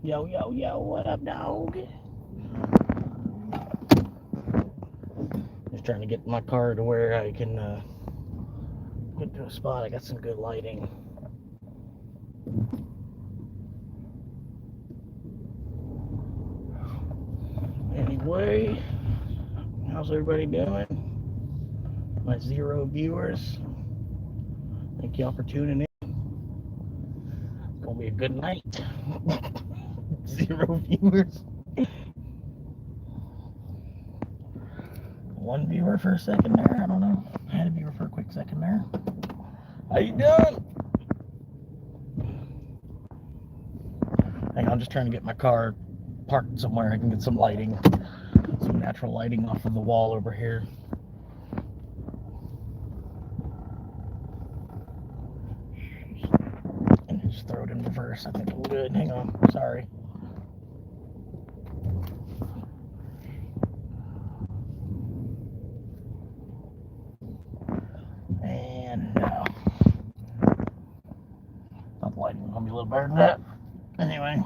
Yo, yo, yo, what up, dog? Just trying to get my car to where I can get to a spot. I got some good lighting. Anyway, how's everybody doing? My 0 viewers. Thank y'all for tuning in. It's gonna be a good night. 0 viewers. 1 viewer for a second there. I don't know. I had a viewer for a quick second there. How you doing? Hang on, I'm just trying to get my car parked somewhere I can get some lighting, some natural lighting off of the wall over here. And just throw it in reverse. I think I'm good. Hang on. Sorry. And now. Thought the lighting was going to be a little better than that. Anyway.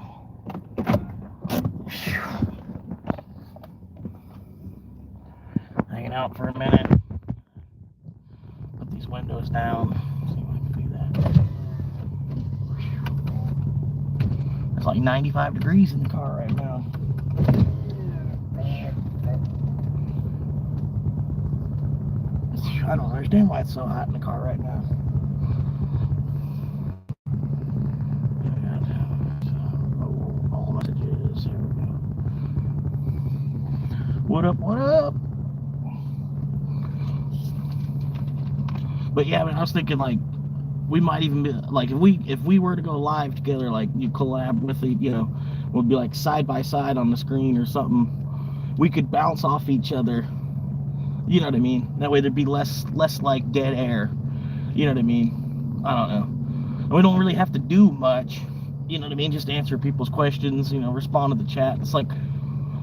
Hanging out for a minute. Put these windows down. See if I can do that. It's like 95 degrees in the car right now. I don't understand why it's so hot in the car right now. All messages. Here we go. What up? What up? But yeah, I was thinking like we might even be like if we were to go live together, like you collab with the we'll be like side by side on the screen or something. We could bounce off each other. You know what I mean? That way there'd be less like dead air. You know what I mean? I don't know. And we don't really have to do much. You know what I mean? Just answer people's questions. Respond to the chat. It's like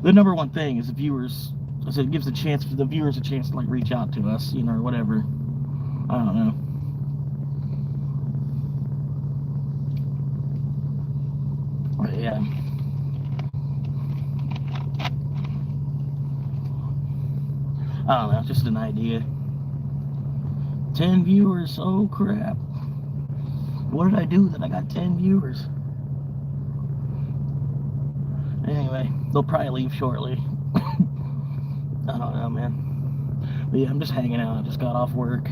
the number one thing is the viewers. So it gives the viewers a chance to like reach out to us, or whatever. I don't know. But yeah. I don't know, just an idea. 10 viewers, oh crap. What did I do that I got 10 viewers? Anyway, they'll probably leave shortly. I don't know, man. But yeah, I'm just hanging out. I just got off work.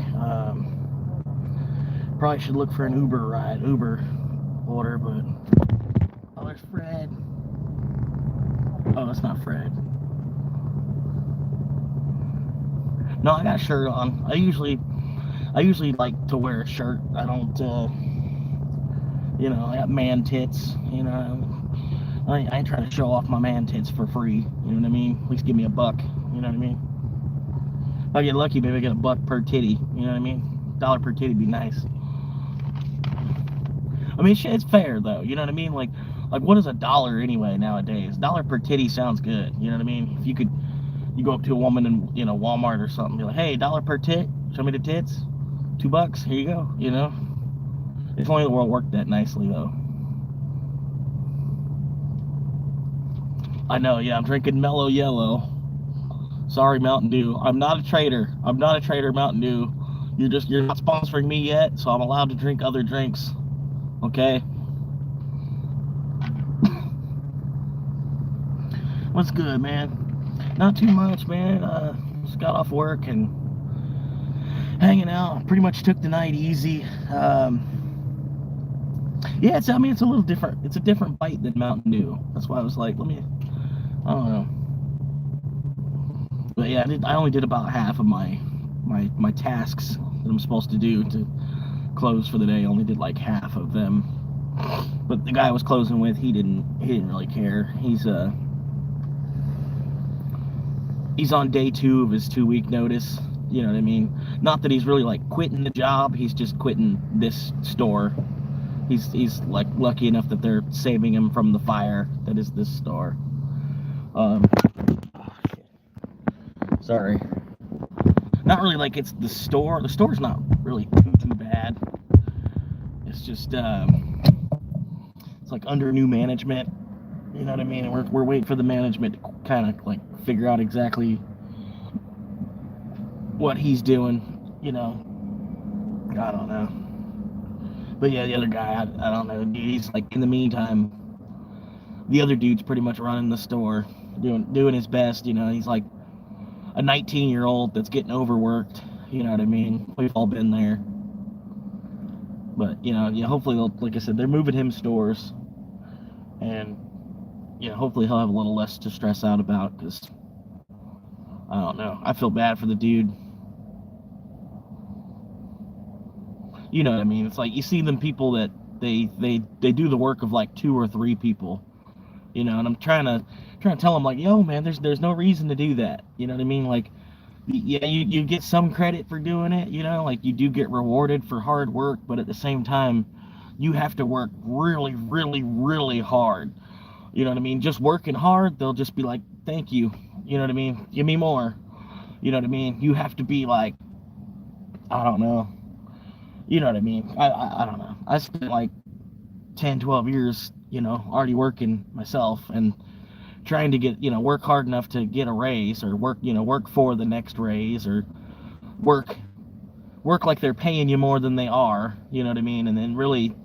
Probably should look for an Uber order, but... Oh, there's Fred. Oh, that's not Fred. No, I got a shirt on. I usually like to wear a shirt. I don't, I got man tits, I ain't trying to show off my man tits for free, you know what I mean? At least give me $1, you know what I mean? If I get lucky, maybe I get $1 per titty, you know what I mean? $1 per titty would be nice. I mean, shit, it's fair, though, you know what I mean? Like what is $1 anyway nowadays? $1 per titty sounds good, you know what I mean? If you go up to a woman in, Walmart or something, be like, hey, $1 per tit, show me the tits, $2, here you go, If only the world worked that nicely, though. I know, yeah, I'm drinking Mellow Yellow. Sorry, Mountain Dew. I'm not a trader, Mountain Dew. You're not sponsoring me yet, so I'm allowed to drink other drinks, okay? What's good, man? Not too much, man. Just got off work and hanging out. Pretty much took the night easy. Yeah, it's a little different. It's a different bite than Mountain Dew. That's why I was like, I don't know. But yeah, I only did about half of my tasks that I'm supposed to do to close for the day. I only did like half of them. But the guy I was closing with, he didn't really care. He's on day 2 of his 2-week notice. You know what I mean? Not that he's really like quitting the job. He's just quitting this store. He's like lucky enough that they're saving him from the fire that is this store. Oh, shit. Sorry. Not really like it's the store. The store's not really too bad. It's just it's like under new management. You know what I mean? And we're waiting for the management to kind of like figure out exactly what he's doing. You know, I don't know. But yeah, the other guy, I don't know, dude. He's like, in the meantime, the other dude's pretty much running the store, doing his best. You know, he's like a 19-year-old that's getting overworked. You know what I mean? We've all been there. But you know, yeah, hopefully, like I said, they're moving him stores, and you know, hopefully he'll have a little less to stress out about. Because I don't know, I feel bad for the dude. You know what I mean? It's like you see them people that they do the work of like 2 or 3 people. You know, and I'm trying to tell them like, yo, man, there's no reason to do that. You know what I mean? Like, yeah, you get some credit for doing it. You know, like you do get rewarded for hard work, but at the same time, you have to work really, really, really hard. You know what I mean? Just working hard, they'll just be like, thank you. You know what I mean? Give me more. You know what I mean? You have to be like, I don't know. You know what I mean? I don't know. I spent like 10, 12 years, you know, already working myself and trying to get, you know, work hard enough to get a raise or work, you know, work for the next raise or work like they're paying you more than they are, you know what I mean? And then really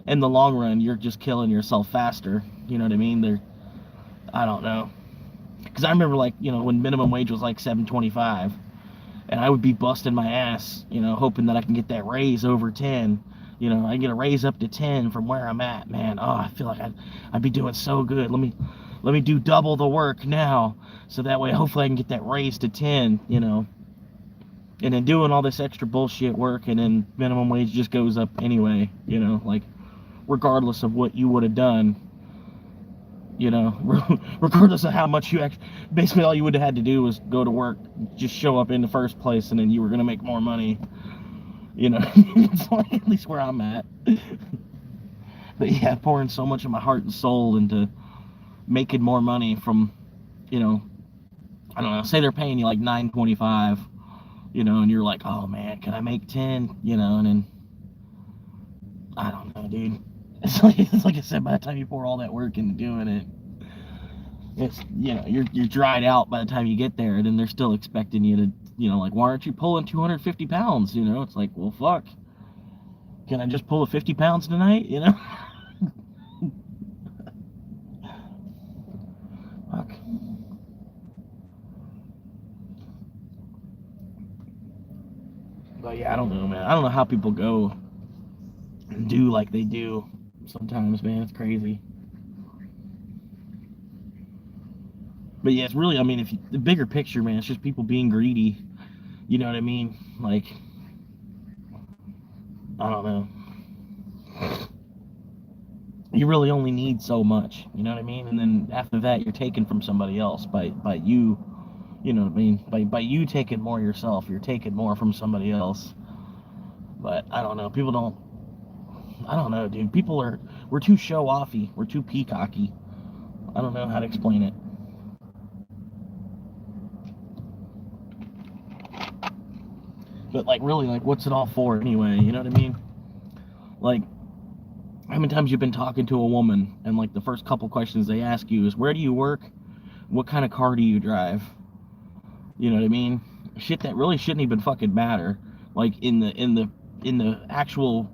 in the long run, you're just killing yourself faster. You know what I mean? I don't know. Because I remember, like, you know, when minimum wage was like 7.25, and I would be busting my ass, you know, hoping that I can get that raise over 10. You know, I get a raise up to 10 from where I'm at, man. Oh, I feel like I'd be doing so good. Let me do double the work now, so that way hopefully I can get that raise to 10. You know, and then doing all this extra bullshit work, and then minimum wage just goes up anyway. You know, like regardless of what you would have done. You know, regardless of how much basically all you would have had to do was go to work, just show up in the first place, and then you were gonna make more money. You know, it's like at least where I'm at. But yeah, pouring so much of my heart and soul into making more money from, you know, I don't know, say they're paying you like 9.25, you know, and you're like, oh man, can I make 10? You know, and then I don't know, dude. It's like I said, by the time you pour all that work into doing it, it's, you know, you're dried out by the time you get there, and then they're still expecting you to, you know, like, why aren't you pulling 250 pounds? You know, it's like, well, fuck. Can I just pull a 50 pounds tonight? You know? Fuck. But yeah, I don't know, man. I don't know how people go and do like they do sometimes, man. It's crazy. But yeah, it's really, I mean, the bigger picture, man, it's just people being greedy. You know what I mean? Like, I don't know. You really only need so much, you know what I mean? And then after that, you're taken from somebody else by you, you know what I mean? By you taking more yourself, you're taking more from somebody else. But I don't know. People don't. I don't know, dude. We're too show offy. We're too peacocky. I don't know how to explain it. But like, really, like, what's it all for anyway? You know what I mean? Like, how many times you've been talking to a woman and like the first couple questions they ask you is, where do you work? What kind of car do you drive? You know what I mean? Shit that really shouldn't even fucking matter. Like in the actual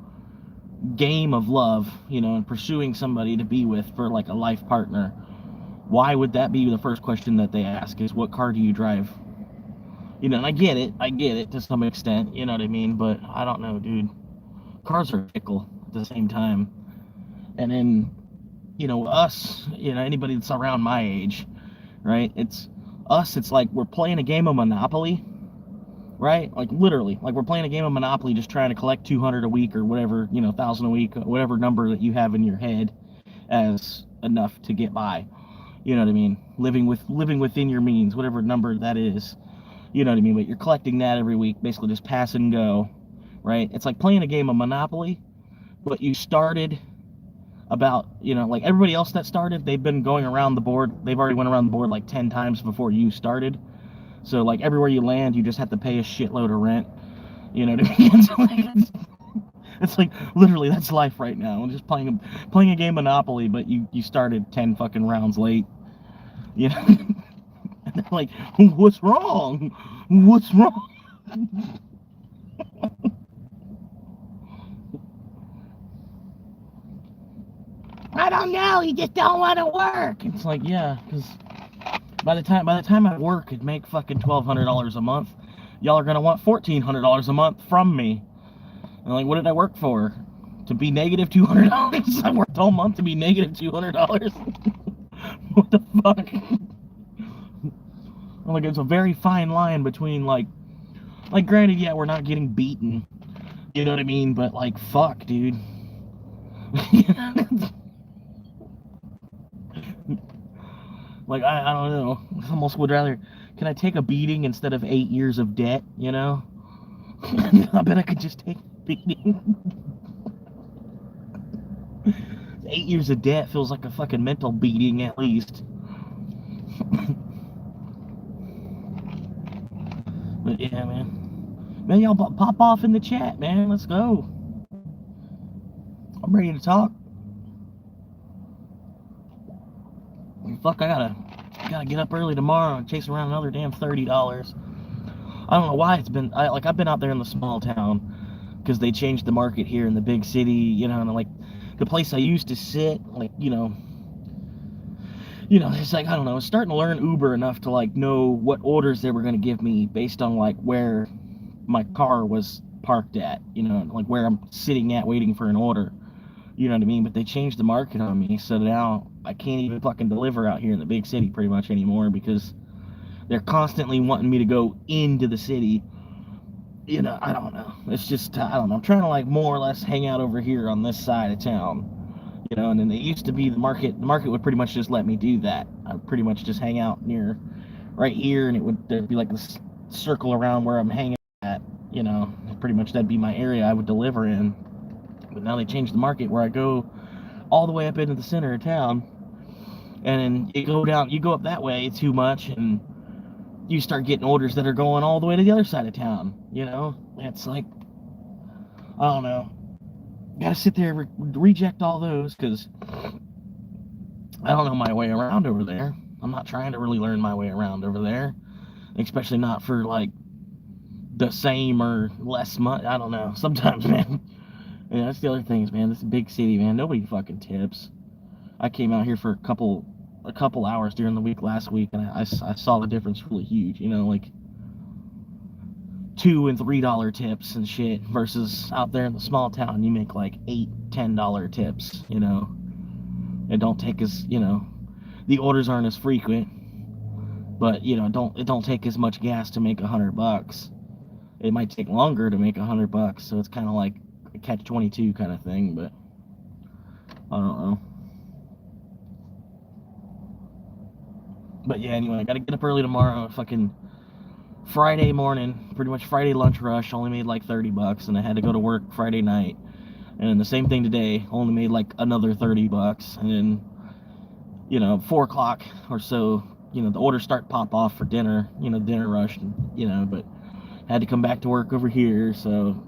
game of love, you know, and pursuing somebody to be with for like a life partner. Why would that be the first question that they ask? Is, what car do you drive? You know, and I get it to some extent, you know what I mean? But I don't know, dude. Cars are fickle at the same time. And then, you know, us, you know, anybody that's around my age, right? It's like we're playing a game of Monopoly, right? Like literally, like we're playing a game of Monopoly, just trying to collect 200 a week or whatever, you know, 1,000 a week, whatever number that you have in your head as enough to get by. You know what I mean? Living within your means, whatever number that is. You know what I mean? But you're collecting that every week, basically just pass and go, right? It's like playing a game of Monopoly, but you started about, you know, like everybody else that started, they've been going around the board. They've already went around the board like 10 times before you started. So like everywhere you land, you just have to pay a shitload of rent. You know what I mean? It's like literally that's life right now. I'm just playing a game Monopoly, but you started 10 fucking rounds late. You know, and they're like, what's wrong? What's wrong? I don't know. You just don't want to work. It's like, yeah, because by the time I work and make fucking $1,200 a month, y'all are gonna want $1,400 a month from me. And like, what did I work for? To be negative $200? I worked all month to be negative $200. What the fuck? Like, it's a very fine line between like, granted, yeah, we're not getting beaten. You know what I mean? But like, fuck, dude. Like, I don't know. I almost would rather. Can I take a beating instead of 8 years of debt? You know? I bet I could just take a beating. 8 years of debt feels like a fucking mental beating at least. But yeah, man. Man, y'all pop off in the chat, man. Let's go. I'm ready to talk. Fuck, I gotta get up early tomorrow and chase around another damn $30. I don't know why I've been out there in the small town because they changed the market here in the big city, and like the place I used to sit, like, it's like, I don't know, I was starting to learn Uber enough to like know what orders they were going to give me based on like where my car was parked at, like where I'm sitting at waiting for an order. You know what I mean? But they changed the market on me, so now I can't even fucking deliver out here in the big city pretty much anymore because they're constantly wanting me to go into the city. I don't know. It's just, I don't know. I'm trying to like more or less hang out over here on this side of town. And then it used to be the market would pretty much just let me do that. I'd pretty much just hang out near right here, and there'd be like this circle around where I'm hanging at, pretty much that'd be my area I would deliver in. But now they changed the market where I go all the way up into the center of town, and then you go up that way too much, and you start getting orders that are going all the way to the other side of town. It's like, I don't know. Gotta sit there and reject all those because I don't know my way around over there. I'm not trying to really learn my way around over there, especially not for like the same or less money. I don't know. Sometimes, man. Yeah, that's the other things, man. This big city, man. Nobody fucking tips. I came out here for a couple hours during the week last week, and I saw the difference really huge. Like $2 and $3 tips and shit versus out there in the small town, you make like $8, $10 tips. It don't take as the orders aren't as frequent, but it don't take as much gas to make $100. It might take longer to make $100, so it's kind of like a catch-22 kind of thing. But I don't know. But yeah, anyway, I gotta get up early tomorrow. Fucking Friday morning, pretty much Friday lunch rush, only made like $30, and I had to go to work Friday night. And then the same thing today, only made like another $30, and then 4 o'clock or so, the orders start pop off for dinner, dinner rush, but had to come back to work over here, so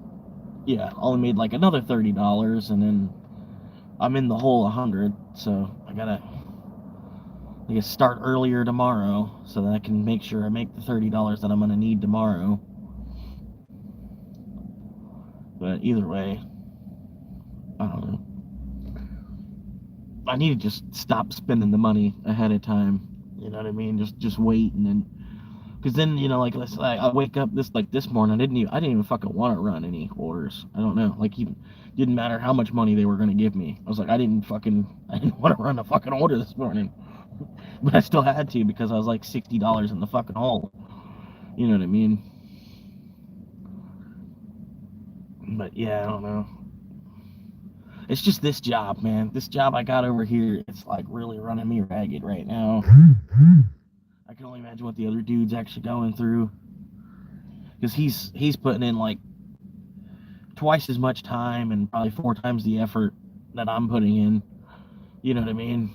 yeah, only made like another $30, and then I'm in the hole 100, so I gotta start earlier tomorrow so that I can make sure I make the $30 that I'm gonna need tomorrow. But either way, I don't know. I need to just stop spending the money ahead of time. You know what I mean? Just wait, and then, because then like I wake up this morning, I didn't even fucking want to run any orders. I don't know, like even didn't matter how much money they were gonna give me. I was like, I didn't want to run a fucking order this morning, but I still had to because I was like $60 in the fucking hole. You know what I mean? But yeah, I don't know. It's just this job, man. This job I got over here, it's like really running me ragged right now. I can only imagine what the other dude's actually going through, because he's putting in like twice as much time and probably 4 times the effort that I'm putting in. You know what I mean?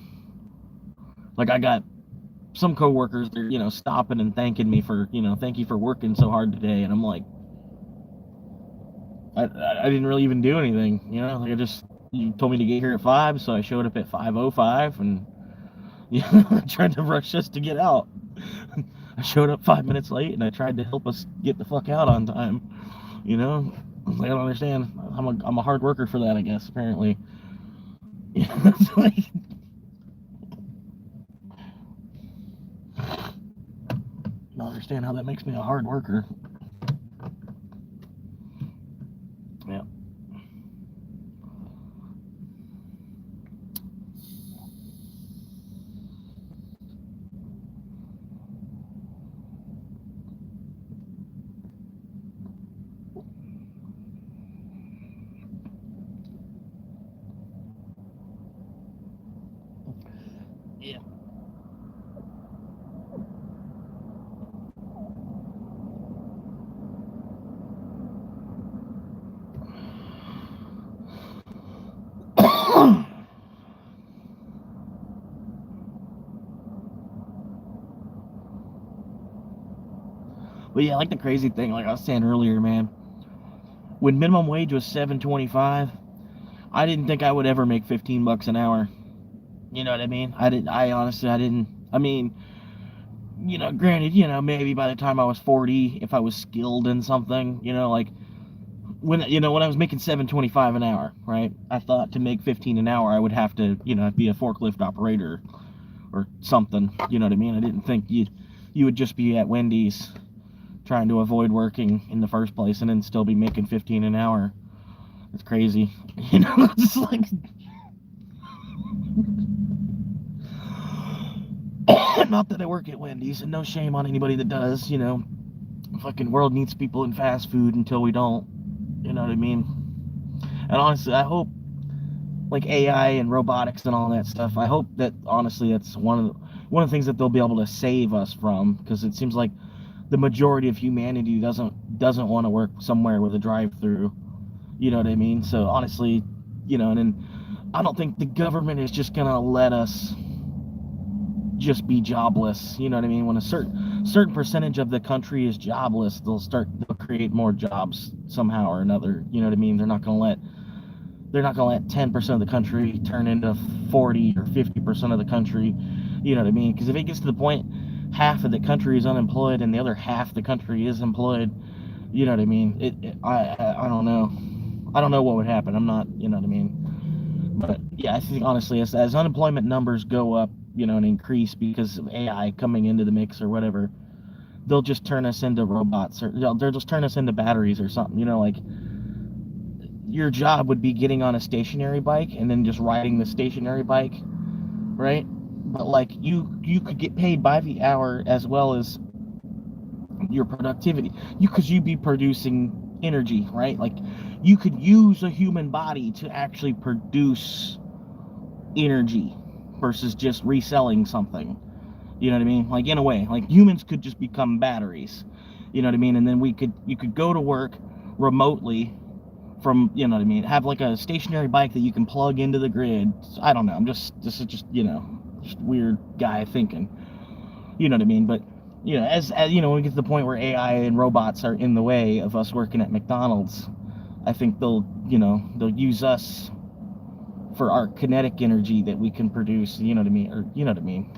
Like, I got some coworkers, they're stopping and thanking me for thank you for working so hard today, and I'm like, I didn't really even do anything, you know. Like I just you told me to get here at 5, so I showed up at 5:05, and I tried to rush us to get out. I showed up 5 minutes late, and I tried to help us get the fuck out on time. You know, like, I don't understand. I'm a hard worker for that, I guess. Apparently, it's like, I don't understand how that makes me a hard worker. Yeah. Yeah. But yeah, like the crazy thing, like I was saying earlier, man, when minimum wage was 7.25, I didn't think I would ever make 15 bucks an hour. You know what I mean? I honestly, I didn't. I mean, granted, maybe by the time I was 40, if I was skilled in something, like when I was making 7.25 an hour, right? I thought to make 15 an hour, I would have to, be a forklift operator or something. You know what I mean? I didn't think you would just be at Wendy's trying to avoid working in the first place and then still be making 15 an hour. It's crazy. It's like not that I work at Wendy's, and no shame on anybody that does. Fucking world needs people in fast food until we don't. You know what I mean? And honestly, I hope, like AI and robotics and all that stuff, I hope that honestly that's one of the things that they'll be able to save us from, because it seems like the majority of humanity doesn't want to work somewhere with a drive-through. You know what I mean? So honestly, and then I don't think the government is just gonna let us just be jobless. You know what I mean? When a certain percentage of the country is jobless, they'll create more jobs somehow or another. You know what I mean? They're not gonna let 10% of the country turn into 40 or 50% of the country. You know what I mean? Because if it gets to the point half of the country is unemployed and the other half of the country is employed, you know what I mean? I don't know. I don't know what would happen. I'm not, you know what I mean? But yeah, I think honestly, as unemployment numbers go up, and increase because of AI coming into the mix or whatever, they'll just turn us into robots, or they'll just turn us into batteries or something. Like your job would be getting on a stationary bike and then just riding the stationary bike, right? But like you could get paid by the hour as well as your productivity. Because you'd be producing energy, right? Like you could use a human body to actually produce energy versus just reselling something. You know what I mean? Like in a way, like humans could just become batteries. You know what I mean? And then you could go to work remotely from, you know what I mean, have like a stationary bike that you can plug into the grid. I don't know. This is just, just weird guy thinking. You know what I mean? But as when we get to the point where AI and robots are in the way of us working at McDonald's, I think they'll use us for our kinetic energy that we can produce. You know what I mean? Or you know what I mean?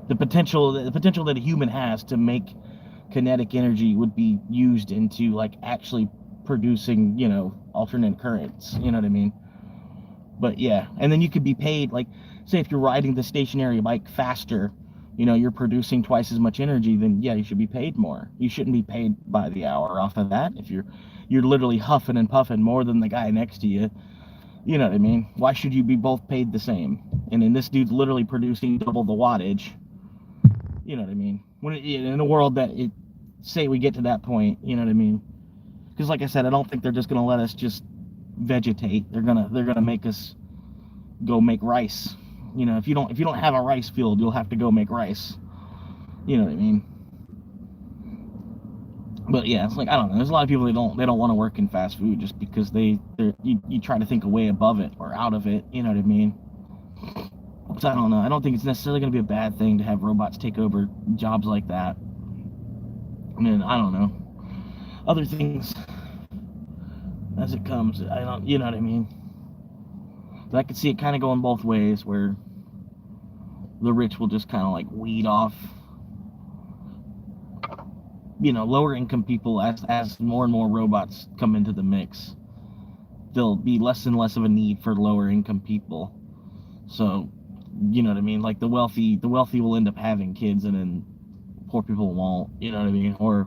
The potential that a human has to make kinetic energy would be used into like actually producing, alternate currents. You know what I mean? But yeah, and then you could be paid, like, say if you're riding the stationary bike faster, you're producing twice as much energy, then yeah, you should be paid more. You shouldn't be paid by the hour off of that. If you're literally huffing and puffing more than the guy next to you, you know what I mean? Why should you be both paid the same? And then this dude's literally producing double the wattage. You know what I mean? In a world that say we get to that point, you know what I mean? Because like I said, I don't think they're just gonna let us just vegetate. They're gonna make us go make rice. If you don't have a rice field, you'll have to go make rice. You know what I mean? But yeah, it's like I don't know. There's a lot of people that don't want to work in fast food just because you try to think a way above it or out of it. You know what I mean? So I don't know. I don't think it's necessarily going to be a bad thing to have robots take over jobs like that. I mean, I don't know. Other things as it comes. I don't, you know what I mean? But I could see it kind of going both ways, where the rich will just kind of like weed off, lower income people as more and more robots come into the mix. There'll be less and less of a need for lower income people. So, you know what I mean? Like the wealthy will end up having kids, and then poor people won't. You know what I mean? Or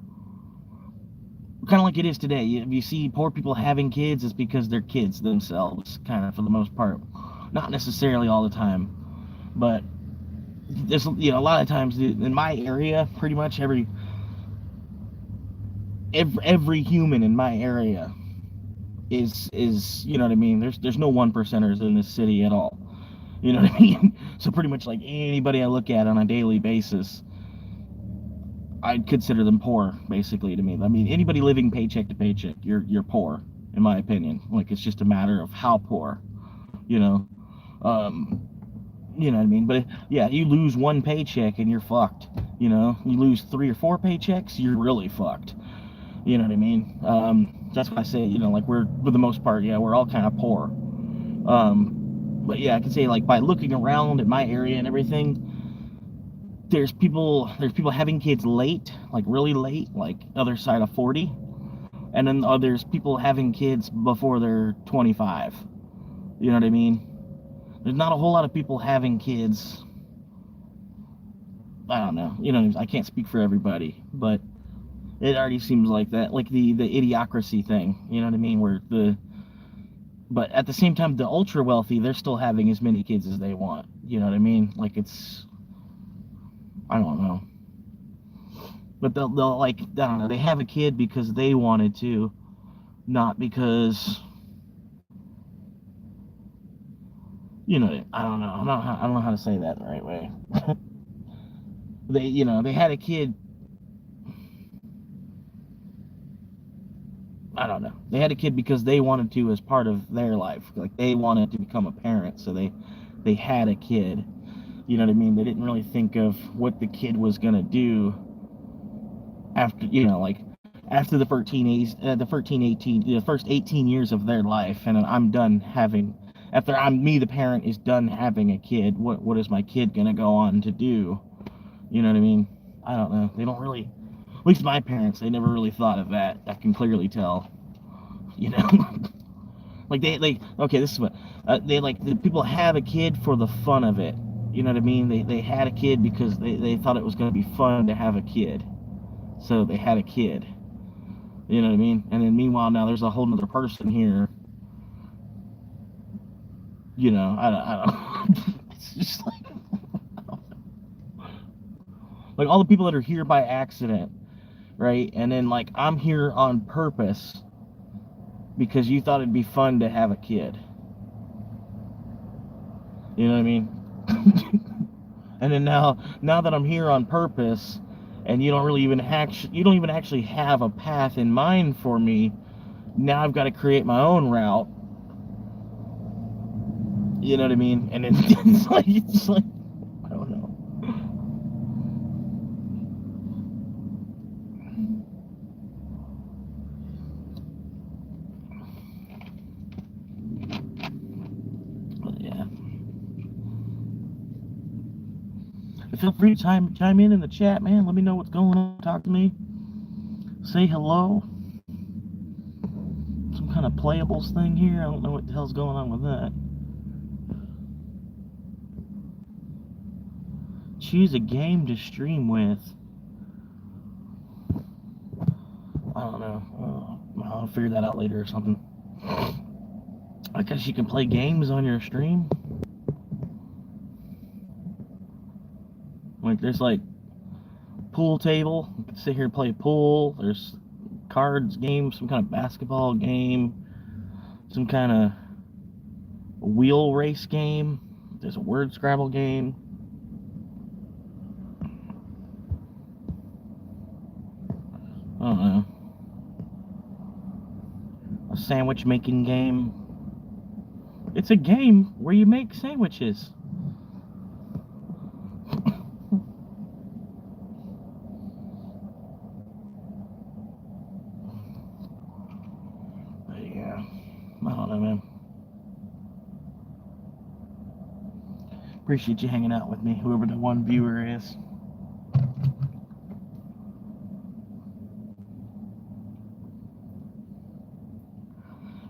kind of like it is today. If you see poor people having kids, it's because they're kids themselves, kind of for the most part. Not necessarily all the time, but there's a lot of times in my area, pretty much every human in my area is you know what I mean. There's no one percenters in this city at all. You know what I mean? So pretty much like anybody I look at on a daily basis, I'd consider them poor, basically, to me. I mean, anybody living paycheck to paycheck, you're poor, in my opinion. Like, it's just a matter of how poor, you know. Um, you know what I mean? But yeah, you lose one paycheck and you're fucked. You know, you lose 3 or 4 paychecks, you're really fucked. You know what I mean? That's why I say, like we're for the most part, yeah, we're all kind of poor. But yeah, I can say like by looking around at my area and everything, there's people having kids late, like really late, like other side of 40, and then there's people having kids before they're 25. You know what I mean? There's not a whole lot of people having kids. I don't know. I can't speak for everybody, but it already seems like that, like the idiocracy thing. You know what I mean? But at the same time, the ultra wealthy, they're still having as many kids as they want. You know what I mean? Like I don't know. But they'll like, I don't know, they have a kid because they wanted to, not because, I don't know. I don't know how to say that the right way. They had a kid. I don't know. They had a kid because they wanted to as part of their life. Like they wanted to become a parent, so they had a kid. You know what I mean? They didn't really think of what the kid was gonna do after, like after the 18, the first 18 years of their life, and I'm done having. After the parent, is done having a kid. What is my kid gonna go on to do? You know what I mean? I don't know. They don't really. At least my parents, they never really thought of that. I can clearly tell. You know. Like okay, this is what they like. The people have a kid for the fun of it. You know what I mean? They had a kid because they thought it was going to be fun to have a kid, so they had a kid. You know what I mean? And then meanwhile, now there's a whole other person here. I don't. It's just like all the people that are here by accident, right? And then like I'm here on purpose because you thought it'd be fun to have a kid. You know what I mean? And then now that I'm here on purpose, and you don't even actually have a path in mind for me. Now I've got to create my own route. You know what I mean? And it's like I don't know. But yeah, feel free to chime in the chat, man. Let me know what's going on. Talk to me. Say hello. Some kind of playables thing here. I don't know what the hell's going on with that. Choose a game to stream with. I don't know. I'll figure that out later or something. I guess you can play games on your stream. Like there's like pool table. You can sit here and play pool. There's cards game, some kind of basketball game, some kind of wheel race game. There's a word Scrabble game. I don't know. A sandwich making game. It's a game where you make sandwiches. Yeah. Appreciate you hanging out with me, whoever the one viewer is.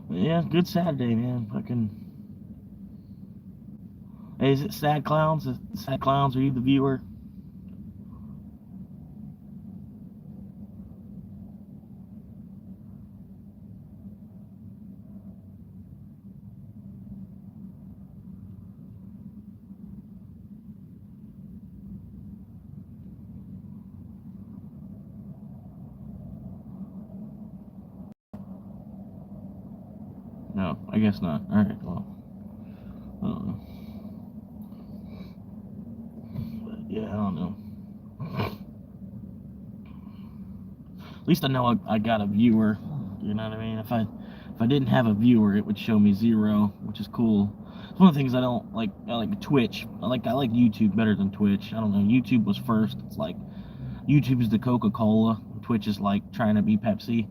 Yeah, good Saturday, man. Fucking. Hey, is it Sad Clowns? Sad Clowns, are you the viewer? No, I guess not. Alright, well. I don't know. But yeah, I don't know. At least I know I got a viewer. You know what I mean? If I didn't have a viewer, it would show me 0, which is cool. It's one of the things I don't like. I like Twitch. I like YouTube better than Twitch. I don't know. YouTube was first. It's like YouTube is the Coca-Cola. Twitch is like trying to be Pepsi.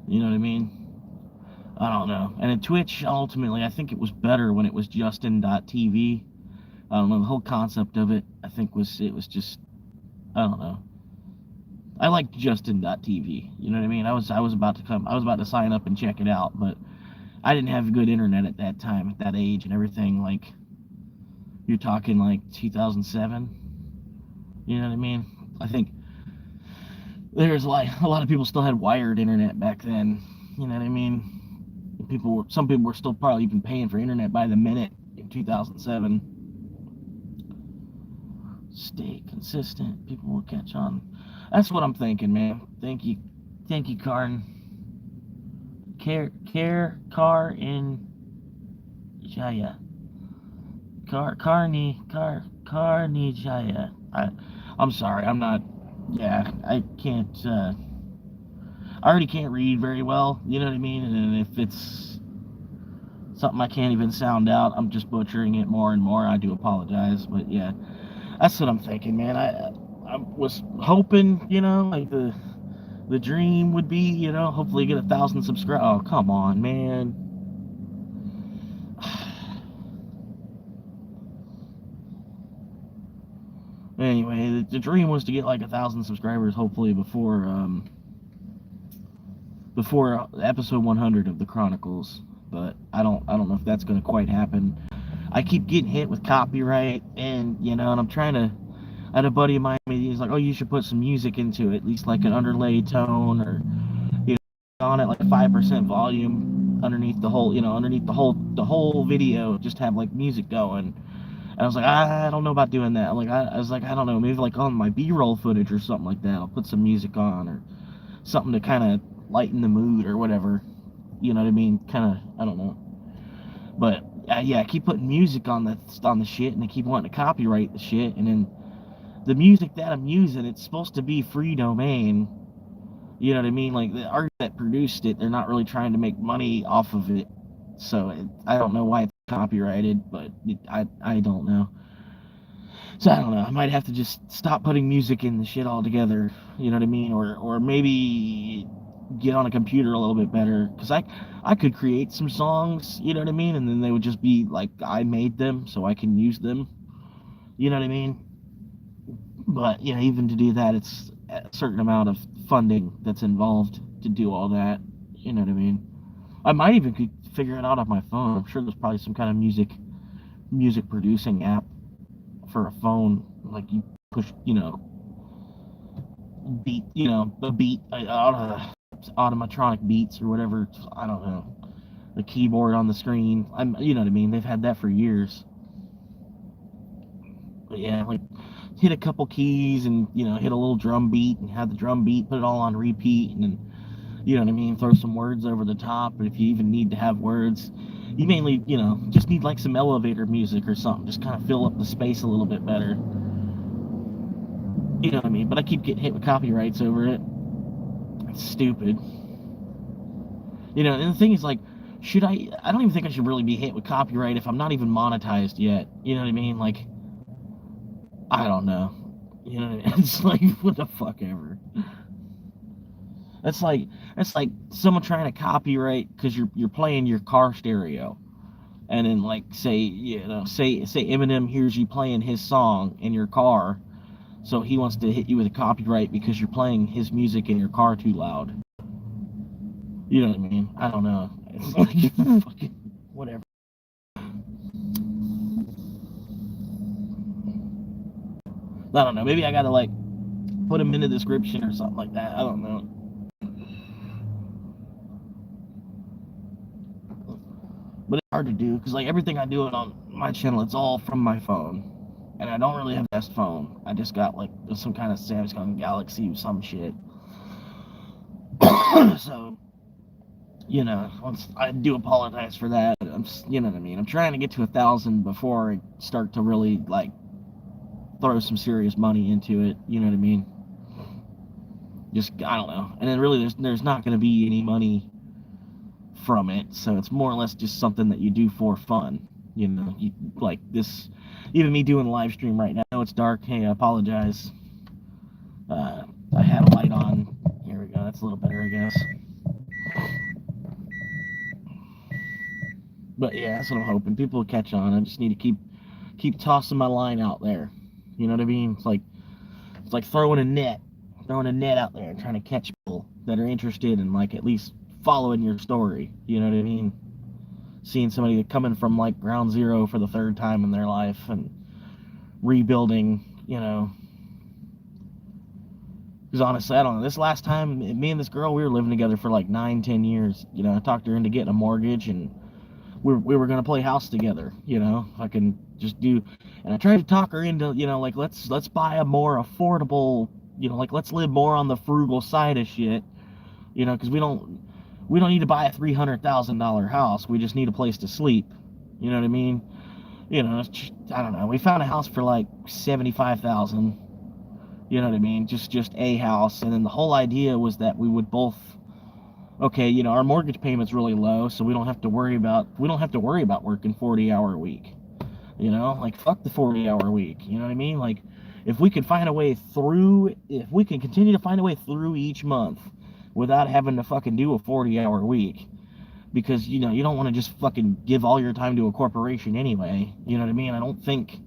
You know what I mean? I don't know. And in Twitch, ultimately, I think it was better when it was Justin.tv. I don't know. The whole concept of it, I think, was just, I don't know. I liked Justin.tv. You know what I mean? I was about to sign up and check it out, but I didn't have good internet at that time, at that age, and everything. Like, you're talking like 2007. You know what I mean? I think there's like a lot of people still had wired internet back then. You know what I mean? Some people were still probably even paying for internet by the minute in 2007. Stay consistent. People will catch on. That's what I'm thinking, man. Thank you, Karn. Car in Jaya. Carney Jaya. I'm sorry. I'm not. Yeah, I can't. I already can't read very well. You know what I mean? And if it's something I can't even sound out, I'm just butchering it more and more. I do apologize, but yeah, that's what I'm thinking, man. I was hoping, like the dream would be, hopefully get 1,000 subscribers. Oh, come on, man. Anyway, the dream was to get like 1,000 subscribers, hopefully before episode 100 of the Chronicles. But I don't know if that's going to quite happen. I keep getting hit with copyright, and and I'm trying to. I had a buddy of mine. He's like, "Oh, you should put some music into it, at least like an underlay tone, or on it like 5% volume underneath the whole video, just have like music going." And I was like, I don't know about doing that. I was like, I don't know, maybe like on my B-roll footage or something like that. I'll put some music on or something to kind of lighten the mood or whatever. You know what I mean? Kind of, I don't know. But yeah, I keep putting music on the shit, and they keep wanting to copyright the shit. And then the music that I'm using, it's supposed to be free domain. You know what I mean? Like the artist that produced it, they're not really trying to make money off of it. So I don't know why it's copyrighted, but I don't know. So I don't know. I might have to just stop putting music in the shit altogether. You know what I mean? Or maybe get on a computer a little bit better, because I could create some songs. You know what I mean? And then they would just be like I made them, so I can use them. You know what I mean? But even to do that, it's a certain amount of funding that's involved to do all that. You know what I mean? I might even could figure it out on my phone. I'm sure there's probably some kind of music producing app for a phone, like you push, beat, the beat, automatronic beats or whatever. I don't know. The keyboard on the screen. You know what I mean? They've had that for years. But yeah, like hit a couple keys and hit a little drum beat and have the drum beat, put it all on repeat, and then you know what I mean, throw some words over the top. But if you even need to have words, you mainly just need like some elevator music or something, just kind of fill up the space a little bit better. You know what I mean? But I keep getting hit with copyrights over it. It's stupid. And the thing is, like, I don't even think I should really be hit with copyright if I'm not even monetized yet. You know what I mean? Like, I don't know. It's like, what the fuck ever. That's like someone trying to copyright because you're playing your car stereo, and then like say Eminem hears you playing his song in your car, so he wants to hit you with a copyright because you're playing his music in your car too loud. You know what I mean? I don't know. It's like fucking whatever. I don't know. Maybe I gotta like put him in the description or something like that. I don't know. But it's hard to do because like everything I do on my channel, it's all from my phone, and I don't really have the best phone. I just got like some kind of Samsung Galaxy or some shit. So I do apologize for that. You know what I mean. I'm trying to get to 1,000 before I start to really like throw some serious money into it. You know what I mean? Just I don't know. And then really, there's not going to be any money from it, so it's more or less just something that you do for fun. Like this, even me doing a live stream right now. It's dark. Hey, I apologize. I had a light on. Here we go. That's a little better, I guess. But yeah, that's what I'm hoping. People will catch on. I just need to keep tossing my line out there. You know what I mean? It's like throwing a net out there and trying to catch people that are interested in like at least following your story. You know what I mean? Seeing somebody coming from like ground zero for the third time in their life and rebuilding. Because honestly, I don't know. This last time, me and this girl, we were living together for like 9, 10 years. I talked her into getting a mortgage, and we were gonna play house together. I can just do, and I tried to talk her into, like let's buy a more affordable, like let's live more on the frugal side of shit. Because we don't need to buy a $300,000 house. We just need a place to sleep. You know what I mean? I don't know. We found a house for like 75,000. You know what I mean? Just a house, and then the whole idea was that we would both. Okay, our mortgage payment's really low, so we don't have to worry about working 40-hour a week. Like fuck the 40-hour week. You know what I mean? Like if we can continue to find a way through each month without having to fucking do a 40-hour week, because you don't want to just fucking give all your time to a corporation anyway. You know what I mean? I don't think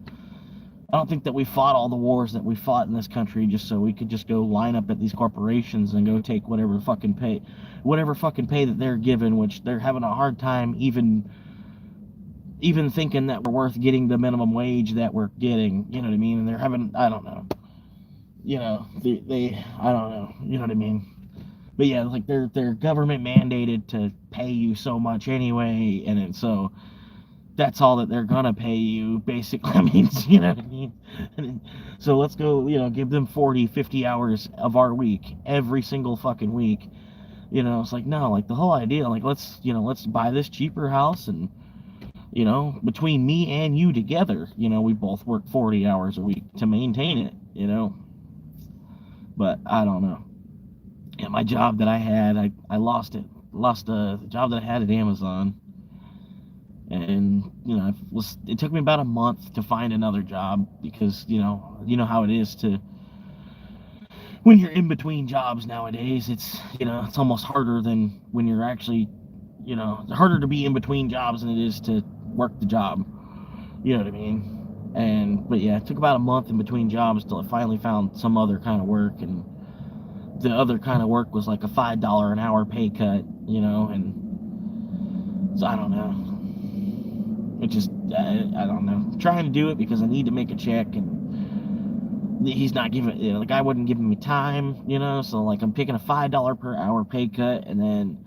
that we fought all the wars that we fought in this country just so we could just go line up at these corporations and go take whatever fucking pay that they're given, which they're having a hard time even thinking that we're worth getting the minimum wage that we're getting. You know what I mean? And they're having, I don't know. I don't know. You know what I mean? But yeah, like they're government mandated to pay you so much anyway, and then so that's all that they're gonna pay you basically. I mean, you know what I mean? And so let's go, give them 40, 50 hours of our week every single fucking week. It's like no, like the whole idea, like let's buy this cheaper house, and between me and you together, we both work 40 hours a week to maintain it. But I don't know. Yeah, my job that I had, I lost it. Lost the job that I had at Amazon. And it took me about a month to find another job because how it is to when you're in between jobs nowadays. It's almost harder than when you're actually it's harder to be in between jobs than it is to work the job. You know what I mean? But yeah, it took about a month in between jobs till I finally found some other kind of work, and the other kind of work was like a $5 an hour pay cut. And so I don't know. It just, I don't know. I'm trying to do it because I need to make a check, and he's not giving, the guy wasn't giving me time, so like I'm taking a $5 per hour pay cut, and then,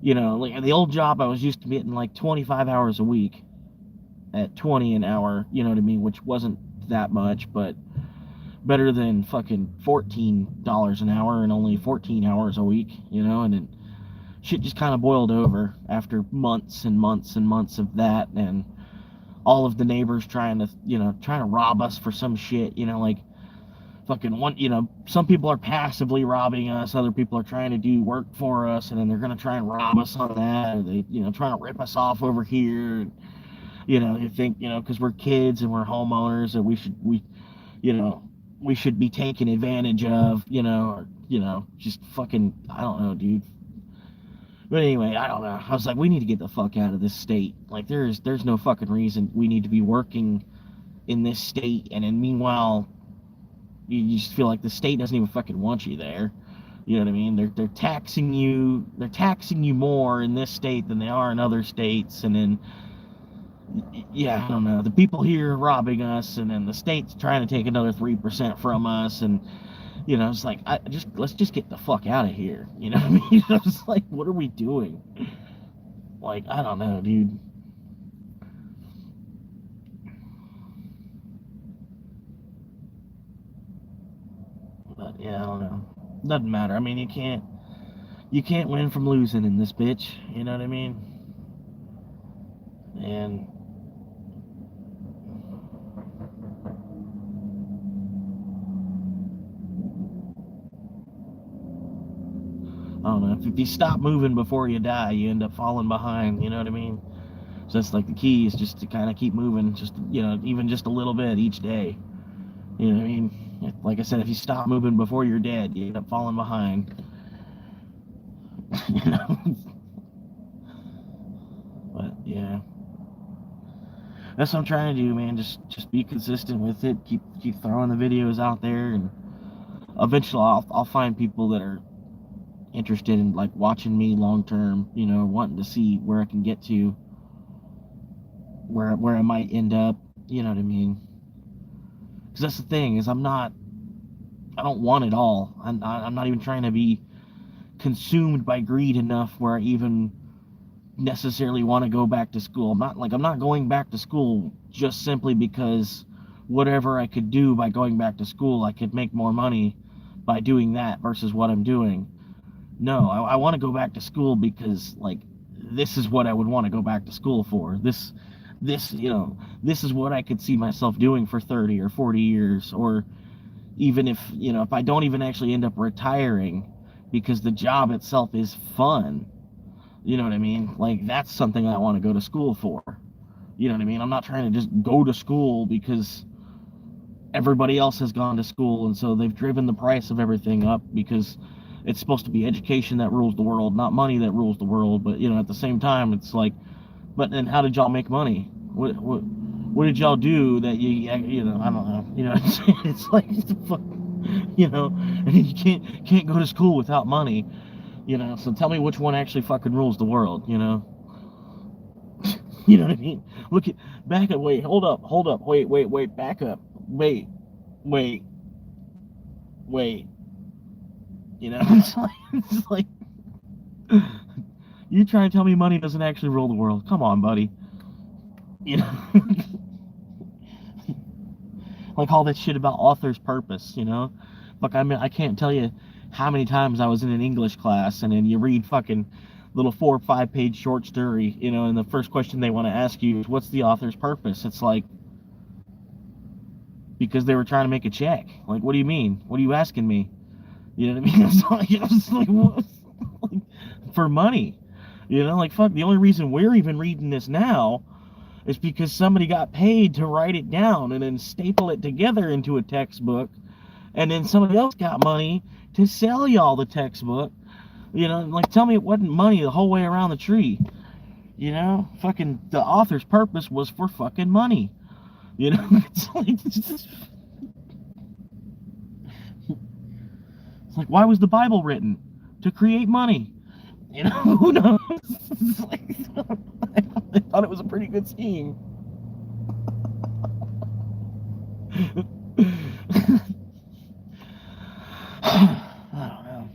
like at the old job I was used to getting like 25 hours a week at 20 an hour, you know what I mean, which wasn't that much, but better than fucking $14 an hour and only 14 hours a week, and then shit just kind of boiled over after months and months and months of that, and all of the neighbors trying to rob us for some shit, like fucking one, some people are passively robbing us, other people are trying to do work for us, and then they're gonna try and rob us on that, or they, trying to rip us off over here, and, you think, because we're kids and we're homeowners, that we should be taken advantage of, or, just fucking, I don't know, dude. But anyway, I don't know. I was like, we need to get the fuck out of this state. Like, there's no fucking reason we need to be working in this state, and then meanwhile, you just feel like the state doesn't even fucking want you there. You know what I mean? They're taxing you. They're taxing you more in this state than they are in other states, and then yeah, I don't know. The people here are robbing us, and then the state's trying to take another 3% from us, and it's like let's just get the fuck out of here. You know what I mean? It's like, what are we doing? Like, I don't know, dude. But yeah, I don't know. Doesn't matter. I mean, you can't win from losing in this bitch. You know what I mean? And I don't know. If you stop moving before you die, you end up falling behind. You know what I mean? So that's like the key is just to kind of keep moving, just even just a little bit each day. You know what I mean? Like I said, if you stop moving before you're dead, you end up falling behind. you know. But yeah, that's what I'm trying to do, man. Just be consistent with it. Keep throwing the videos out there, and eventually I'll find people that are interested in like watching me long term. Wanting to see where I can get to, where I might end up. You know what I mean? Because that's the thing is I don't want it all. I'm not even trying to be consumed by greed enough where I even necessarily want to go back to school. I'm not going back to school just simply because whatever I could do by going back to school, I could make more money by doing that versus what I'm doing. No, I want to go back to school because like this is what I would want to go back to school for. This is what I could see myself doing for 30 or 40 years, or even if I don't even actually end up retiring, because the job itself is fun. You know what I mean? Like, that's something I want to go to school for. You know what I mean? I'm not trying to just go to school because everybody else has gone to school, and so they've driven the price of everything up, because it's supposed to be education that rules the world, not money that rules the world. But at the same time, it's like, but then how did y'all make money? What did y'all do that I don't know. It's like, fuck, and you can't go to school without money. So tell me which one actually fucking rules the world. You know what I mean? Look at back up. Wait, hold up. Wait, back up. Wait. It's like you trying to tell me money doesn't actually rule the world? Come on, buddy. You know, like all that shit about author's purpose. Look, I mean, I can't tell you how many times I was in an English class, and then you read fucking little 4 or 5 page short story, and the first question they want to ask you is, what's the author's purpose? It's like, because they were trying to make a check. Like, what do you mean? What are you asking me? You know what I mean? It's like, what? Like, for money. Like, fuck, the only reason we're even reading this now is because somebody got paid to write it down and then staple it together into a textbook, and then somebody else got money to sell y'all the textbook. Like, tell me it wasn't money the whole way around the tree. Fucking the author's purpose was for fucking money. It's like, why was the Bible written? To create money. Who knows? It's like, I thought it was a pretty good scheme. I don't know.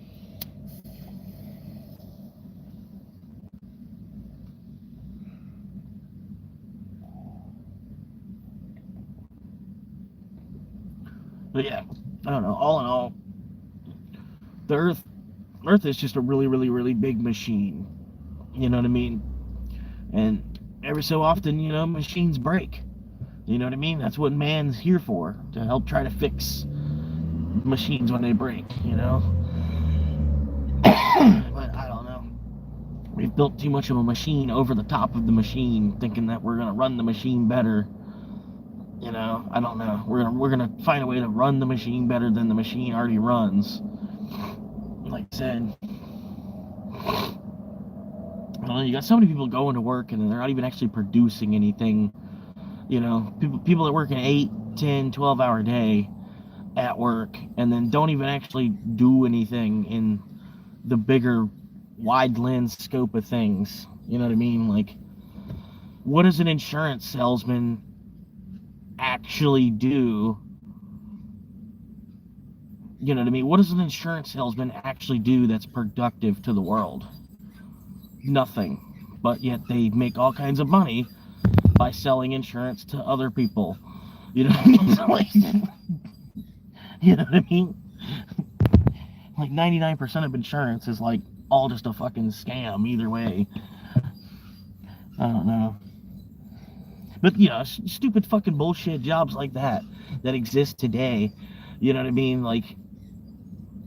But yeah, I don't know. All in all, the Earth is just a really, really, really big machine. You know what I mean? And every so often, machines break. You know what I mean? That's what man's here for, to help try to fix machines when they break, But I don't know. We've built too much of a machine over the top of the machine, thinking that we're gonna run the machine better. I don't know. We're gonna find a way to run the machine better than the machine already runs. Like I said, I don't know, you got so many people going to work and they're not even actually producing anything. You know, people that work an 8, 10, 12-hour day at work and then don't even actually do anything in the bigger wide lens scope of things. You know what I mean? Like, what does an insurance salesman actually do? You know what I mean? What does an insurance salesman actually do that's productive to the world? Nothing. But yet they make all kinds of money by selling insurance to other people. You know what I mean? You know what I mean? Like 99% of insurance is like all just a fucking scam either way. I don't know. But you know, stupid fucking bullshit jobs like that exist today. You know what I mean? Like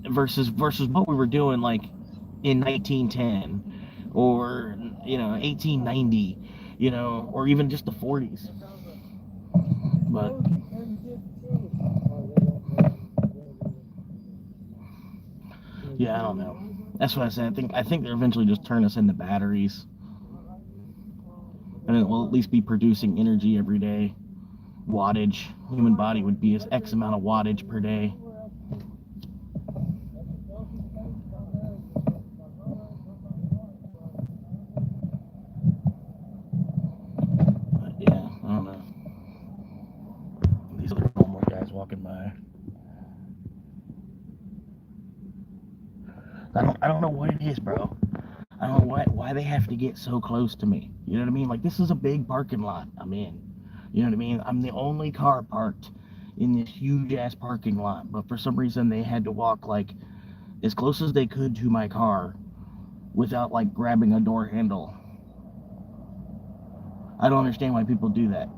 versus what we were doing like in 1910 or 1890, or even just the 40s. But yeah, I don't know. That's what I said. I think they'll eventually just turn us into batteries, and it will at least be producing energy every day. Wattage. Human body would be X amount of wattage per day. But yeah, I don't know. These other normal guys walking by. I don't know what it is, bro. I don't know why they have to get so close to me. You know what I mean? Like, this is a big parking lot I'm in. You know what I mean? I'm the only car parked in this huge ass parking lot, but for some reason they had to walk like as close as they could to my car without like grabbing a door handle. I don't understand why people do that.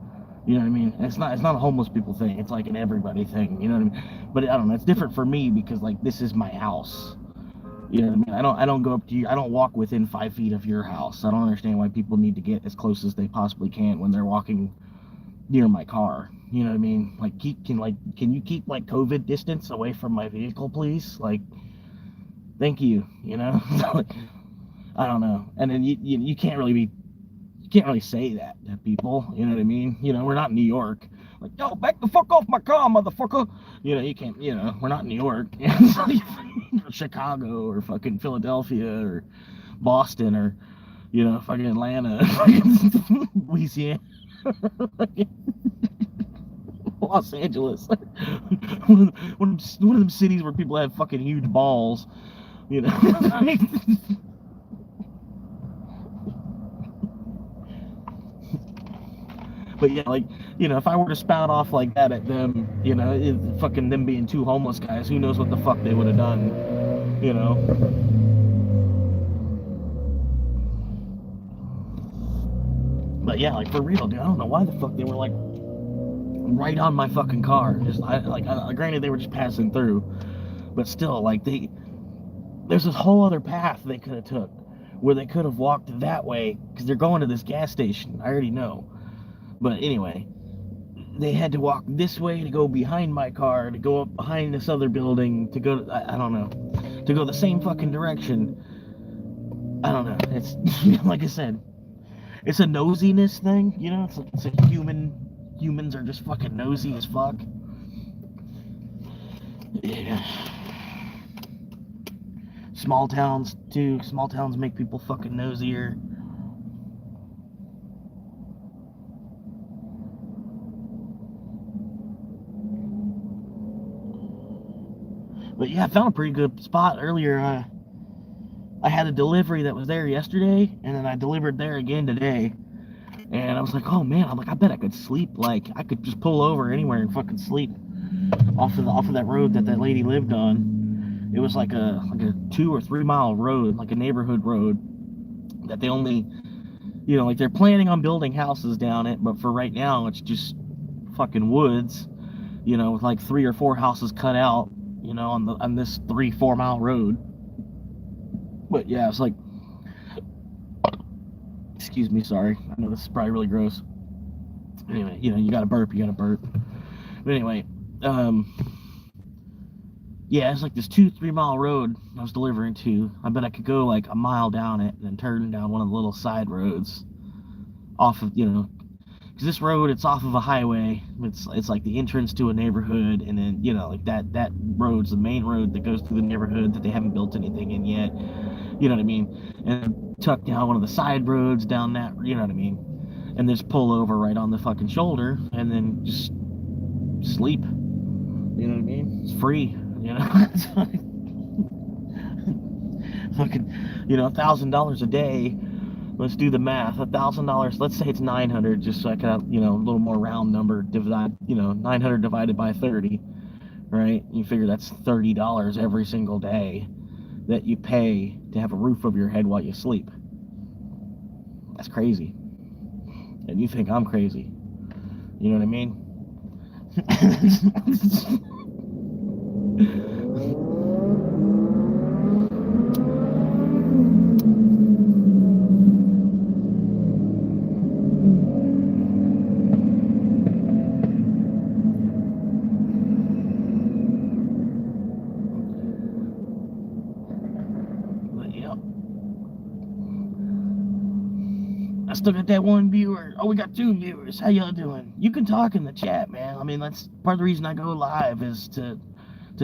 You know what I mean? And it's not a homeless people thing. It's like an everybody thing. You know what I mean? But I don't know. It's different for me because like this is my house. You know what I mean? I don't go up to you. I don't walk within 5 feet of your house. I don't understand why people need to get as close as they possibly can when they're walking near my car. You know what I mean? Like, can you keep like COVID distance away from my vehicle, please? Like, thank you. You know? I don't know. And then you can't really say that to people. You know what I mean? We're not in New York. Like, yo, back the fuck off my car, motherfucker. You can't. We're not in New York. Chicago or fucking Philadelphia or Boston or fucking Atlanta, Louisiana, Los Angeles. One of them cities where people have fucking huge balls. But yeah, like, if I were to spout off like that at them, fucking them being two homeless guys, who knows what the fuck they would have done, But yeah, like, for real, dude, I don't know why the fuck they were like right on my fucking car. Just granted they were just passing through, but still, like, there's this whole other path they could have took where they could have walked that way because they're going to this gas station. I already know. But anyway, they had to walk this way to go behind my car, to go up behind this other building, to go to, I don't know, to go the same fucking direction. I don't know. It's, like I said, it's a nosiness thing, it's a humans are just fucking nosy as fuck. Yeah. Small towns, too. Small towns make people fucking nosier. But yeah, I found a pretty good spot earlier. I had a delivery that was there yesterday, and then I delivered there again today. And I was like, oh man, I bet I could sleep. Like, I could just pull over anywhere and fucking sleep off of that road that lady lived on. It was like a 2 or 3 mile road, like a neighborhood road that they only, like they're planning on building houses down it, but for right now it's just fucking woods, with like 3 or 4 houses cut out, on this 3-4 mile road. But yeah, it's like, excuse me, sorry. I know this is probably really gross. Anyway, you gotta burp. But anyway, Yeah, it's like this 2-3 mile road I was delivering to. I bet I could go like a mile down it and then turn down one of the little side roads off of, because this road, it's off of a highway. It's like the entrance to a neighborhood, and then like that road's the main road that goes through the neighborhood that they haven't built anything in yet. You know what I mean? And tuck down one of the side roads down that. You know what I mean? And just pull over right on the fucking shoulder, and then just sleep. You know what I mean? It's free. It's fucking, $1,000 a day. Let's do the math. $1,000. Let's say it's 900, just so I can, a little more round number. Divide, 900 divided by 30, right? You figure that's $30 every single day that you pay to have a roof over your head while you sleep. That's crazy. And you think I'm crazy. You know what I mean? But yeah. I still got that one viewer. Oh, we got 2 viewers. How y'all doing? You can talk in the chat, man. I mean, that's part of the reason I go live, is to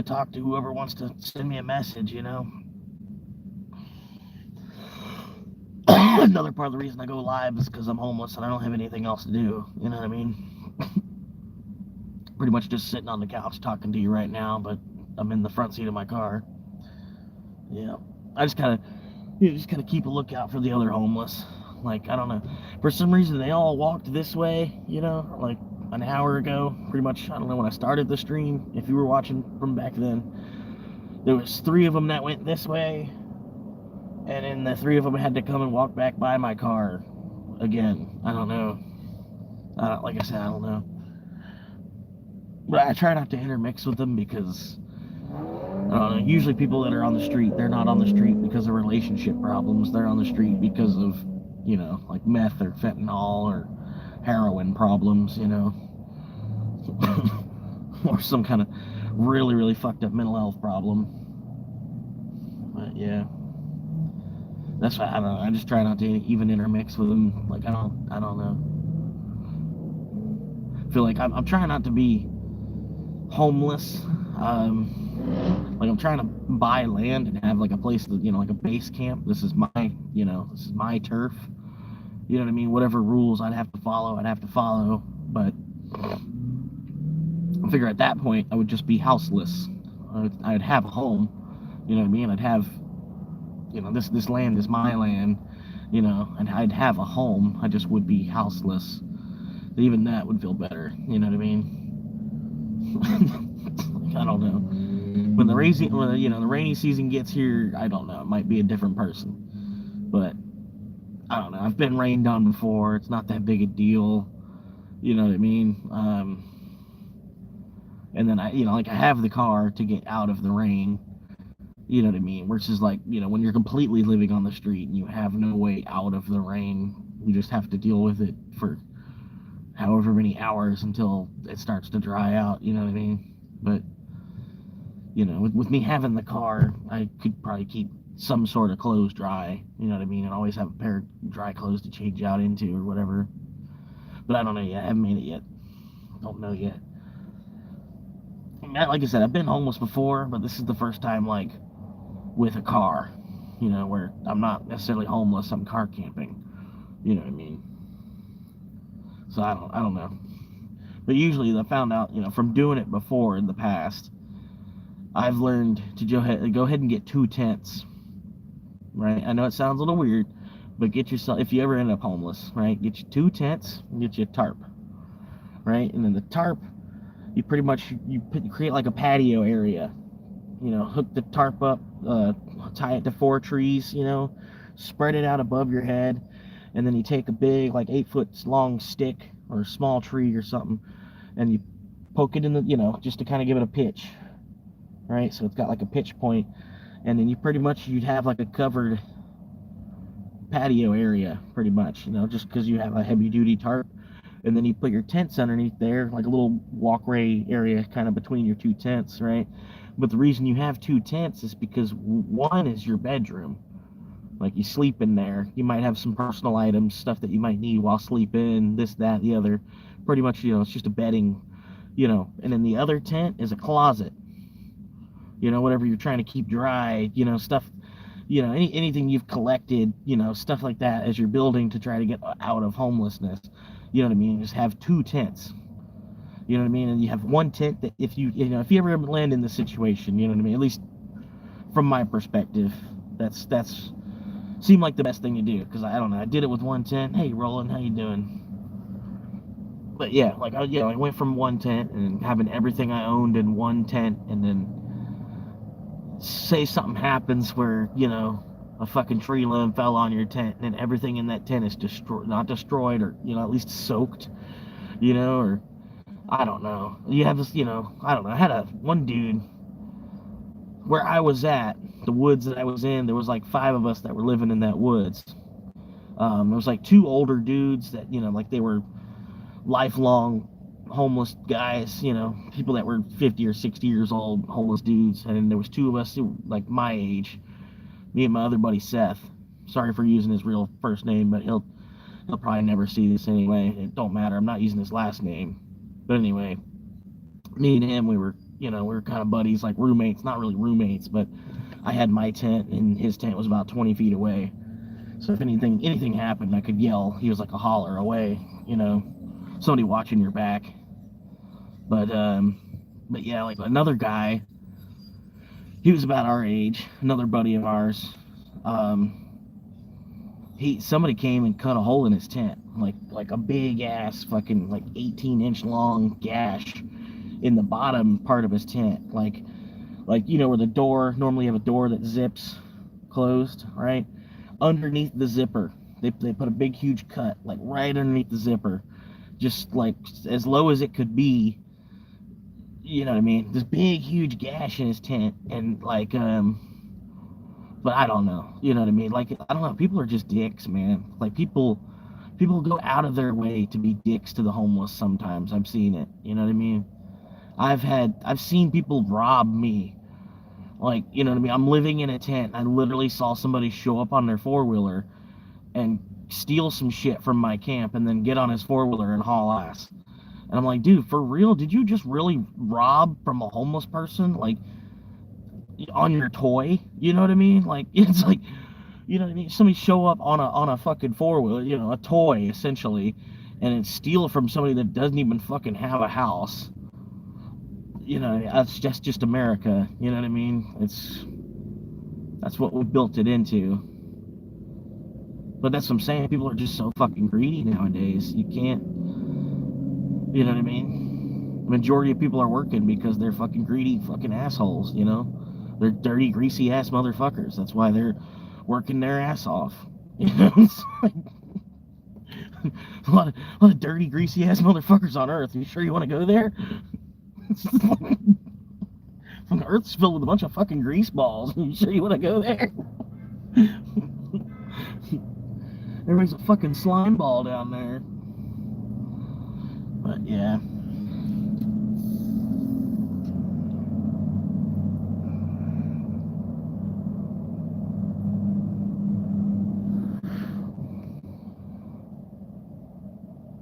talk to whoever wants to send me a message, Another part of the reason I go live is because I'm homeless and I don't have anything else to do. You know what I mean? Pretty much just sitting on the couch talking to you right now, but I'm in the front seat of my car. Yeah. I just kind of keep a lookout for the other homeless. Like, I don't know. For some reason, they all walked this way, like an hour ago. Pretty much, I don't know when I started the stream. If you were watching from back then, there was 3 of them that went this way, and then the 3 of them had to come and walk back by my car again. I don't know. Like I said, I don't know. But I try not to intermix with them because I don't know. Usually, people that are on the street, they're not on the street because of relationship problems. They're on the street because of, like meth or fentanyl or heroin problems, or some kind of really, really fucked up mental health problem. But yeah, that's why I don't know. I just try not to even intermix with them. Like, I don't know. I feel like I'm trying not to be homeless. Like, I'm trying to buy land and have like a place that, like a base camp. This is my turf. You know what I mean? Whatever rules I'd have to follow, I'd have to follow. But I figure at that point I would just be houseless. I'd have a home. You know what I mean? I'd have, this land is my land. And I'd have a home. I just would be houseless. Even that would feel better. You know what I mean? I don't know. When the rainy season gets here, I don't know. It might be a different person. But I don't know. I've been rained on before. It's not that big a deal. You know what I mean? And then I have the car to get out of the rain. You know what I mean? Versus like, when you're completely living on the street and you have no way out of the rain, you just have to deal with it for however many hours until it starts to dry out. You know what I mean? But with me having the car, I could probably keep some sort of clothes dry, you know what I mean, and always have a pair of dry clothes to change out into or whatever. But I don't know yet. I haven't made it yet. Don't know yet. Like I said, I've been homeless before, but this is the first time, like, with a car, where I'm not necessarily homeless. I'm car camping. You know what I mean? So I don't know. But usually, I found out, from doing it before in the past, I've learned to go ahead and get 2 tents. Right? I know it sounds a little weird, but get yourself, if you ever end up homeless, right? Get you 2 tents, get you a tarp, right? And then the tarp, you pretty much create like a patio area. Hook the tarp up, tie it to 4 trees. Spread it out above your head, and then you take a big, like 8-foot long stick or a small tree or something, and you poke it in the, just to kind of give it a pitch, right? So it's got like a pitch point, and then you'd have like a covered patio area, pretty much, just because you have a heavy duty tarp. And then you put your tents underneath there, like a little walkway area kind of between your 2 tents, right? But the reason you have two tents is because one is your bedroom. Like you sleep in there. You might have some personal items, stuff that you might need while sleeping, this, that, the other. Pretty much, it's just a bedding, And then the other tent is a closet. Whatever you're trying to keep dry, stuff, anything you've collected, stuff like that as you're building to try to get out of homelessness. You know what I mean? Just have two tents. You know what I mean? And you have one tent that if you ever land in the situation, you know what I mean? At least from my perspective, that's seemed like the best thing to do, because I don't know, I did it with one tent. Hey, Roland, how you doing? But yeah, like I went from one tent and having everything I owned in one tent, and then say something happens where a fucking tree limb fell on your tent, and everything in that tent is not destroyed, or at least soaked, or I don't know. You have this, I don't know. I had one dude where I was at, the woods that I was in. There was like 5 of us that were living in that woods. There was like 2 older dudes that like they were lifelong homeless guys, people that were 50 or 60 years old, homeless dudes. And there was 2 of us who like my age, me and my other buddy Seth. Sorry for using his real first name, but he'll probably never see this anyway. It don't matter. I'm not using his last name. But anyway, me and him, we were kind of buddies, like roommates. Not really roommates, but I had my tent, and his tent was about 20 feet away. So if anything happened, I could yell. He was like a holler away, somebody watching your back. But yeah, like another guy, he was about our age, another buddy of ours. Somebody came and cut a hole in his tent, like a big ass fucking like 18-inch long gash in the bottom part of his tent, like where the door, normally you have a door that zips closed, right? Underneath the zipper, they put a big huge cut, like right underneath the zipper, just like as low as it could be. You know what I mean? This big huge gash in his tent, and like but I don't know. You know what I mean? Like, I don't know. People are just dicks, man. Like, people go out of their way to be dicks to the homeless sometimes. I've seen it. You know what I mean? I've seen people rob me. Like, you know what I mean? I'm living in a tent. I literally saw somebody show up on their 4-wheeler and steal some shit from my camp, and then get on his 4-wheeler and haul ass. And I'm like, dude, for real? Did you just really rob from a homeless person? Like, on your toy? You know what I mean? Like, it's like, you know what I mean? Somebody show up on a fucking 4-wheeler, a toy essentially, and steal from somebody that doesn't even fucking have a house. That's just America. You know what I mean? That's what we built it into. But that's what I'm saying. People are just so fucking greedy nowadays. You can't, you know what I mean? The majority of people are working because they're fucking greedy fucking assholes, They're dirty, greasy ass motherfuckers. That's why they're working their ass off. It's like a lot of dirty, greasy ass motherfuckers on Earth. Are you sure you want to go there? The Earth's filled with a bunch of fucking grease balls. Are you sure you want to go there? Everybody's a fucking slime ball down there. But yeah.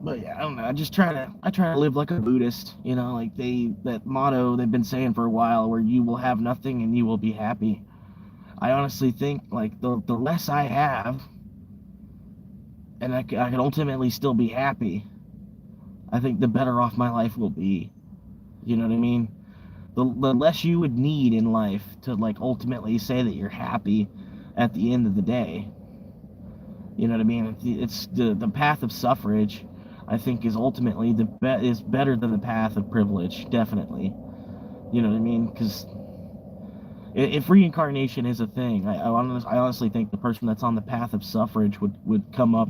But yeah, I don't know. I try to live like a Buddhist, like that motto they've been saying for a while, where you will have nothing and you will be happy. I honestly think like the less I have, and I can ultimately still be happy, I think the better off my life will be. You know what I mean? The less you would need in life to like ultimately say that you're happy at the end of the day. You know what I mean? It's the path of suffrage, I think, is ultimately is better than the path of privilege, definitely. You know what I mean? Because if reincarnation is a thing, I honestly think the person that's on the path of suffrage would come up,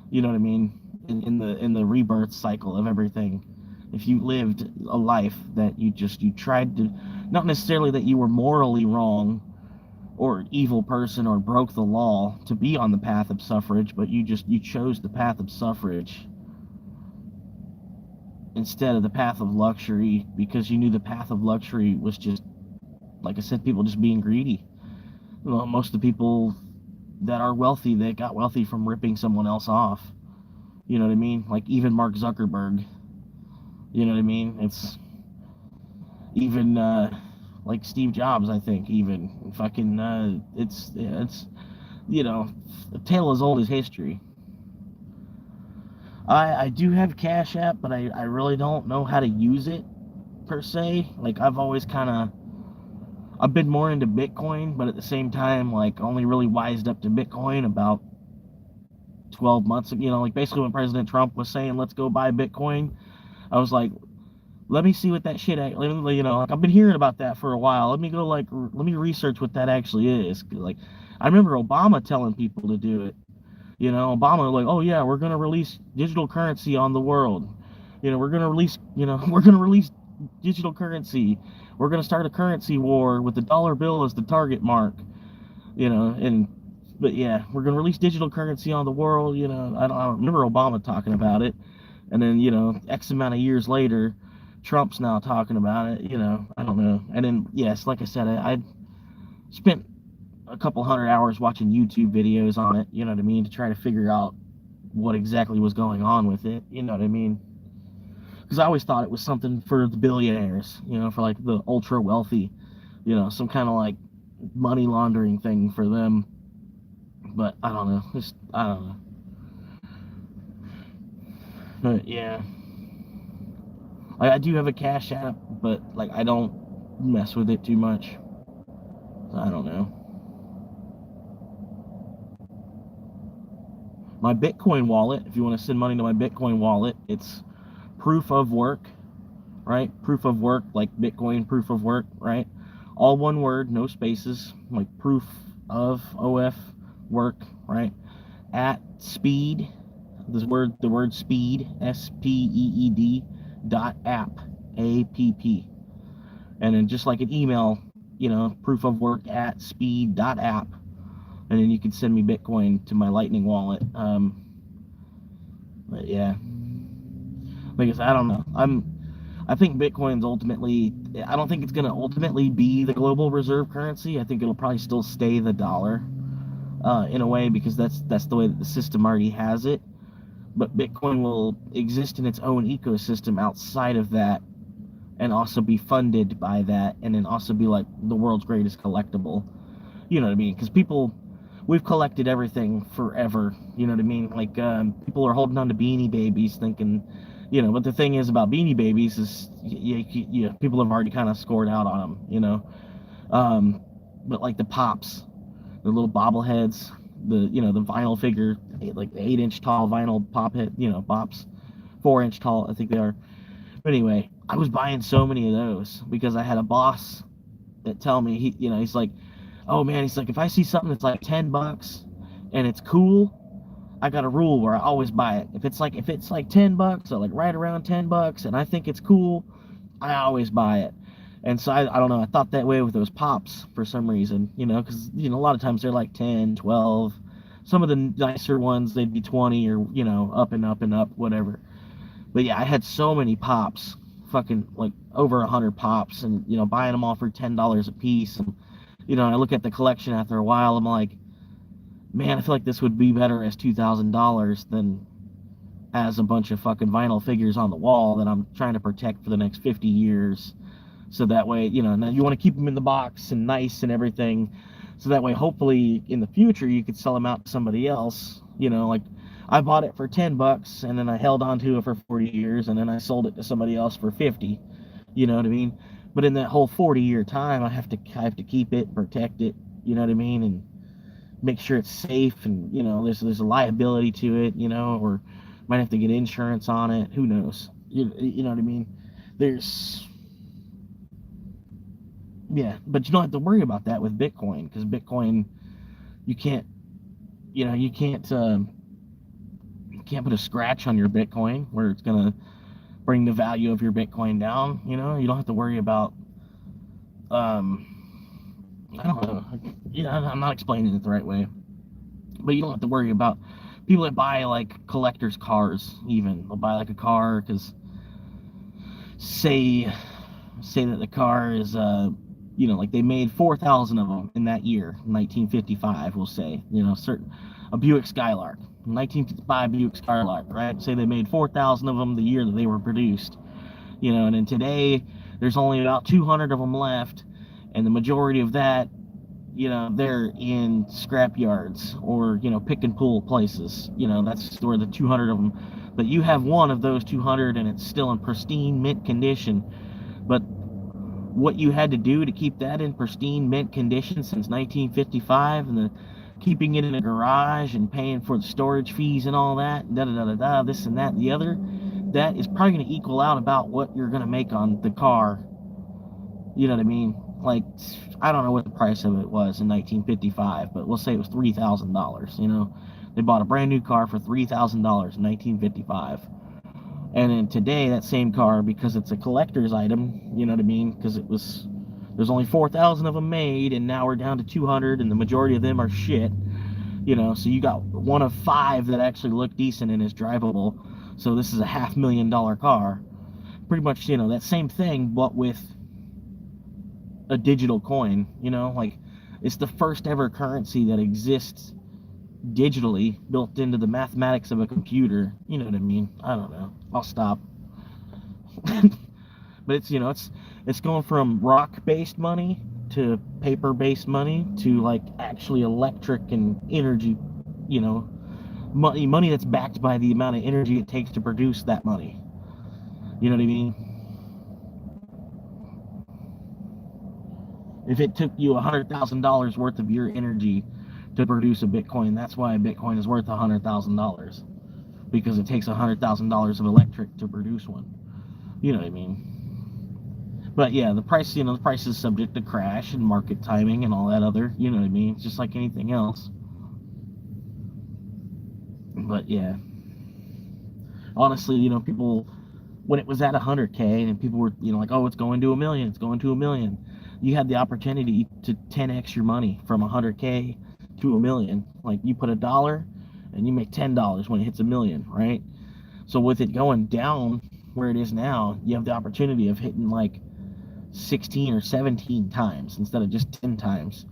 you know what I mean, in the rebirth cycle of everything. If you lived a life that you tried to, not necessarily that you were morally wrong or evil person or broke the law to be on the path of suffrage, but you chose the path of suffrage instead of the path of luxury, because you knew the path of luxury was just like I said, people just being greedy. Well, most of the people that are wealthy, they got wealthy from ripping someone else off. You know what I mean? Like even Mark Zuckerberg. You know what I mean? It's even like Steve Jobs. I think even fucking it's you know, a tale as old as history. I do have Cash App, but I really don't know how to use it per se. Like I've been more into Bitcoin, but at the same time, like only really wised up to Bitcoin about 12 months ago. You know, like basically when President Trump was saying, let's go buy Bitcoin, I was like, let me see what that shit, you know, like I've been hearing about that for a while. Let me go, like, let me research what that actually is. Like, I remember Obama telling people to do it. You know, Obama, like, oh yeah, we're going to release digital currency on the world. You know, we're going to release, you know, we're going to release digital currency. We're going to start a currency war with the dollar bill as the target mark. You know, but yeah, we're going to release digital currency on the world. You know, I don't remember Obama talking about it. And then, you know, X amount of years later, Trump's now talking about it. You know, I don't know. And then, yes, like I said, I spent a couple hundred hours watching YouTube videos on it, you know what I mean, to try to figure out what exactly was going on with it, you know what I mean? Because I always thought it was something for the billionaires, you know, for like the ultra wealthy, you know, some kind of like money laundering thing for them. But I don't know. I don't know. But yeah, I do have a Cash App, but like I don't mess with it too much. I don't know. My Bitcoin wallet, if you want to send money to my Bitcoin wallet, it's proof of work, right? Proof of work, like Bitcoin proof of work, right? All one word, no spaces, like proof of OF work, right? At speed, the word speed, SPEED dot app, APP. And then just like an email, you know, proof of work at speed dot app. And then you can send me Bitcoin to my Lightning wallet. But yeah, like I said, I don't know. I think Bitcoin's ultimately, I don't think it's going to ultimately be the global reserve currency. I think it'll probably still stay the dollar in a way, because that's the way that the system already has it. But Bitcoin will exist in its own ecosystem outside of that, and also be funded by that, and then also be like the world's greatest collectible. You know what I mean? Because we've collected everything forever. You know what I mean? Like people are holding on to Beanie Babies, thinking, you know. But the thing is about Beanie Babies is, people have already kind of scored out on them. You know, but like the pops, the little bobbleheads, the vinyl figure, like the 8-inch tall vinyl pop head, pops, 4-inch tall, I think they are. But anyway, I was buying so many of those because I had a boss that tell me, he's like, oh man, he's like, if I see something that's like $10 and it's cool, I got a rule where I always buy it. If it's like $10 or like right around $10 and I think it's cool, I always buy it. And so I don't know, I thought that way with those pops for some reason, because a lot of times they're like 10, 12. Some of the nicer ones, they'd be 20 or, up and up and up, whatever. But yeah, I had so many pops, fucking like over 100 pops, and buying them all for $10 a piece. And I look at the collection after a while, I'm like, man, I feel like this would be better as $2,000 than as a bunch of fucking vinyl figures on the wall that I'm trying to protect for the next 50 years. So that way, now you want to keep them in the box and nice and everything. So that way, hopefully in the future, you could sell them out to somebody else. Like I bought it for $10 and then I held on to it for 40 years and then I sold it to somebody else for 50. You know what I mean? But in that whole 40-year time, I have to keep it, protect it. You know what I mean? And make sure it's safe, and there's a liability to it, or might have to get insurance on it. Who knows? You know what I mean? But you don't have to worry about that with Bitcoin, because Bitcoin, you can't put a scratch on your Bitcoin where it's gonna bring the value of your Bitcoin down. You don't have to worry about I don't know. I'm not explaining it the right way. But you don't have to worry about people that buy like collectors' cars. Even they'll buy like a car because say that the car is like they made 4,000 of them in that year, 1955, we'll say, a Buick Skylark, 1955 Buick Skylark, right? Say they made 4,000 of them the year that they were produced, and then today there's only about 200 of them left, and the majority of that, they're in scrap yards or, pick and pull places. That's where the 200 of them, but you have one of those 200 and it's still in pristine mint condition. But what you had to do to keep that in pristine mint condition since 1955, and keeping it in a garage and paying for the storage fees and all that, this and that and the other, that is probably going to equal out about what you're going to make on the car. You know what I mean? Like, I don't know what the price of it was in 1955, but we'll say it was $3,000. They bought a brand new car for $3,000 in 1955. And then today, that same car, because it's a collector's item, you know what I mean? Because there's only 4,000 of them made, and now we're down to 200, and the majority of them are shit. So you got one of 5 that actually look decent and is drivable. So this is a $500,000 car. Pretty much, that same thing, but with a digital coin. Like, it's the first ever currency that exists digitally, built into the mathematics of a computer. You know what I mean? I don't know. I'll stop. But it's going from rock-based money to paper-based money to like actually electric and energy, money that's backed by the amount of energy it takes to produce that money. You know what I mean? If it took you $100,000 worth of your energy to produce a Bitcoin, that's why a Bitcoin is worth $100,000, because it takes $100,000 of electric to produce one. You know what I mean? But yeah, the price is subject to crash and market timing and all that other, you know what I mean? It's just like anything else. But yeah, honestly, people, when it was at 100K and people were, like, oh, it's going to $1 million, it's going to $1 million. You had the opportunity to 10x your money from 100K to $1 million. Like, you put $1 and you make $10 when it hits $1 million, right? So with it going down where it is now, you have the opportunity of hitting like 16 or 17 times instead of just 10 times.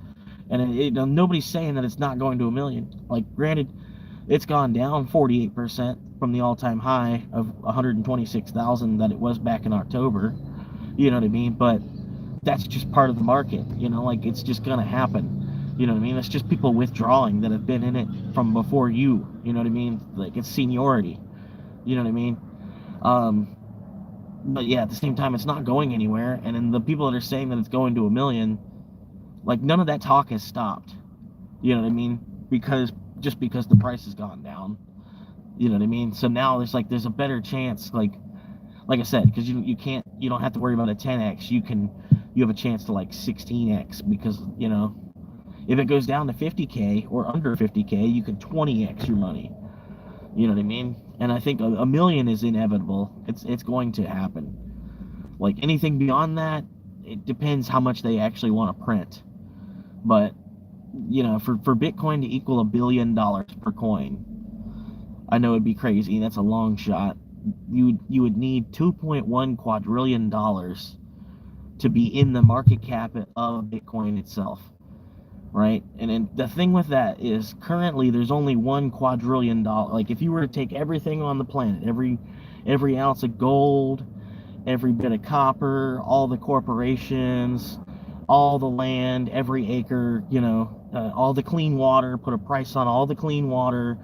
And nobody's saying that it's not going to $1 million. Like, granted, it's gone down 48% from the all-time high of 126,000 that it was back in October. You know what I mean? But that's just part of the market. Like, it's just gonna happen. You know what I mean? It's just people withdrawing that have been in it from before you. You know what I mean? Like, it's seniority. You know what I mean? But yeah, at the same time, it's not going anywhere. And then the people that are saying that it's going to $1 million, like, none of that talk has stopped. You know what I mean? Because the price has gone down. You know what I mean? So now there's a better chance, like I said, because you don't have to worry about a 10x. You have a chance to like 16x, because if it goes down to 50K or under 50K, you can 20x your money. You know what I mean? And I think $1 million is inevitable. It's going to happen. Like, anything beyond that, it depends how much they actually want to print. But for Bitcoin to equal $1 billion per coin, I know it'd be crazy. That's a long shot. You would need $2.1 quadrillion to be in the market cap of Bitcoin itself, right? And then the thing with that is, currently there's only $1 quadrillion. Like, if you were to take everything on the planet, every ounce of gold, every bit of copper, all the corporations, all the land, every acre, all the clean water, put a price on all the clean water,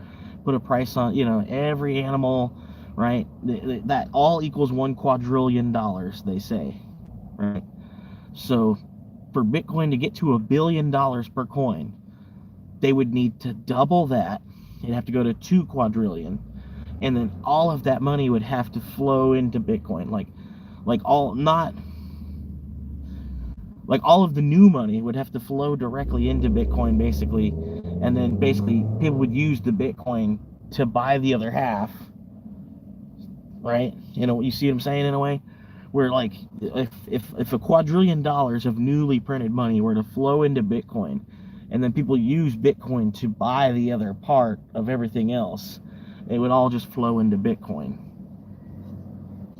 put a price on, every animal, right? That all equals $1 quadrillion, they say, right? So for Bitcoin to get to $1 billion per coin, they would need to double that. You'd have to go to 2 quadrillion, and then all of that money would have to flow into Bitcoin. All of the new money would have to flow directly into Bitcoin, basically, and then basically people would use the Bitcoin to buy the other half, right? You see what I'm saying, in a way? Where, like, if $1 quadrillion of newly printed money were to flow into Bitcoin, and then people use Bitcoin to buy the other part of everything else, it would all just flow into Bitcoin,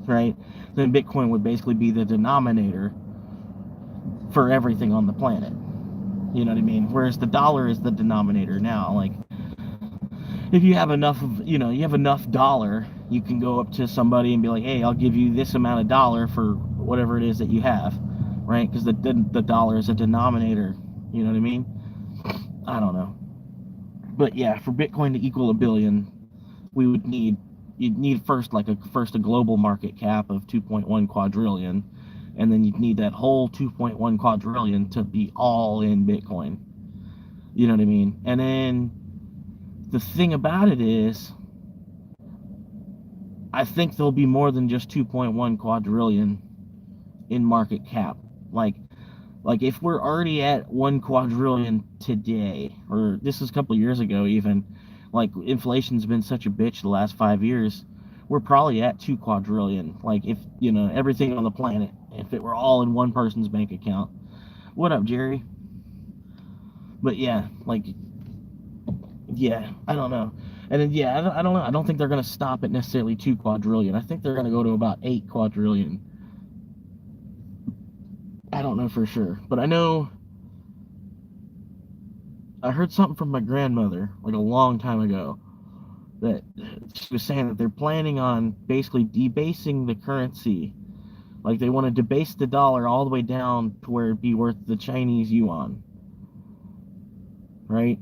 right? Then Bitcoin would basically be the denominator for everything on the planet. You know what I mean? Whereas the dollar is the denominator now. Like, if you have enough of, you have enough dollar, you can go up to somebody and be like, hey, I'll give you this amount of dollar for whatever it is that you have, right? Because the dollar is a denominator. You know what I mean? I don't know. But yeah, for Bitcoin to equal $1 billion, you'd need first a global market cap of 2.1 quadrillion, and then you'd need that whole 2.1 quadrillion to be all in Bitcoin. You know what I mean? And then the thing about it is, I think there'll be more than just 2.1 quadrillion in market cap. Like if we're already at 1 quadrillion today, or this is a couple of years ago even, like inflation's been such a bitch the last 5 years, we're probably at 2 quadrillion. Like if, everything on the planet, if it were all in one person's bank account. What up, Jerry? But yeah, I don't know. And then, I don't know. I don't think they're going to stop at necessarily 2 quadrillion. I think they're going to go to about 8 quadrillion. I don't know for sure. But I know I heard something from my grandmother, like a long time ago, that she was saying that they're planning on basically debasing the currency. Like they want to debase the dollar all the way down to where it'd be worth the Chinese yuan. Right?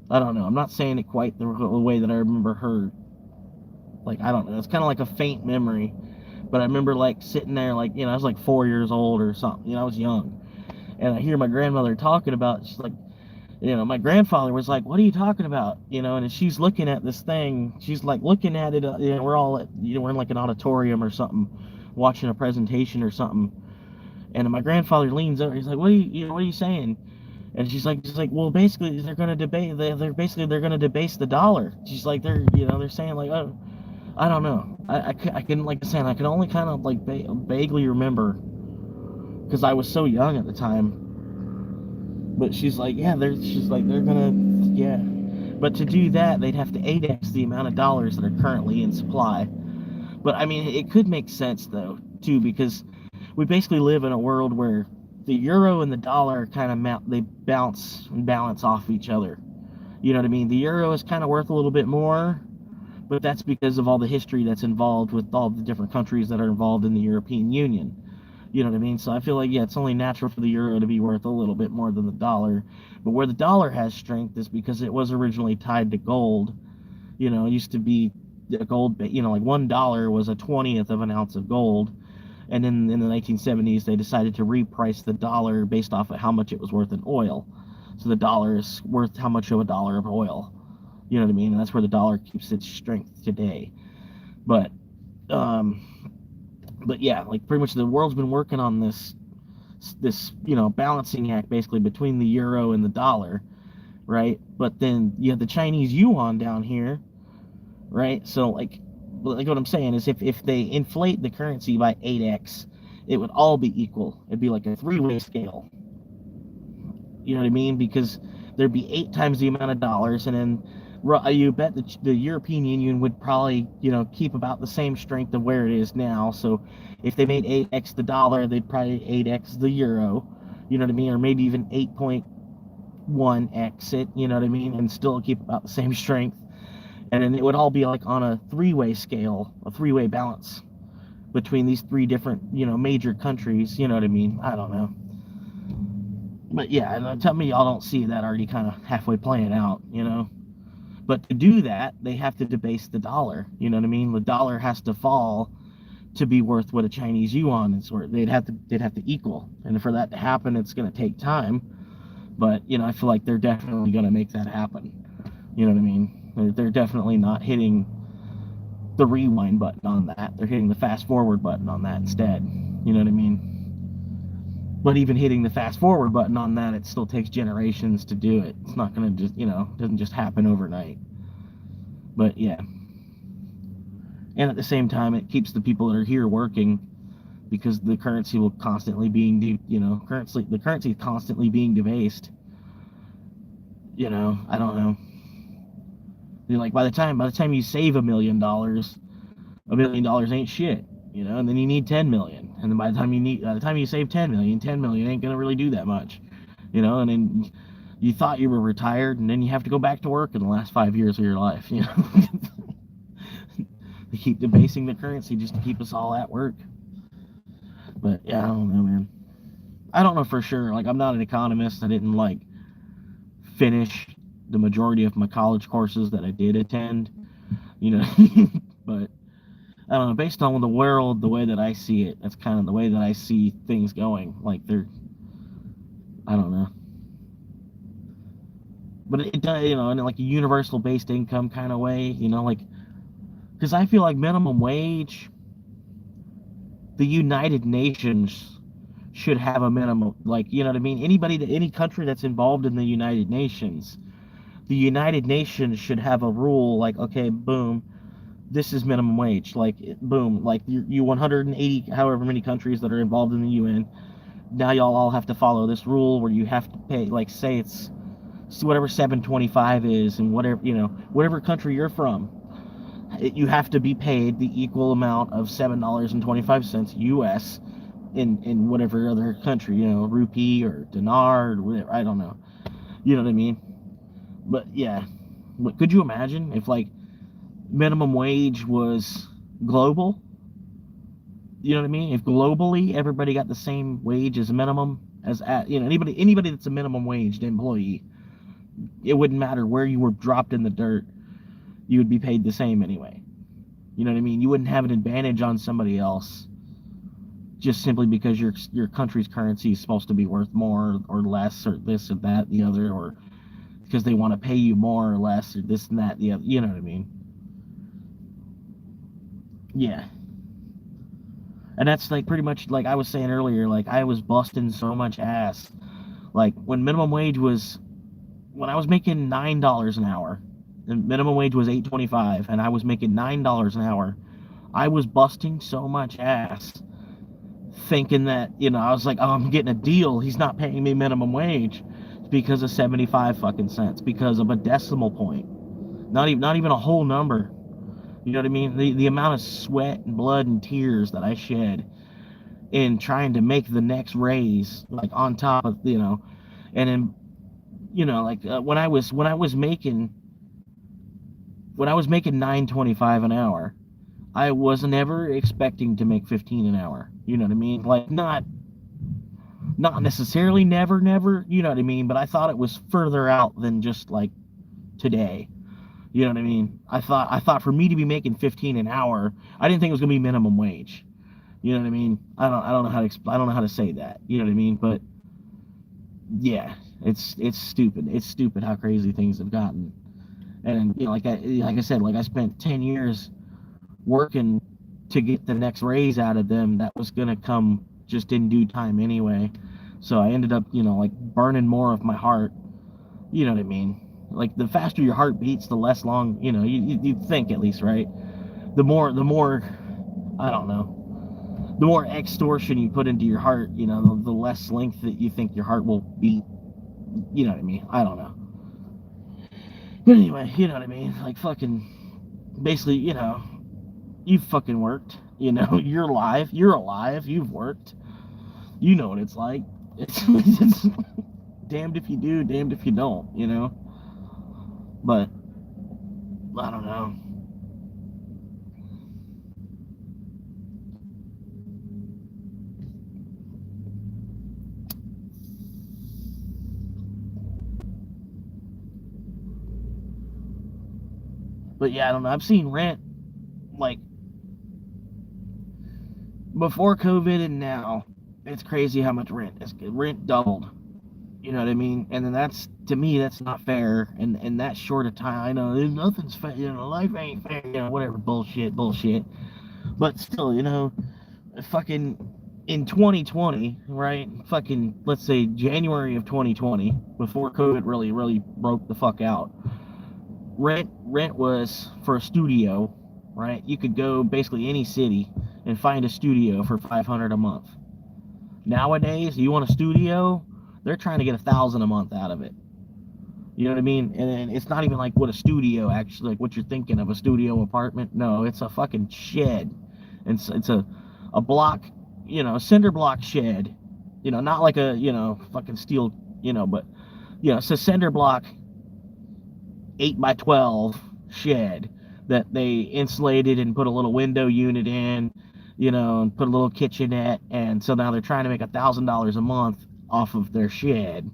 I don't know. I'm not saying it quite the way that I remember her. Like, I don't know. It's kind of like a faint memory. But I remember, like, sitting there, like, I was like 4 years old or something. I was young. And I hear my grandmother talking about, she's like, my grandfather was like, what are you talking about? And she's looking at this thing. She's, like, looking at it. We're all at, we're in, like, an auditorium or something, watching a presentation or something. And my grandfather leans over. He's like, what are you saying? And she's like, well, basically, they're gonna debate. They're gonna debase the dollar. She's like, they're saying like, oh, I don't know. I can, like I said, I can only kind of like vaguely remember because I was so young at the time. But she's like, they're gonna, yeah. But to do that, they'd have to 8x the amount of dollars that are currently in supply. But I mean, it could make sense though too, because we basically live in a world where the euro and the dollar kind of they bounce and balance off each other. You know what I mean? The euro is kind of worth a little bit more, but that's because of all the history that's involved with all the different countries that are involved in the European Union. You know what I mean? So I feel like, it's only natural for the euro to be worth a little bit more than the dollar. But where the dollar has strength is because it was originally tied to gold. It used to be a gold, like $1 was a 20th of an ounce of gold. And then in the 1970s, they decided to reprice the dollar based off of how much it was worth in oil. So the dollar is worth how much of a dollar of oil. You know what I mean? And that's where the dollar keeps its strength today. But yeah, like pretty much the world's been working on this balancing act basically between the euro and the dollar, right? But then you have the Chinese yuan down here, right? So like what I'm saying is if they inflate the currency by 8x, it would all be equal. It'd be like a 3-way scale. You know what I mean? Because there'd be 8 times the amount of dollars, and then you bet the European Union would probably, keep about the same strength of where it is now. So if they made 8x the dollar, they'd probably 8x the euro. You know what I mean? Or maybe even 8.1x it, you know what I mean? And still keep about the same strength. And then it would all be like on a 3-way scale, a 3-way balance between these 3 different, major countries. You know what I mean? I don't know. But yeah, tell me y'all don't see that already kind of halfway playing out, But to do that, they have to debase the dollar. You know what I mean? The dollar has to fall to be worth what a Chinese yuan is worth. They'd have to equal. And for that to happen, it's going to take time. But, I feel like they're definitely going to make that happen. You know what I mean? They're definitely not hitting the rewind button on that. They're hitting the fast forward button on that instead. You know what I mean? But even hitting the fast forward button on that, it still takes generations to do it. It's not going to just, doesn't just happen overnight. But yeah. And at the same time, it keeps the people that are here working because the currency will constantly being, the currency is constantly being debased. I don't know. Like by the time you save $1 million, $1 million ain't shit, and then you need 10 million, And then by the time you save 10 million, 10 million ain't gonna really do that much, and then you thought you were retired, and then you have to go back to work in the last 5 years of your life, They keep debasing the currency just to keep us all at work. But yeah, I don't know, man. I don't know for sure. Like, I'm not an economist. I didn't finish the majority of my college courses that I did attend, but I don't know, based on the world, the way that I see it, that's kind of the way that I see things going. Like, I don't know. But it does, in like a universal based income kind of way, because I feel like minimum wage, the United Nations should have a minimum, you know what I mean? Any country that's involved in the United Nations should have a rule like, okay, boom, this is minimum wage. Like, boom, like you 180, however many countries that are involved in the UN, now y'all all have to follow this rule where you have to pay, like, say it's whatever 725 is, and whatever country you're from, you have to be paid the equal amount of $7.25 US in whatever other country, rupee or dinar or whatever, I don't know. You know what I mean? But yeah, could you imagine if minimum wage was global? You know what I mean? If globally everybody got the same wage as a minimum, anybody that's a minimum wage employee, it wouldn't matter where you were dropped in the dirt, you would be paid the same anyway. You know what I mean? You wouldn't have an advantage on somebody else just simply because your country's currency is supposed to be worth more or less, or this or that, the other, or because they want to pay you more or less, or this and that, the other. You know what I mean? Yeah. And that's pretty much like I was saying earlier, I was busting so much ass. When minimum wage was, when I was making $9 an hour, and minimum wage was $8.25, and I was making $9 an hour, I was busting so much ass, thinking that, I was like, oh, I'm getting a deal. He's not paying me minimum wage because of 75 fucking cents, because of a decimal point, not even a whole number. You know what I mean? The amount of sweat and blood and tears that I shed in trying to make the next raise, on top of, and then, when I was making $9.25 an hour, I was never expecting to make 15 an hour. You know what I mean? Not necessarily never, you know what I mean? But I thought it was further out than just today. You know what I mean? I thought for me to be making 15 an hour, I didn't think it was gonna be minimum wage. You know what I mean? I don't know how to say that. You know what I mean? But yeah, it's stupid. It's stupid how crazy things have gotten. And like I said, I spent 10 years working to get the next raise out of them that was gonna come just in due time anyway. So I ended up, burning more of my heart. You know what I mean? The faster your heart beats, the less long, you think, at least, right? The more, I don't know, the more extortion you put into your heart, the less length that you think your heart will beat. You know what I mean? I don't know. But anyway, you know what I mean? Fucking, basically, you fucking worked, you're alive, you've worked, you know what it's like. It's damned if you do, damned if you don't, But I don't know. But yeah, I don't know. I've seen rent before COVID and now. It's crazy how much rent doubled. You know what I mean? And then to me, that's not fair. And in that short a time, I know nothing's fair. Life ain't fair. Whatever, bullshit. But still, fucking in 2020, right? Fucking, let's say January of 2020, before COVID really broke the fuck out. Rent was for a studio, right? You could go basically any city and find a studio for $500 a month. Nowadays, you want a studio, they're trying to get $1,000 a month out of it. You know what I mean? And it's not even what a studio actually, what you're thinking of, a studio apartment. No, it's a fucking shed. It's a block, cinder block shed, not like a, fucking steel, but, it's a cinder block 8x12 shed that they insulated and put a little window unit in, and put a little kitchenette. And so now they're trying to make $1,000 a month off of their shed,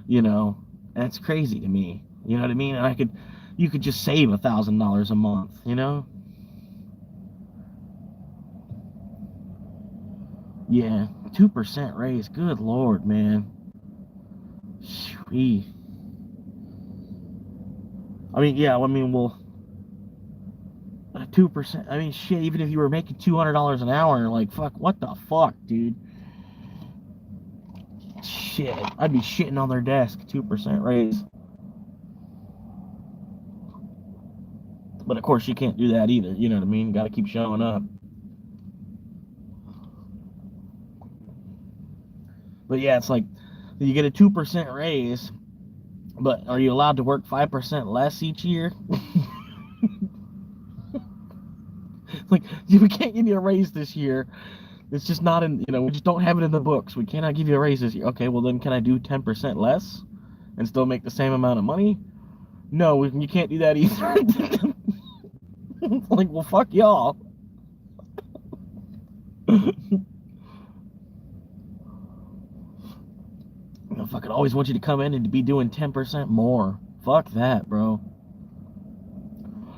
and it's crazy to me. You know what I mean? And you could just save $1,000 a month, Yeah, 2% raise. Good Lord, man. Sweet. I mean, yeah, well, 2%. I mean, shit, even if you were making $200 an hour, like, fuck, what the fuck, dude? Shit, I'd be shitting on their desk, 2% raise. But of course, you can't do that either, you know what I mean? Gotta keep showing up. But yeah, it's like, you get a 2% raise, but are you allowed to work 5% less each year? Like, we can't give you a raise this year. It's just not in, we just don't have it in the books. We cannot give you a raise this year. Okay, well then can I do 10% less and still make the same amount of money? No, you can't do that either. Like, well, fuck y'all. Fucking always want you to come in and to be doing 10% more. Fuck that, bro.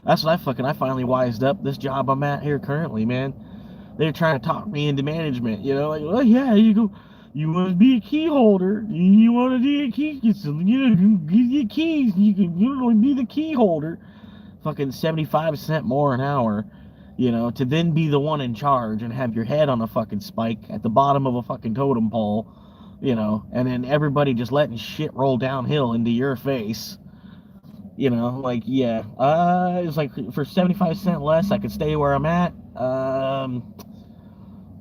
That's what I finally wised up. This job I'm at here currently, man. They're trying to talk me into management, like, well, yeah, you want to be a key holder, you want to be a key, give you keys, you can be the key holder. Fucking 75 cents more an hour, to then be the one in charge and have your head on a fucking spike at the bottom of a fucking totem pole, and then everybody just letting shit roll downhill into your face. Like, yeah, it's like for 75 cents less, I could stay where I'm at.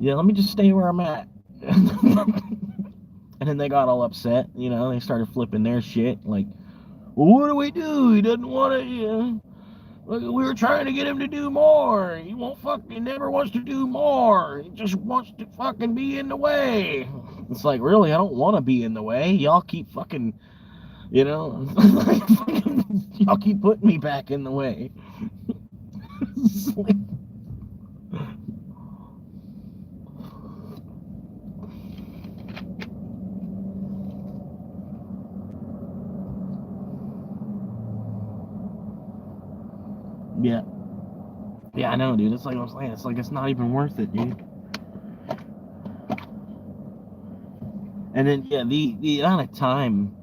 Yeah, let me just stay where I'm at. And then they got all upset, they started flipping their shit. Like, well, what do we do? He doesn't want to, we were trying to get him to do more. He never wants to do more. He just wants to fucking be in the way. It's like, really, I don't want to be in the way. Y'all keep fucking, y'all keep putting me back in the way. It's like, yeah. Yeah, I know, dude. It's like I was saying. It's like it's not even worth it, dude. And then, yeah, the amount of time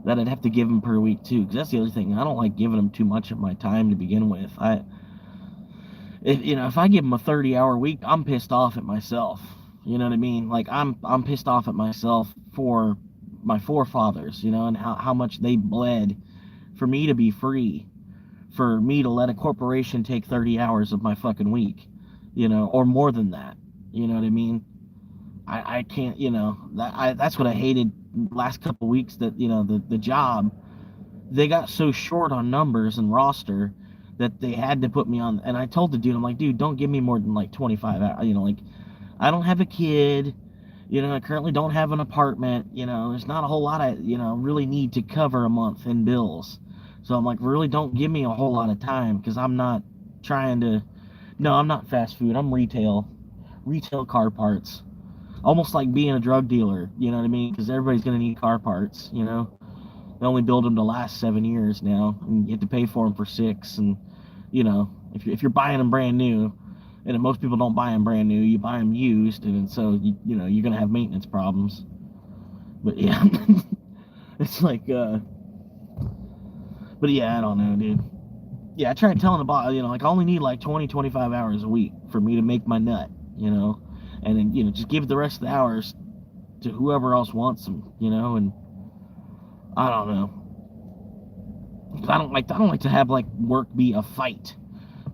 that I'd have to give them per week, too. Because that's the other thing. I don't like giving them too much of my time to begin with. If I give them a 30-hour week, I'm pissed off at myself. You know what I mean? Like, I'm pissed off at myself for my forefathers, and how much they bled for me to be free. For me to let a corporation take 30 hours of my fucking week, or more than that. You know what I mean? I can't, that's what I hated last couple weeks, that, the job, they got so short on numbers and roster that they had to put me on. And I told the dude, I'm like, dude, don't give me more than like 25 hours. Like, I don't have a kid, I currently don't have an apartment, there's not a whole lot I, really need to cover a month in bills. So I'm like, really don't give me a whole lot of time, because I'm not trying to, no, I'm not fast food. I'm retail car parts. Almost like being a drug dealer, you know what I mean? Because everybody's going to need car parts, They only build them to last 7 years now, and you have to pay for them for 6. And, if you're buying them brand new, and most people don't buy them brand new, you buy them used, and so, you're going to have maintenance problems. But yeah, it's like, but yeah, I don't know, dude. Yeah, I tried telling the boss, like, I only need like 20, 25 hours a week for me to make my nut, and then, just give the rest of the hours to whoever else wants them, and I don't know. I don't like to have like work be a fight.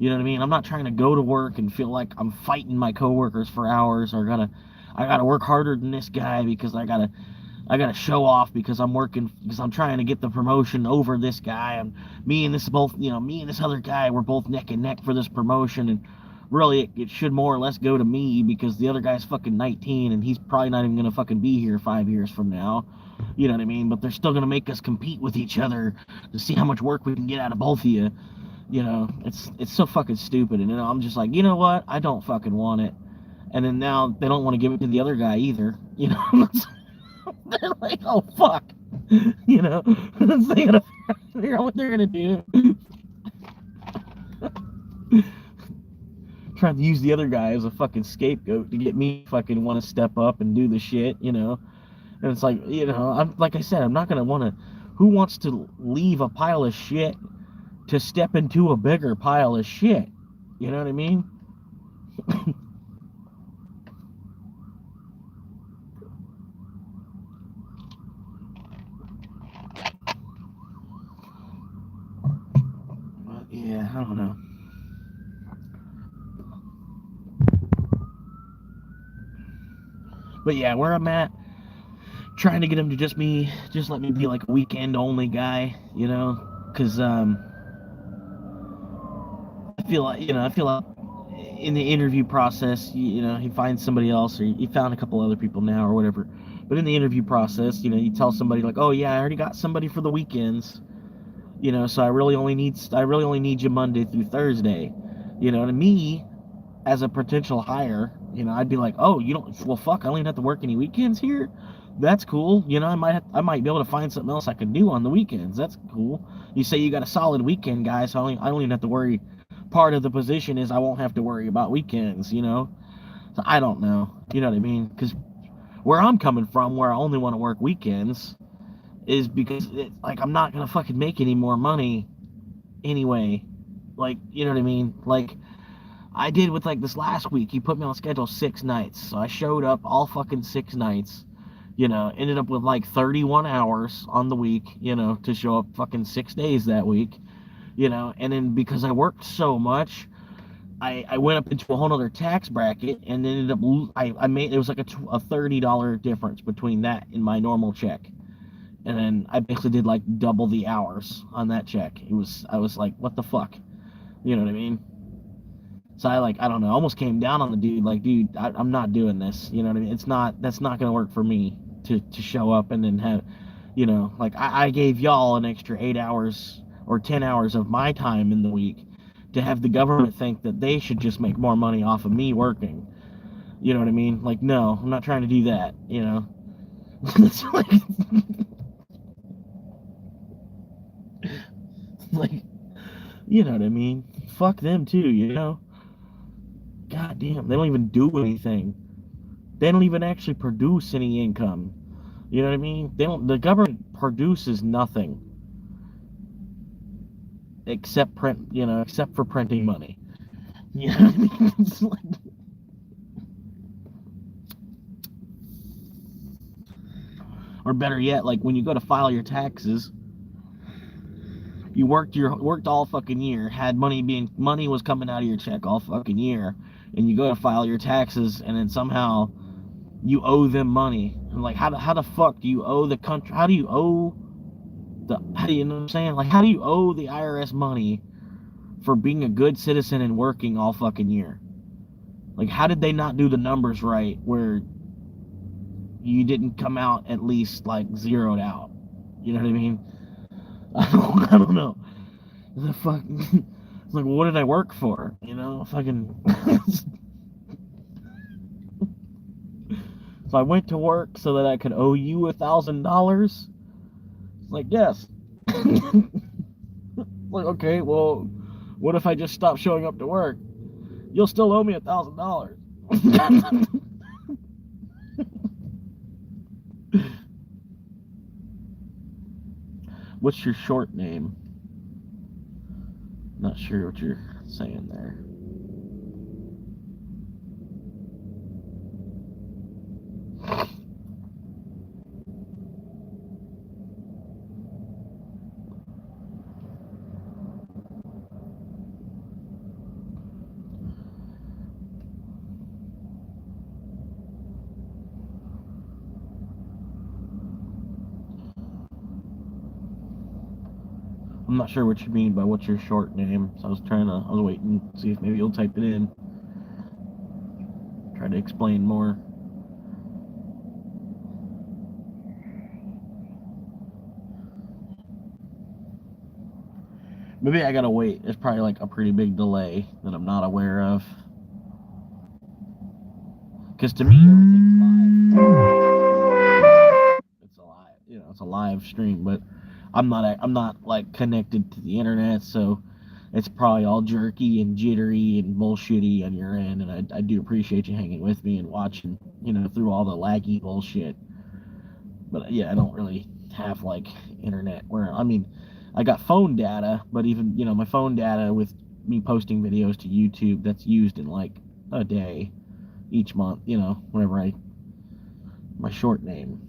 You know what I mean? I'm not trying to go to work and feel like I'm fighting my coworkers for hours, or I gotta work harder than this guy because I gotta show off because I'm trying to get the promotion over this guy. And me and this other guy, we're both neck and neck for this promotion. And really it should more or less go to me because the other guy's fucking 19 and he's probably not even gonna fucking be here 5 years from now. You know what I mean? But they're still gonna make us compete with each other to see how much work we can get out of both of you. You know, it's so fucking stupid. And I'm just like, you know what? I don't fucking want it. And then now they don't want to give it to the other guy either. You know, they're like, oh fuck. You know, they gotta figure out what they're gonna do. Trying to use the other guy as a fucking scapegoat to get me fucking want to step up and do the shit, you know. And it's like, you know, I'm like I said, I'm not gonna want to. Who wants to leave a pile of shit to step into a bigger pile of shit? You know what I mean? But yeah, I don't know. But yeah, where I'm at, trying to get him to just let me be like a weekend only guy, you know, because I feel like in the interview process, you know, he finds somebody else, or he found a couple other people now, or whatever. But in the interview process, you know, you tell somebody like, oh yeah, I already got somebody for the weekends, you know, so I really only need you Monday through Thursday, you know. To me, as a potential hire, you know, I'd be like, oh, you don't, well, fuck, I don't even have to work any weekends here. That's cool. You know, I might be able to find something else I can do on the weekends. That's cool. You say you got a solid weekend, guy, so I don't even have to worry. Part of the position is I won't have to worry about weekends, you know? So I don't know. You know what I mean? Because where I'm coming from, where I only want to work weekends, is because, like, I'm not going to fucking make any more money anyway. Like, you know what I mean? Like, I did with like this last week. He put me on schedule 6 nights. So I showed up all fucking 6 nights. You know, ended up with like 31 hours on the week, you know, to show up fucking 6 days that week, you know. And then because I worked so much, I went up into a whole other tax bracket and ended up, I made, it was like a $30 difference between that and my normal check. And then I basically did like double the hours on that check. I was like, what the fuck? You know what I mean? So I don't know, almost came down on the dude, like, dude, I'm not doing this. You know what I mean? That's not going to work for me to show up and then have, you know, like I gave y'all an extra 8 hours or 10 hours of my time in the week to have the government think that they should just make more money off of me working. You know what I mean? Like, no, I'm not trying to do that, you know? It's like, you know what I mean? Fuck them too, you know? God damn, they don't even do anything. They don't even actually produce any income. You know what I mean? They don't. The government produces nothing except print. You know, except for printing money. You know what I mean? It's like, or better yet, like when you go to file your taxes, you worked all fucking year, had money was coming out of your check all fucking year, and you go to file your taxes, and then somehow you owe them money. And like, how the fuck do you owe the country? How do you owe how do you know what I'm saying? Like, how do you owe the IRS money for being a good citizen and working all fucking year? Like, how did they not do the numbers right where you didn't come out at least like zeroed out? You know what I mean? I don't know. The fuck. It's like, well, what did I work for? You know, fucking. So I went to work so that I could owe you $1,000. Like, yes. Like, okay, well, what if I just stop showing up to work? You'll still owe me $1,000. What's your short name? Not sure what you're saying there. I'm not sure what you mean by what's your short name. So I was waiting to see if maybe you'll type it in. try to explain more. Maybe I gotta wait. It's probably like a pretty big delay that I'm not aware of. Because to me, everything's live. It's a live, it's a live stream. But I'm not like connected to the internet, so it's probably all jerky and jittery and bullshitty on your end. And I do appreciate you hanging with me and watching, through all the laggy bullshit. But yeah, I don't really have like internet where, I mean, I got phone data, but even, my phone data with me posting videos to YouTube, that's used in like a day each month, whenever my short name.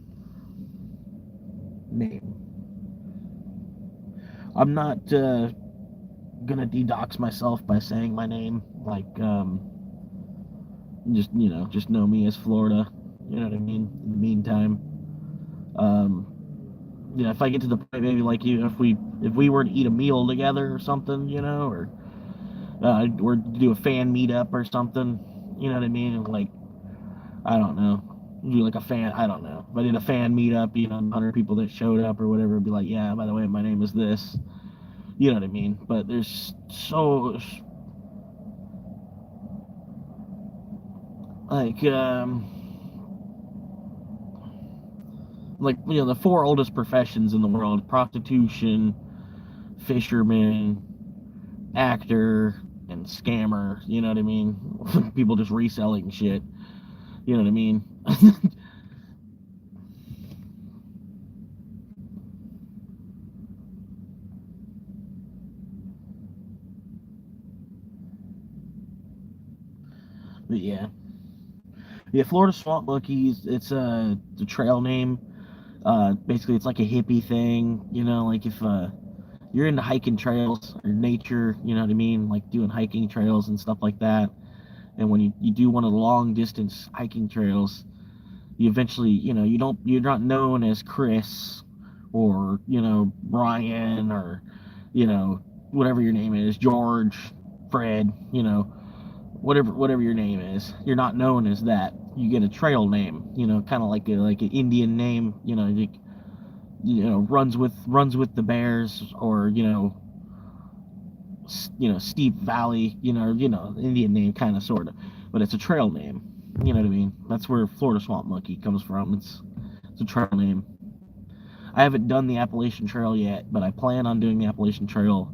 I'm not gonna de-dox myself by saying my name, like, just know me as Florida, you know what I mean? In the meantime, if I get to the point, maybe like if we were to eat a meal together or something, or do a fan meetup or something, you know what I mean? Like, I don't know, do like a fan, I don't know. If I did a fan meetup, 100 people that showed up or whatever, be like, yeah, by the way, my name is this, you know what I mean? But there's so, like, the four oldest professions in the world: prostitution, fisherman, actor, and scammer, you know what I mean? People just reselling shit, you know what I mean? But yeah, Florida Swamp Monkeys. It's the trail name. Basically, it's like a hippie thing, like if you're into hiking trails or nature, you know what I mean, like doing hiking trails and stuff like that. And when you do one of the long distance hiking trails, you eventually, you're not known as Chris or, Brian or, whatever your name is, George, Fred, whatever your name is. You're not known as that. You get a trail name, kind of like an Indian name, like, runs with the bears, or Steep Valley, Indian name, kind of, sort of, but it's a trail name. You know what I mean? That's where Florida Swamp Monkey comes from. It's a trail name. I haven't done the Appalachian Trail yet, but I plan on doing the Appalachian Trail.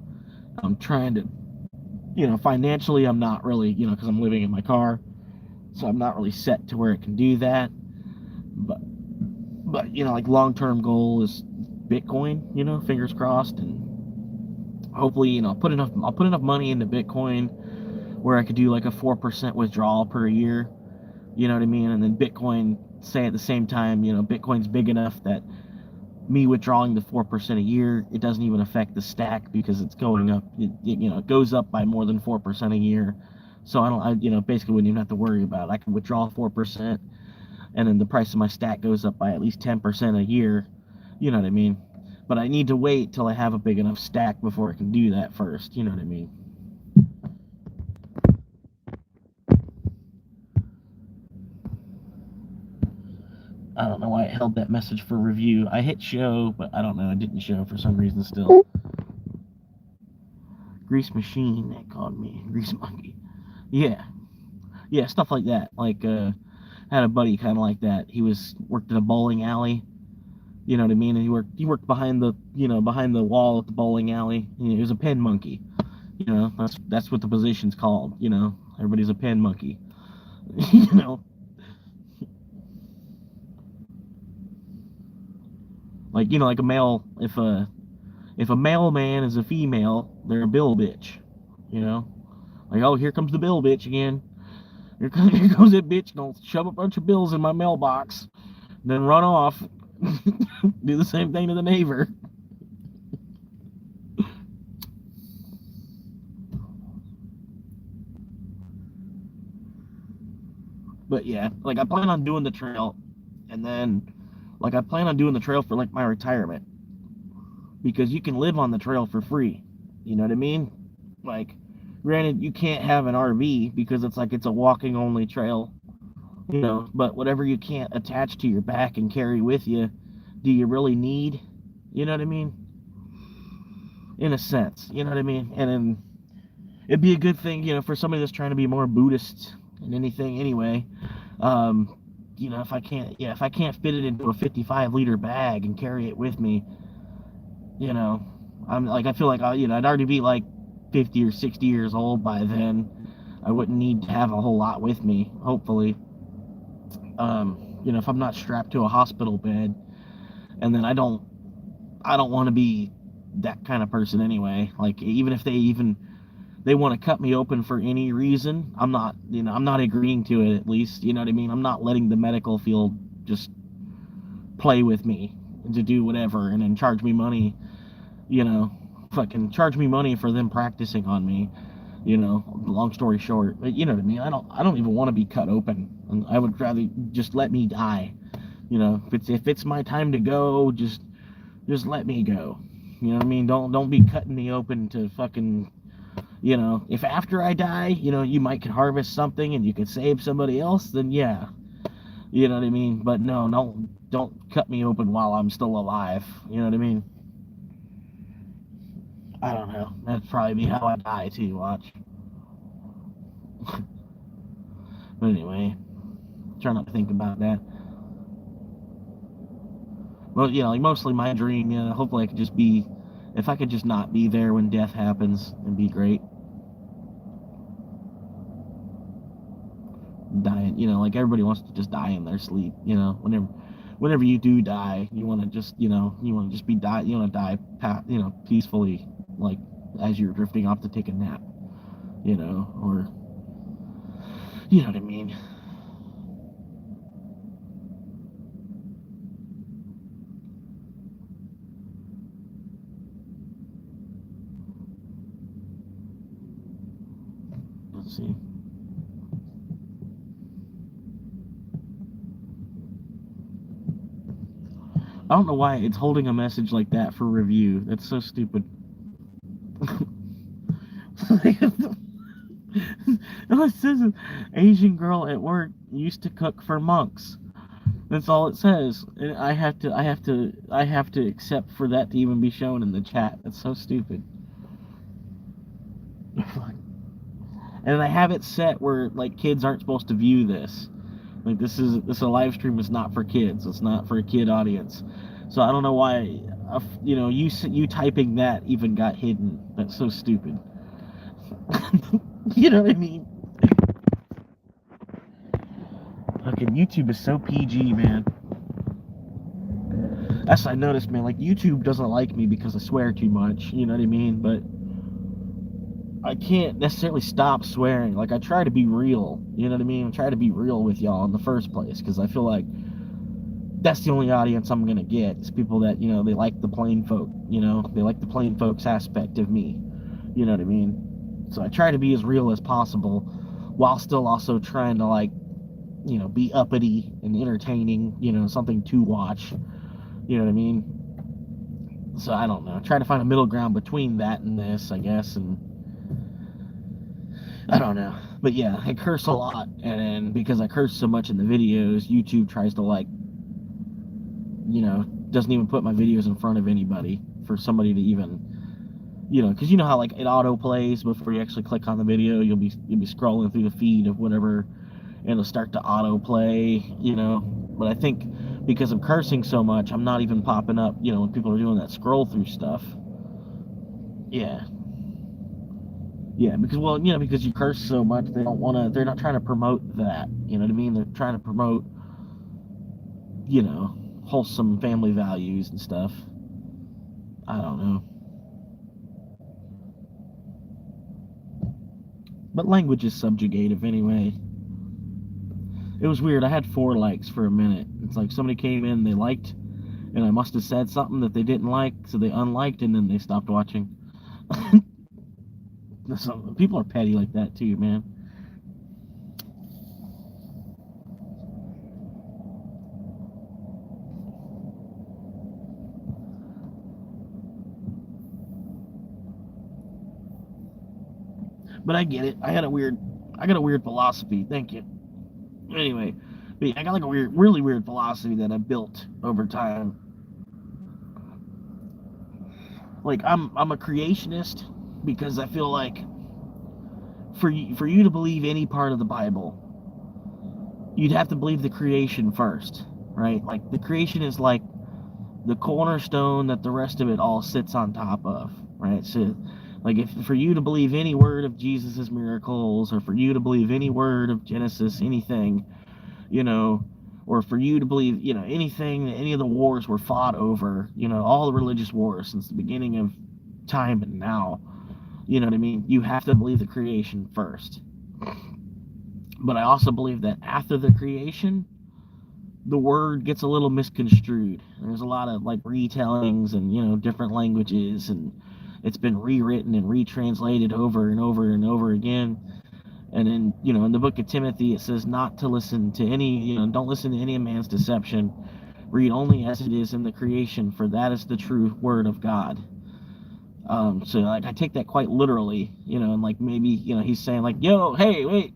I'm trying to, financially, I'm not really, because I'm living in my car, so I'm not really set to where it can do that. But like, long-term goal is Bitcoin. Fingers crossed, and hopefully, I'll put enough money into Bitcoin where I could do like a 4% withdrawal per year. You know what I mean? And then Bitcoin, say at the same time, Bitcoin's big enough that me withdrawing the 4% a year, it doesn't even affect the stack because it's going up. It goes up by more than 4% a year. So I basically wouldn't even have to worry about it. I can withdraw 4%, and then the price of my stack goes up by at least 10% a year. You know what I mean? But I need to wait till I have a big enough stack before I can do that first. You know what I mean? I don't know why it held that message for review. I hit show, but I don't know. It didn't show for some reason still. Grease Machine, they called me. Grease Monkey. Yeah. Yeah, stuff like that. Like, had a buddy kind of like that. He worked in a bowling alley. You know what I mean? And he worked behind the wall at the bowling alley. He was a pen monkey. That's what the position's called. Everybody's a pen monkey. Like, like a male, if a male man is a female, they're a bill bitch. Like, oh, here comes the bill bitch again. Here goes that bitch, gonna shove a bunch of bills in my mailbox, then run off. Do the same thing to the neighbor. But yeah, like, I plan on doing the trail, and then, like, I plan on doing the trail for like my retirement, because you can live on the trail for free. You know what I mean? Like, granted, you can't have an RV because it's a walking only trail. You know, but whatever you can't attach to your back and carry with you, do you really need? You know what I mean? In a sense, you know what I mean? And then it'd be a good thing, for somebody that's trying to be more Buddhist and anything anyway. Um, if I can't fit it into a 55-liter bag and carry it with me, you know, I feel like I'd already be like 50 or 60 years old by then. I wouldn't need to have a whole lot with me, hopefully. If I'm not strapped to a hospital bed, and then I don't want to be that kind of person anyway. Like, even if they want to cut me open for any reason, I'm not agreeing to it, at least, you know what I mean? I'm not letting the medical field just play with me to do whatever and then charge me money, you know, fucking charge me money for them practicing on me, long story short. But you know what I mean? I don't even want to be cut open. And I would rather just let me die. If it's my time to go, just let me go. You know what I mean? Don't be cutting me open to fucking, if after I die, you might could harvest something and you could save somebody else, then yeah. You know what I mean? But no, don't cut me open while I'm still alive. You know what I mean? I don't know. That'd probably be how I die too, watch. But anyway, try not to think about that. Well, like mostly my dream, hopefully I could just be, if I could just not be there when death happens, it'd be great. Dying, like everybody wants to just die in their sleep, whenever you do die, you want to just, you want to just be die, you want to die, peacefully, like as you're drifting off to take a nap, or you know what I mean. Let's see. I don't know why it's holding a message like that for review. That's so stupid. All it says is Asian girl at work used to cook for monks. That's all it says. And I have to accept for that to even be shown in the chat. That's so stupid. And I have it set where like kids aren't supposed to view this. Like this a live stream is not for kids. It's not for a kid audience. So I don't know why you typing that even got hidden. That's so stupid. You know what I mean? Fucking YouTube is so PG, man. That's what I noticed, man. Like YouTube doesn't like me because I swear too much. You know what I mean? But I can't necessarily stop swearing. Like I try to be real. You know what I mean? I try to be real with y'all in the first place because I feel like that's the only audience I'm gonna get. Is people that they like the plain folk. They like the plain folks aspect of me. You know what I mean? So I try to be as real as possible, while still also trying to like be uppity and entertaining. Something to watch. You know what I mean? So I don't know. Try to find a middle ground between that and this, I guess, and I don't know. But yeah, I curse a lot, and because I curse so much in the videos, YouTube tries to like, doesn't even put my videos in front of anybody for somebody to even, because you know how like it auto plays before you actually click on the video. You'll be scrolling through the feed of whatever, and it'll start to auto play. But I think because I'm cursing so much, I'm not even popping up. When people are doing that scroll through stuff. Yeah. Yeah, because you curse so much, they don't want to. They're not trying to promote that. You know what I mean? They're trying to promote, wholesome family values and stuff. I don't know. But language is subjugative anyway. It was weird. I had 4 likes for a minute. It's like somebody came in, they liked, and I must have said something that they didn't like, so they unliked, and then they stopped watching. Some people are petty like that too, man. But I get it. I got a weird philosophy. Thank you. Anyway, But yeah, I got like a really weird philosophy that I built over time. Like I'm a creationist because I feel like for you to believe any part of the Bible, you'd have to believe the creation first, right? Like the creation is like the cornerstone that the rest of it all sits on top of, right? So, like, if for you to believe any word of Jesus's miracles, or for you to believe any word of Genesis, anything, you know, or for you to believe, anything that any of the wars were fought over, all the religious wars since the beginning of time and now, you know what I mean? You have to believe the creation first. But I also believe that after the creation, the word gets a little misconstrued. There's a lot of like retellings and different languages, and it's been rewritten and retranslated over and over and over again. And then in the book of Timothy it says not to listen to any don't listen to any man's deception. Read only as it is in the creation, for that is the true word of God. So like I take that quite literally, and like maybe he's saying like, yo, hey, wait,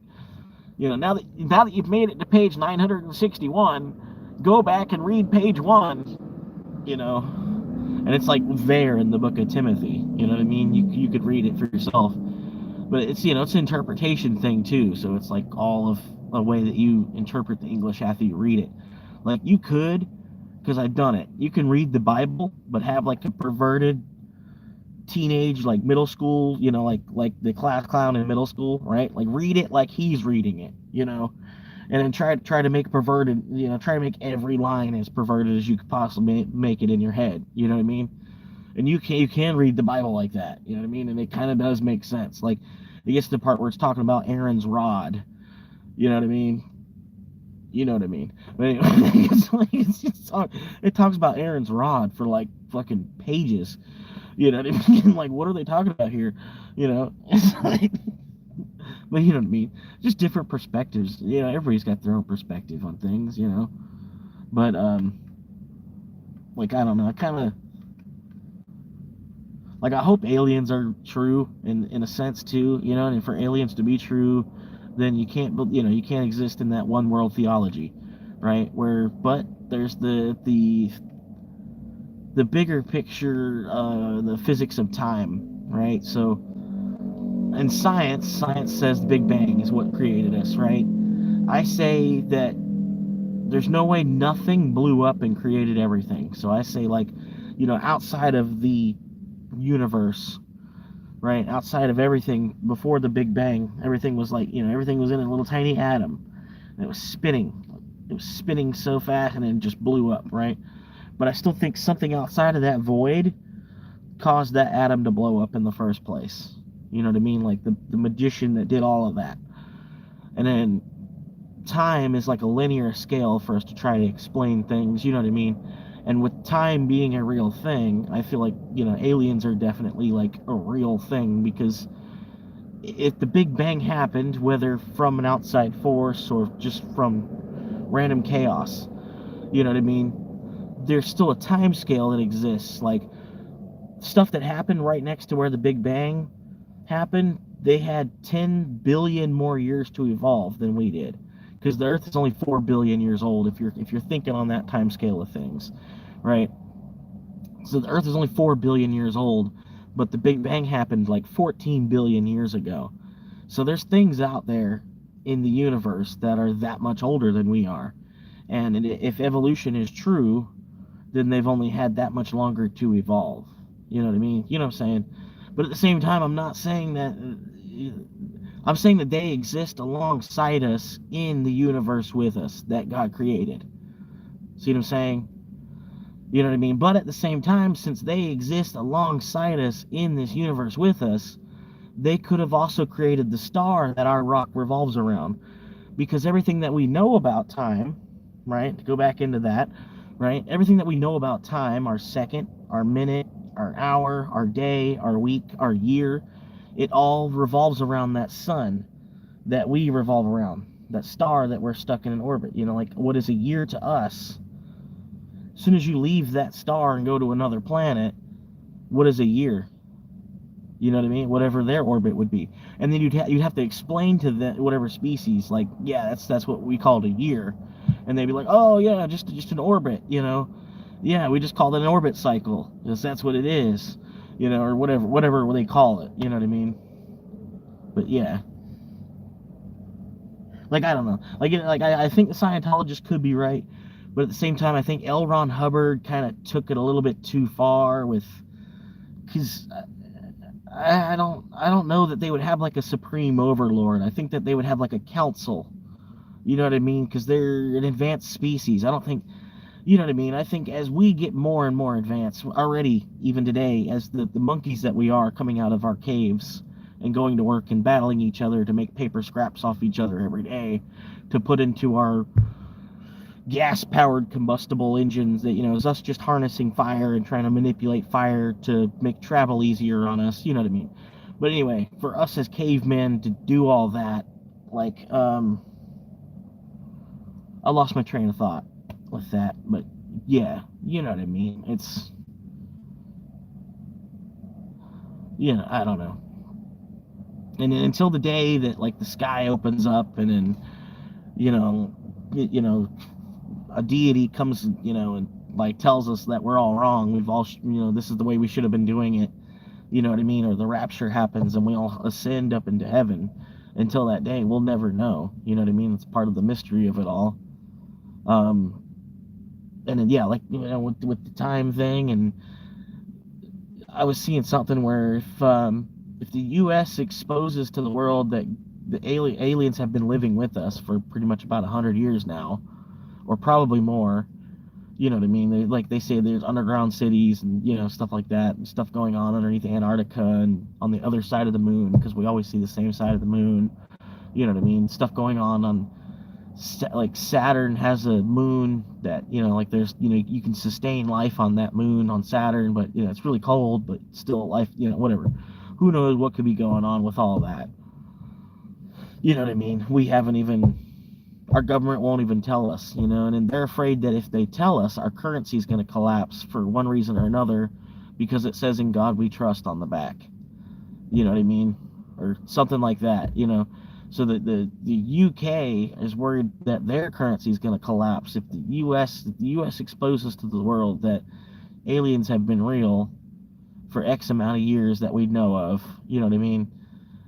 now that you've made it to page 961, go back and read page 1, and it's like there in the book of Timothy. You know what I mean? You could read it for yourself, but it's it's an interpretation thing too. So it's like all of a way that you interpret the English after you read it. Like you could, because I've done it. You can read the Bible, but have like a perverted teenage, like middle school, like the class clown in middle school, right? Like read it like he's reading it, and then try to make perverted, try to make every line as perverted as you could possibly make it in your head. You know what I mean? And you can read the Bible like that. You know what I mean? And it kind of does make sense. Like it gets to the part where it's talking about Aaron's rod. You know what I mean? You know what I mean? But anyway, it talks about Aaron's rod for like fucking pages. You know what I mean? Like, what are they talking about here? It's like, but you know what I mean? Just different perspectives. Everybody's got their own perspective on things, But, like, I don't know. I kind of, like, I hope aliens are true in a sense, too, and for aliens to be true, then you can't exist in that one world theology, right? But there's the bigger picture, the physics of time, right? So, in science says the Big Bang is what created us, right? I say that there's no way nothing blew up and created everything. So I say, like, outside of the universe, right? Outside of everything before the Big Bang, everything was like, everything was in a little tiny atom. And it was spinning. It was spinning so fast and then just blew up, right? But I still think something outside of that void caused that atom to blow up in the first place. You know what I mean? Like the magician that did all of that. And then time is like a linear scale for us to try to explain things, you know what I mean? And with time being a real thing, I feel like, aliens are definitely like a real thing, because if the Big Bang happened, whether from an outside force or just from random chaos, you know what I mean? There's still a time scale that exists. Like stuff that happened right next to where the Big Bang happened, they had 10 billion more years to evolve than we did, because the Earth is only 4 billion years old if you're thinking on that time scale of things, right? So the Earth is only 4 billion years old, but the Big Bang happened like 14 billion years ago. So there's things out there in the universe that are that much older than we are. And if evolution is true, then they've only had that much longer to evolve. You know what I mean? You know what I'm saying? But at the same time, I'm not saying that. I'm saying that they exist alongside us in the universe with us that God created. See what I'm saying? You know what I mean? But at the same time, since they exist alongside us in this universe with us, they could have also created the star that our rock revolves around. Because everything that we know about time, right? To go back into that, right? Everything that we know about time, our second, our minute, our hour, our day, our week, our year, it all revolves around that sun that we revolve around, that star that we're stuck in an orbit. Like what is a year to us? As soon as you leave that star and go to another planet, what is a year? You know what I mean? Whatever their orbit would be. And then you'd have to explain to whatever species, like, yeah, that's what we called a year. and they'd be like, oh yeah, just an orbit, you know. Yeah, we just call it an orbit cycle, because that's what it is, you know, or whatever they call it, you know what I mean? But yeah, like I don't know, I think the Scientologists could be right, but at the same time, I think L. Ron Hubbard kind of took it a little bit too far with, because I don't know that they would have like a supreme overlord. I think that they would have like a council. You know what I mean? Because they're an advanced species. I don't think, you know what I mean? I think as we get more and more advanced, already, even today, as the monkeys that we are coming out of our caves and going to work and battling each other to make paper scraps off each other every day to put into our gas-powered combustible engines, that, you know, is us just harnessing fire and trying to manipulate fire to make travel easier on us, you know what I mean? But anyway, for us as cavemen to do all that, like, I lost my train of thought with that, but yeah, you know what I mean. It's, you know, I don't know. And then until the day that like the sky opens up and then, you know, a deity comes, you know, and like tells us that we're all wrong. We've all, you know, this is the way we should have been doing it. You know what I mean? Or the rapture happens and we all ascend up into heaven. Until that day, we'll never know. You know what I mean? It's part of the mystery of it all. Um, and then yeah, like, you know, with the time thing, and I was seeing something where if the U.S. exposes to the world that the aliens have been living with us for pretty much about 100 years now, or probably more. You know what I mean? They say there's underground cities and, you know, stuff like that, and stuff going on underneath Antarctica and on the other side of the moon, because we always see the same side of the moon. You know what I mean? Stuff going on like Saturn has a moon that, you know, like there's, you know, you can sustain life on that moon on Saturn, but, you know, it's really cold, but still life, you know, whatever. Who knows what could be going on with all that? You know what I mean? We haven't even, our government won't even tell us, you know, and then they're afraid that if they tell us, our currency is going to collapse for one reason or another, because it says "In God We Trust" on the back. You know what I mean? Or something like that, you know. So the UK is worried that their currency is going to collapse if the US exposes to the world that aliens have been real for X amount of years that we know of. You know what I mean?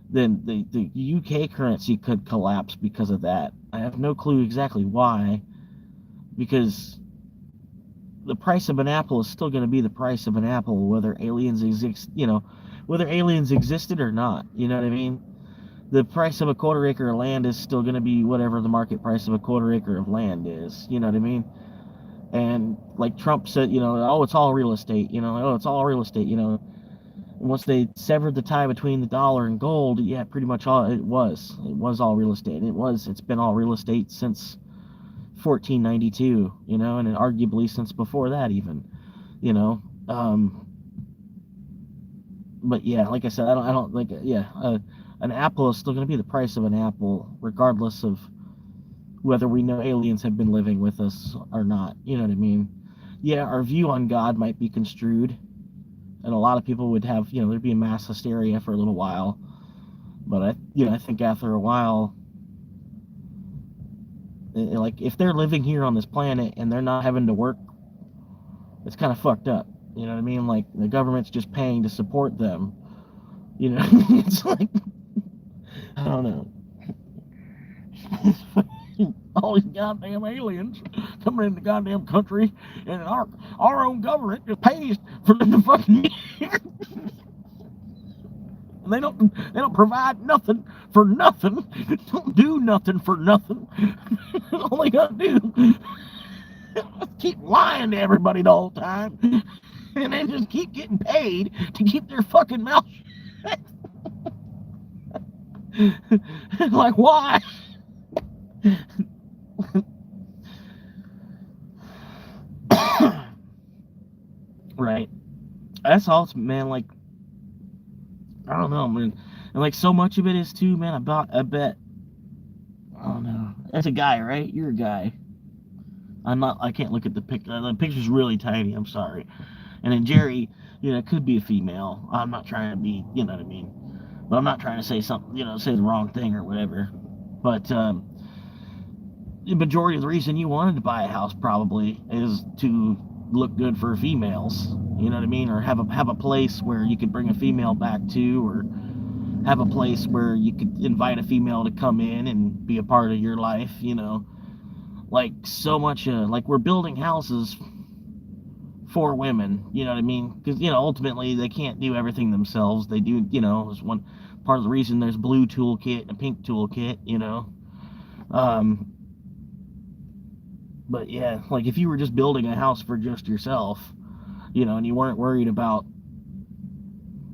Then the UK currency could collapse because of that. I have no clue exactly why, because the price of an apple is still going to be the price of an apple, whether aliens exist, you know, whether aliens existed or not. You know what I mean? The price of a quarter acre of land is still going to be whatever the market price of a quarter acre of land is. You know what I mean? And like Trump said, you know, oh, it's all real estate. You know, oh, it's all real estate. You know, once they severed the tie between the dollar and gold, yeah, pretty much all it was. It was all real estate. It's been all real estate since 1492. You know, and arguably since before that even. You know, but yeah, like I said, I don't like, yeah. An apple is still going to be the price of an apple, regardless of whether we know aliens have been living with us or not. You know what I mean? Yeah, our view on God might be construed, and a lot of people would have, you know, there'd be a mass hysteria for a little while. But I think after a while, like if they're living here on this planet and they're not having to work, it's kind of fucked up. You know what I mean? Like the government's just paying to support them. You know, it's like, I don't know. All these goddamn aliens coming in the goddamn country, and our own government just pays for them to fucking and they don't provide nothing for nothing. Don't do nothing for nothing. All they gotta do keep lying to everybody the whole time, and they just keep getting paid to keep their fucking mouth shut. Like, why? Right. That's all, man. Like, I don't know, man. And like, so much of it is too, man. I bet. I don't know. That's a guy, right? You're a guy. I'm not. I can't look at the picture. The picture's really tiny. I'm sorry. And then Jerry, you know, it could be a female. I'm not trying to be, you know what I mean. But I'm not trying to say something, you know, say the wrong thing or whatever. But the majority of the reason you wanted to buy a house probably is to look good for females. You know what I mean? Or have a place where you could bring a female back to, or have a place where you could invite a female to come in and be a part of your life. Like so much. Like we're building houses for women. You know what I mean? Because ultimately they can't do everything themselves. They do. There's one part of the reason there's blue toolkit and a pink toolkit. Um, but yeah, like if you were just building a house for just yourself, and you weren't worried about,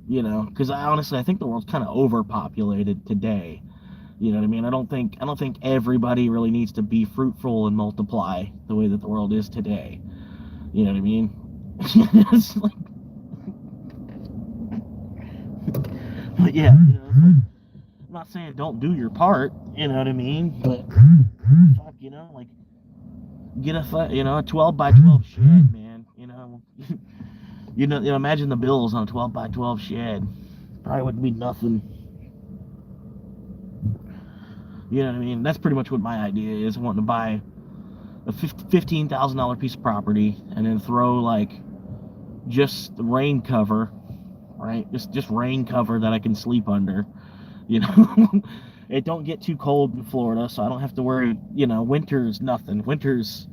because I think the world's kind of overpopulated today. You know what I mean? I don't think everybody really needs to be fruitful and multiply the way that the world is today. You know what I mean? It's like, but yeah, it's like, I'm not saying don't do your part. You know what I mean? But fuck, like get a 12 by 12 shed, man. Imagine the bills on a 12 by 12 shed. Probably wouldn't be nothing. You know what I mean? That's pretty much what my idea is. Wanting to buy a $15,000 piece of property and then throw like just rain cover, right? Just rain cover that I can sleep under. It don't get too cold in Florida, so I don't have to worry. Winter's nothing. Winter's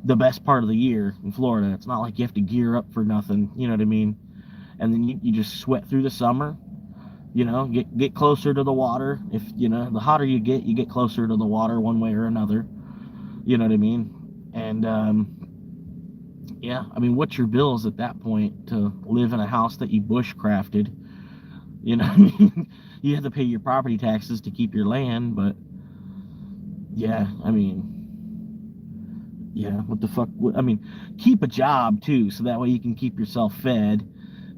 the best part of the year in Florida. It's not like you have to gear up for nothing. You know what I mean? And then you just sweat through the summer. Get closer to the water. If the hotter you get closer to the water one way or another. You know what I mean? And yeah, I mean, what's your bills at that point to live in a house that you bushcrafted? You know what I mean? You have to pay your property taxes to keep your land, but yeah, I mean, yeah, what the fuck? I mean, keep a job too, so that way you can keep yourself fed.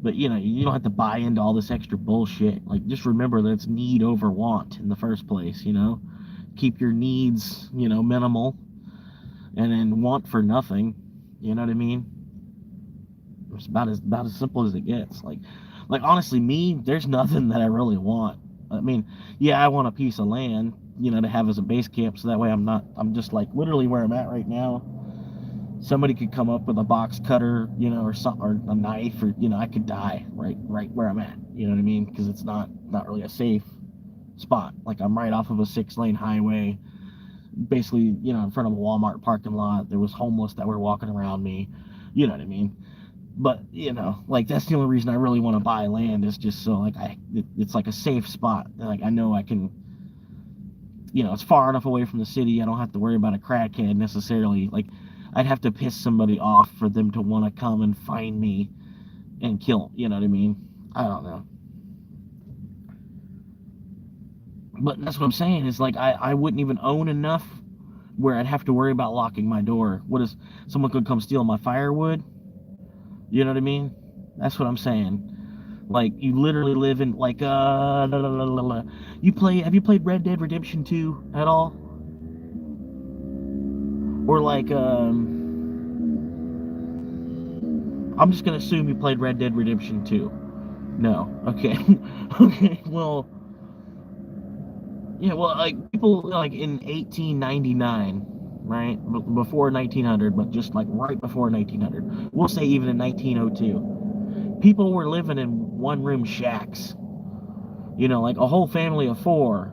But you don't have to buy into all this extra bullshit. Like, just remember that it's need over want in the first place. Keep your needs, minimal, and then want for nothing. You know what I mean? It's about as simple as it gets. Like honestly, there's nothing that I really want. I mean, yeah, I want a piece of land, to have as a base camp, so that way I'm just like literally where I'm at right now. Somebody could come up with a box cutter, or something, or a knife, or I could die right where I'm at. You know what I mean? Because it's not really a safe spot. Like, I'm right off of a 6-lane highway, basically, in front of a Walmart parking lot. There was homeless that were walking around me. You know what I mean? But like, that's the only reason I really want to buy land, is just so like it's like a safe spot. Like, I know I can. It's far enough away from the city. I don't have to worry about a crackhead necessarily. Like, I'd have to piss somebody off for them to want to come and find me and kill. You know what I mean? I don't know. But that's what I'm saying, is like I wouldn't even own enough where I'd have to worry about locking my door. What is someone could come steal my firewood? You know what I mean? That's what I'm saying. Like, you literally live in like have you played Red Dead Redemption 2 at all? Or like I'm just gonna assume you played Red Dead Redemption 2. No. Okay. Okay, well, yeah, well, like, people like in 1899, right? Before 1900, but just like right before 1900. We'll say even in 1902. People were living in one-room shacks. Like a whole family of 4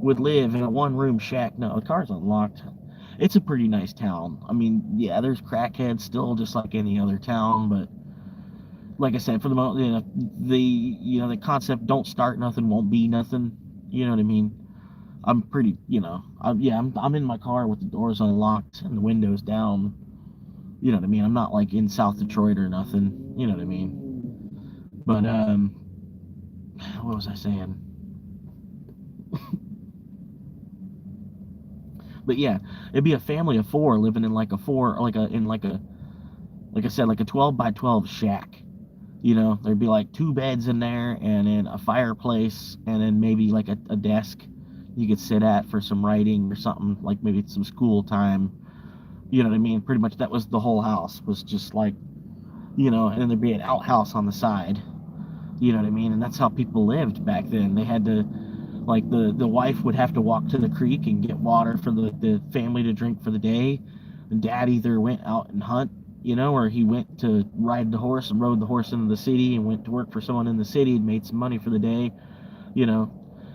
would live in a one-room shack. No, the car's unlocked. It's a pretty nice town. I mean, yeah, there's crackheads still, just like any other town, but like I said, for the moment, the concept, don't start nothing, won't be nothing. You know what I mean? I'm pretty, I'm in my car with the doors unlocked and the windows down. You know what I mean? I'm not like in South Detroit or nothing. You know what I mean? But what was I saying? But yeah, it'd be a family of 4 living in like a like I said, like a 12 by 12 shack. There'd be like 2 beds in there, and then a fireplace, and then maybe like a desk you could sit at for some writing or something, like maybe some school time. You know what I mean? Pretty much that was the whole house, was just like, and then there'd be an outhouse on the side. You know what I mean? And that's how people lived back then. They had to Like the wife would have to walk to the creek and get water for the family to drink for the day. And dad either went out and hunt, or he went to ride the horse and rode the horse into the city and went to work for someone in the city and made some money for the day. You know,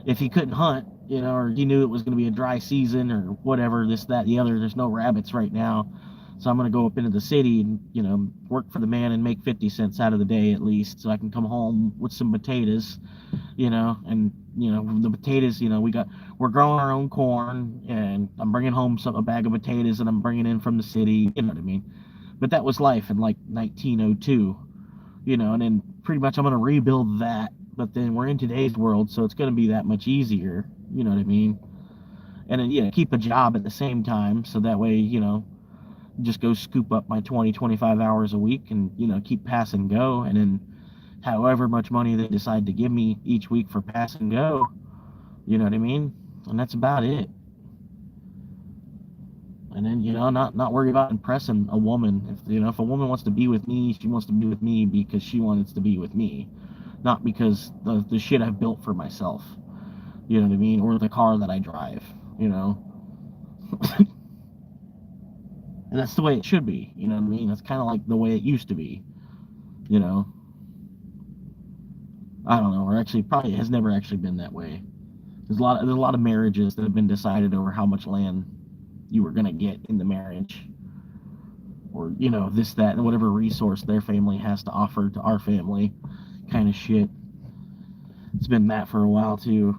if he couldn't hunt, or he knew it was going to be a dry season or whatever, this, that, the other, there's no rabbits right now. So I'm going to go up into the city and, work for the man and make 50 cents out of the day at least so I can come home with some potatoes, and, the potatoes, we're growing our own corn and I'm bringing home a bag of potatoes and I'm bringing in from the city, you know what I mean? But that was life in like 1902, and then pretty much I'm going to rebuild that. But then we're in today's world, so it's going to be that much easier, you know what I mean? And then, keep a job at the same time so that way, just go scoop up my 20, 25 hours a week and, keep pass and go. And then however much money they decide to give me each week for pass and go, you know what I mean? And that's about it. And then, not worry about impressing a woman. If a woman wants to be with me, she wants to be with me because she wants to be with me, not because the shit I've built for myself, you know what I mean? Or the car that I drive, And that's the way it should be, you know what I mean? That's kind of like the way it used to be, I don't know, or actually probably has never actually been that way. There's a lot of marriages that have been decided over how much land you were gonna get in the marriage, or this, that, and whatever resource their family has to offer to our family, kind of shit. It's been that for a while too.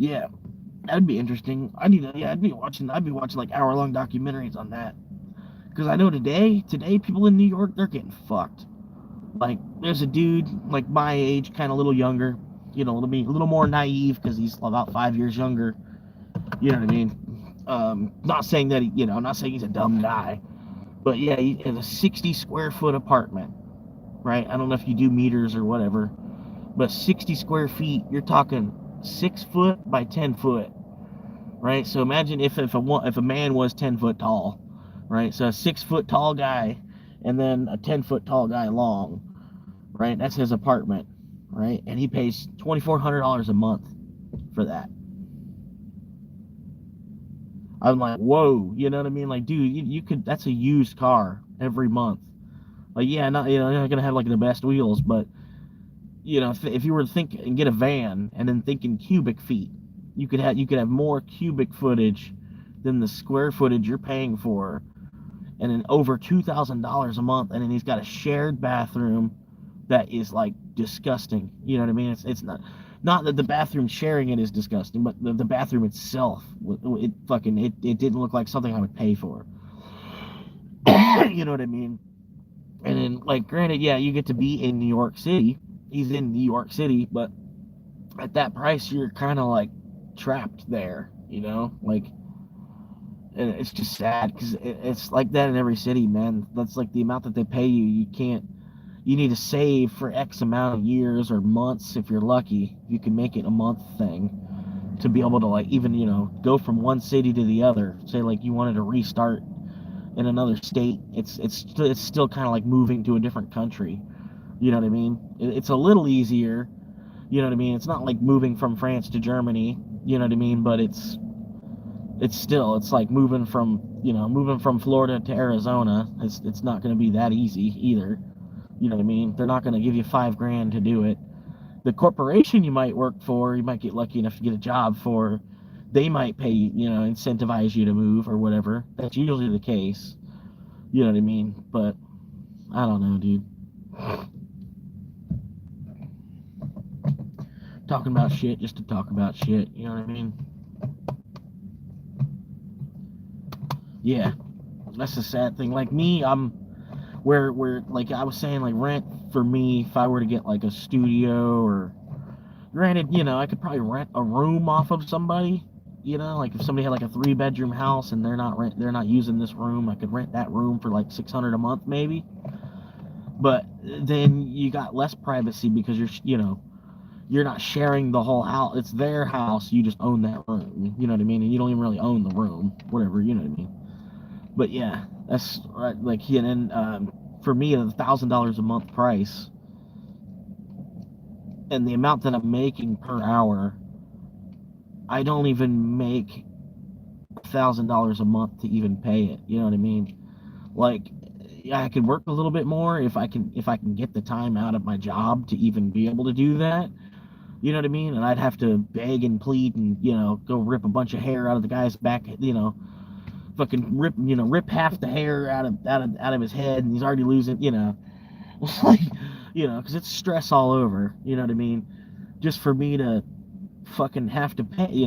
Yeah, that'd be interesting. I'd be watching like hour-long documentaries on that. Because I know today people in New York, they're getting fucked. Like, there's a dude like my age, kind of a little younger, a little more naive because he's about 5 years younger. You know what I mean? Not saying that I'm not saying he's a dumb guy, but yeah, he has a 60 square foot apartment, right? I don't know if you do meters or whatever, but 60 square feet, you're talking 6 foot by 10 foot, right? So imagine if a man was 10 foot tall, right? So a 6 foot tall guy, and then a 10 foot tall guy long, right? That's his apartment, right? And he pays $2,400 a month for that. I'm like, whoa, you know what I mean? Like, dude, you could. That's a used car every month. Like, yeah, not you're not gonna have like the best wheels, but if you were to think and get a van and then think in cubic feet, you could have more cubic footage than the square footage you're paying for, and then over $2,000 a month, and then he's got a shared bathroom that is like disgusting. You know what I mean? It's not that the bathroom sharing it is disgusting, but the bathroom itself, it didn't look like something I would pay for. You know what I mean? And then, like, granted, yeah, you get to be in New York City. He's in New York City, but at that price, you're kind of like trapped there, like, and it's just sad because it's like that in every city, man. That's like the amount that they pay you. You need to save for X amount of years or months if you're lucky. You can make it a month thing to be able to, like, even, go from one city to the other. Say, like, you wanted to restart in another state. It's still kind of like moving to a different country. You know what I mean? It's a little easier. You know what I mean? It's not like moving from France to Germany. You know what I mean? But it's like moving from Florida to Arizona. It's not going to be that easy either. You know what I mean? They're not going to give you $5,000 to do it. The corporation you might work for, you might get lucky enough to get a job for, they might pay you, incentivize you to move or whatever. That's usually the case. You know what I mean? But I don't know, dude. Talking about shit just to talk about shit. You know what I mean? Yeah, that's the sad thing. Like me, I'm where like I was saying, like rent for me, if I were to get like a studio, or granted, I could probably rent a room off of somebody. Like if somebody had like a 3-bedroom house and they're not using this room, I could rent that room for like $600 a month maybe. But then you got less privacy because you're not sharing the whole house. It's their house. You just own that room. You know what I mean? And you don't even really own the room. Whatever. You know what I mean? But yeah, that's like he and for me, at $1,000 a month price, and the amount that I'm making per hour, I don't even make $1,000 a month to even pay it. You know what I mean? Like, yeah, I could work a little bit more if I can get the time out of my job to even be able to do that. You know what I mean? And I'd have to beg and plead and go rip a bunch of hair out of the guy's back. Fucking rip half the hair out of his head, and he's already losing. Like, because it's stress all over. You know what I mean? Just for me to fucking have to pay.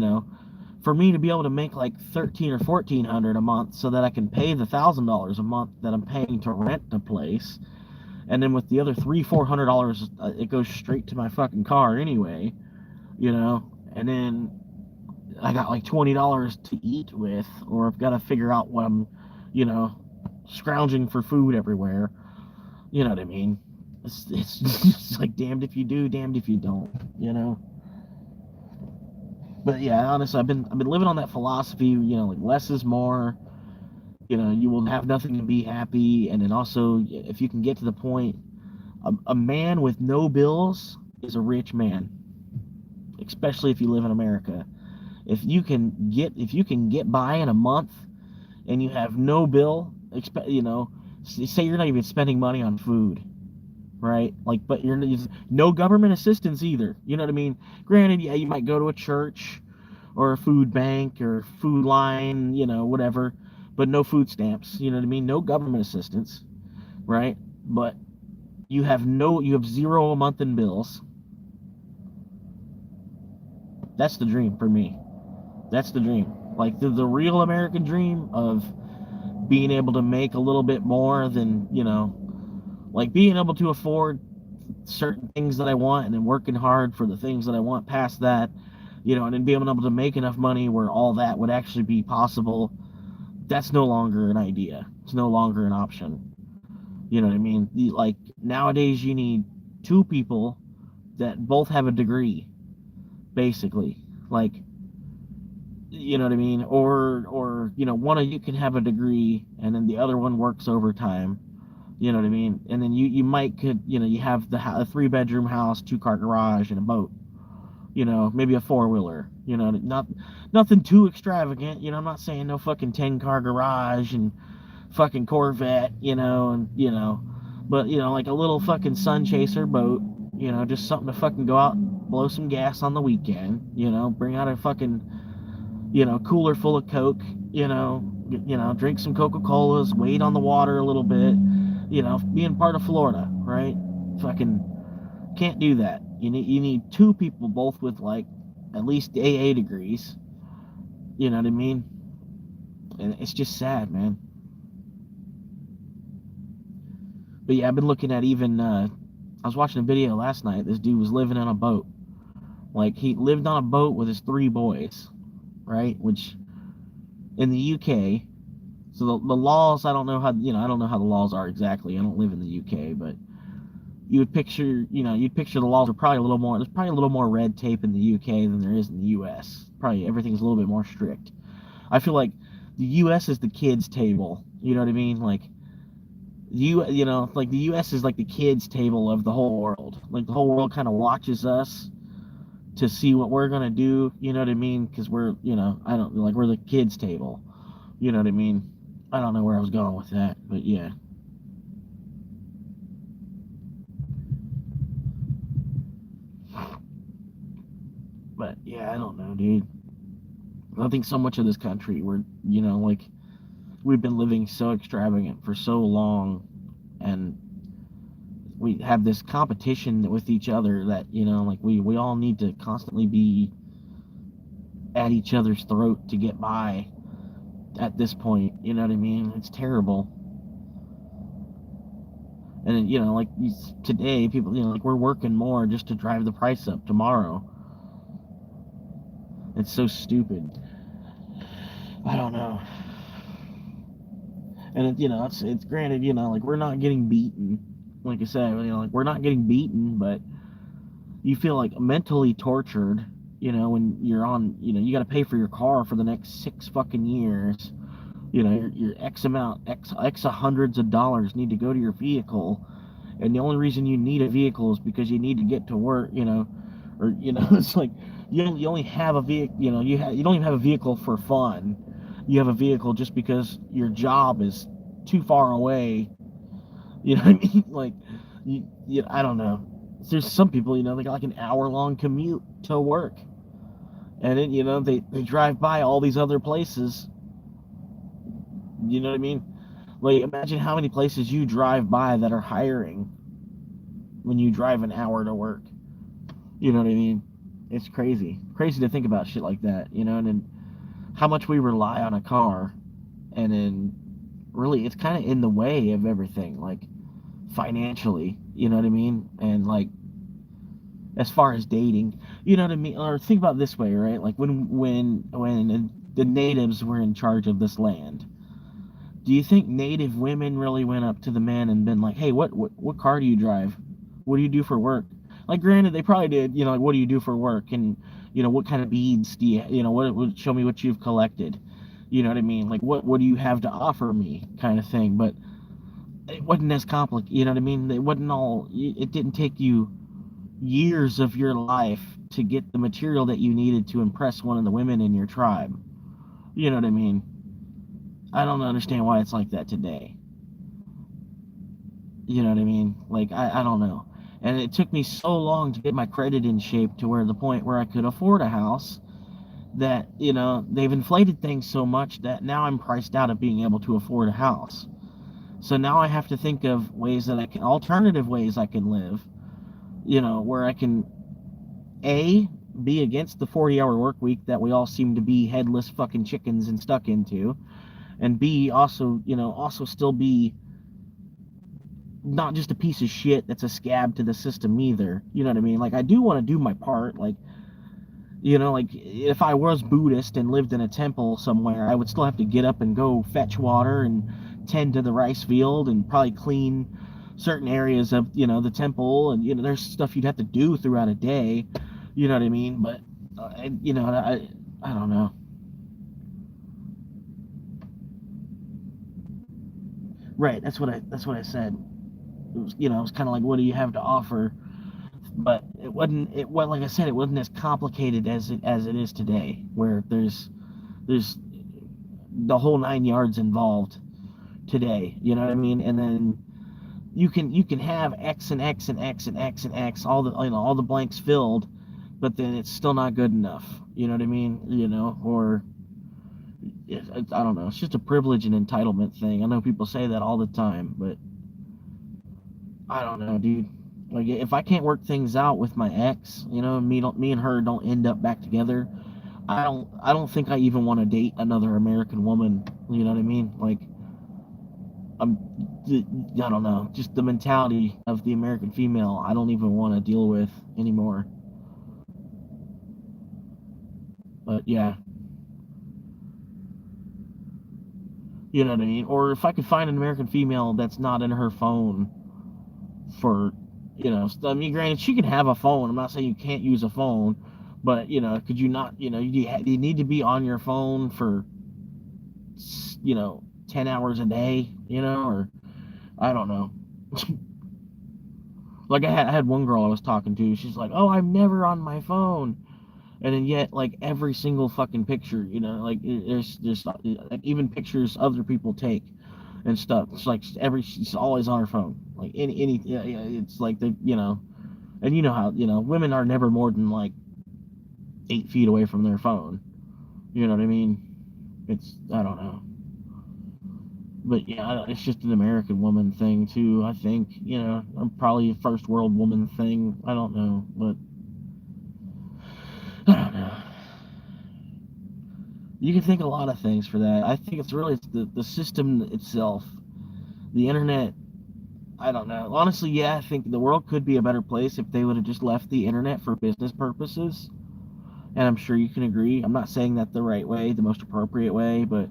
For me to be able to make like 13 or 1400 a month, so that I can pay the $1,000 a month that I'm paying to rent the place, and then with the other $300-400, it goes straight to my fucking car anyway. And then I got like $20 to eat with, or I've got to figure out what I'm, you know, scrounging for food everywhere. You know what I mean? It's just like damned if you do, damned if you don't. But yeah, honestly, I've been living on that philosophy. Like less is more. You will have nothing to be happy, and then also if you can get to the point, a man with no bills is a rich man, especially if you live in America. If you can get by in a month and you have no bill, say you're not even spending money on food, right? Like, but you're no government assistance either. You know what I mean? Granted, yeah, you might go to a church or a food bank or food line, whatever, but no food stamps. You know what I mean? No government assistance, right? But you have zero a month in bills. That's the dream for me. That's the dream. Like the real American dream of being able to make a little bit more than, like being able to afford certain things that I want, and then working hard for the things that I want past that, and then being able to make enough money where all that would actually be possible. That's no longer an idea. It's no longer an option. You know what I mean? Like nowadays you need two people that both have a degree, basically. Like, you know what I mean? Or one of you can have a degree and then the other one works overtime. You know what I mean? And then you might you have a 3-bedroom house, 2-car garage, and a boat. Maybe a 4-wheeler. Nothing too extravagant. I'm not saying no fucking 10-car garage and fucking Corvette. But like a little fucking sun chaser boat. Just something to fucking go out, blow some gas on the weekend. Bring out a fucking cooler full of Coke. Drink some Coca-Colas, wade on the water a little bit. Being part of Florida, right? Fucking can't do that. You need two people, both with like at least AA degrees. You know what I mean? And it's just sad, man. But yeah, I've been looking at even. I was watching a video last night. This dude was living on a boat. Like he lived on a boat with his 3 boys, right? Which in the UK. So the laws, I don't know how I don't know how the laws are exactly. I don't live in the UK, but you'd picture the laws are probably a little more. There's probably a little more red tape in the UK than there is in the US. Probably everything's a little bit more strict. I feel like the US is the kids' table. You know what I mean? Like like the US is like the kids' table of the whole world. Like the whole world kind of watches us to see what we're gonna do. You know what I mean? Because we're I don't like we're the kids' table. You know what I mean? I don't know where I was going with that, but yeah. But yeah, I don't know, dude. I think so much of this country, like we've been living so extravagant for so long, and we have this competition with each other that like we all need to constantly be at each other's throat to get by at this point. You know what I mean? It's terrible. And like today, people, like we're working more just to drive the price up tomorrow. It's so stupid. I don't know. And it's granted, like we're not getting beaten. Like I said, like we're not getting beaten, but you feel like mentally tortured, when you're on, you got to pay for your car for the next 6 fucking years. Your X hundreds of dollars need to go to your vehicle, and the only reason you need a vehicle is because you need to get to work, or it's like you only have a vehicle, you don't even have a vehicle for fun. You have a vehicle just because your job is too far away. You know what I mean? Like, I don't know. There's some people, they got like an hour-long commute to work, and then they drive by all these other places. You know what I mean? Like, imagine how many places you drive by that are hiring when you drive an hour to work. You know what I mean? It's crazy. Crazy to think about shit like that, and then how much we rely on a car, and then really it's kind of in the way of everything, like financially, you know what I mean? And like as far as dating, you know what I mean? Or think about it this way, right? Like when the natives were in charge of this land, do you think native women really went up to the men and been like, "Hey, what car do you drive? What do you do for work?" Like, granted, they probably did, like, "What do you do for work?" And what kind of beads do you, what show me what you've collected. You know what I mean? Like, what do you have to offer me, kind of thing. But it wasn't as complicated. You know what I mean? It wasn't all. It didn't take you years of your life to get the material that you needed to impress one of the women in your tribe. You know what I mean? I don't understand why it's like that today. You know what I mean? Like, I don't know. And it took me so long to get my credit in shape to where the point where I could afford a house that, they've inflated things so much that now I'm priced out of being able to afford a house. So now I have to think of ways that alternative ways I can live, where I can, A, be against the 40-hour work week that we all seem to be headless fucking chickens and stuck into, and B, also still be not just a piece of shit that's a scab to the system either. You know what I mean? Like, I do want to do my part. Like, like if I was Buddhist and lived in a temple somewhere, I would still have to get up and go fetch water and tend to the rice field and probably clean certain areas of, the temple. And, there's stuff you'd have to do throughout a day. You know what I mean? But, I don't know. Right. That's what I said. It was kind of like, what do you have to offer? But like I said, it wasn't as complicated as it is today, where there's the whole 9 yards involved today. You know what I mean? And then you can have X and X and X and X and X, all the blanks filled, but then it's still not good enough. You know what I mean? Or I don't know. It's just a privilege and entitlement thing. I know people say that all the time, but I don't know, dude. Like, if I can't work things out with my ex, me and her don't end up back together. I don't think I even want to date another American woman. You know what I mean? Like, I'm, I don't know, just the mentality of the American female. I don't even want to deal with anymore. But yeah, you know what I mean. Or if I could find an American female that's not in her phone for, I mean, granted, she can have a phone. I'm not saying you can't use a phone, but could you not? You need to be on your phone for 10 hours a day, or I don't know. Like, I had one girl I was talking to. She's like, "Oh, I'm never on my phone," and then yet, like, every single fucking picture, like, there's like, even pictures other people take and stuff. It's like she's always on her phone. Like, any yeah, it's like and you know how women are never more than like 8 feet away from their phone. You know what I mean? I don't know. But yeah, it's just an American woman thing too. I think probably a first world woman thing. I don't know, but I don't know. You can think a lot of things for that. I think it's the system itself, the internet. I don't know. Honestly, yeah, I think the world could be a better place if they would have just left the internet for business purposes. And I'm sure you can agree. I'm not saying that the right way, the most appropriate way, but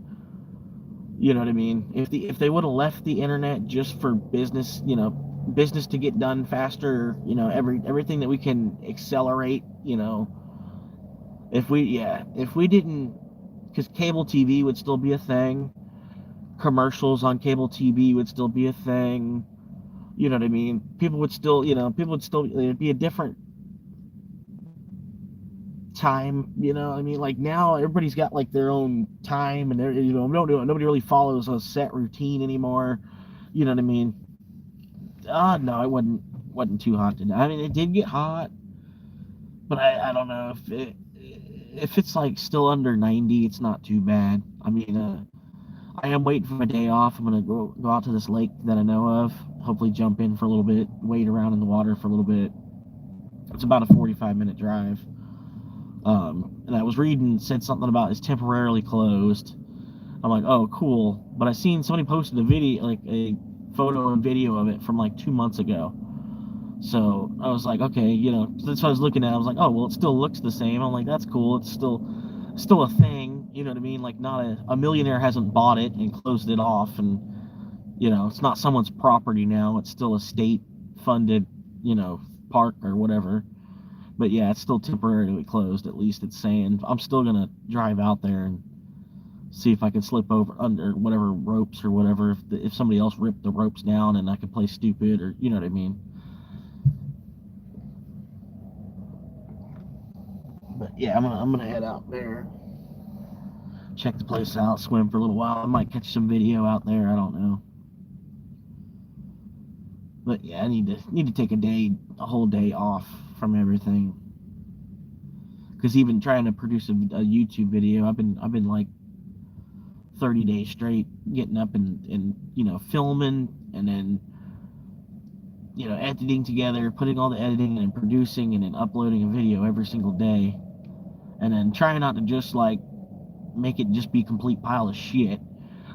you know what I mean. If they would have left the internet just for business, business to get done faster, everything that we can accelerate, if we didn't, because cable TV would still be a thing, commercials on cable TV would still be a thing, you know what I mean? It'd be a different time, I mean, like now everybody's got like their own time, and nobody really follows a set routine anymore, you know what I mean? No, it wasn't too hot today. I mean, it did get hot, but I don't know if it's like still under 90, it's not too bad. I mean, I am waiting for my day off. I'm gonna go out to this lake that I know of. Hopefully, jump in for a little bit, wade around in the water for a little bit. It's about a 45-minute drive. And I was reading, said something about it's temporarily closed. I'm like, oh, cool. But I seen somebody posted a video, like a photo and video of it from like 2 months ago. So I was like, okay, that's what I was looking at. I was like, oh, well, it still looks the same. I'm like, that's cool. It's still a thing. You know what I mean? Like, not a millionaire hasn't bought it and closed it off, and it's not someone's property now. It's still a state-funded, park or whatever. But yeah, it's still temporarily closed. At least it's saying. I'm still gonna drive out there and see if I can slip over under whatever ropes or whatever. If somebody else ripped the ropes down and I could play stupid, or you know what I mean. But yeah, I'm gonna head out there, check the place out, swim for a little while. I might catch some video out there. I don't know. But yeah, I need to take a whole day off from everything. Because even trying to produce a YouTube video, I've been like 30 days straight getting up and filming, and then editing together, putting all the editing and producing and then uploading a video every single day, and then trying not to just like make it just be a complete pile of shit.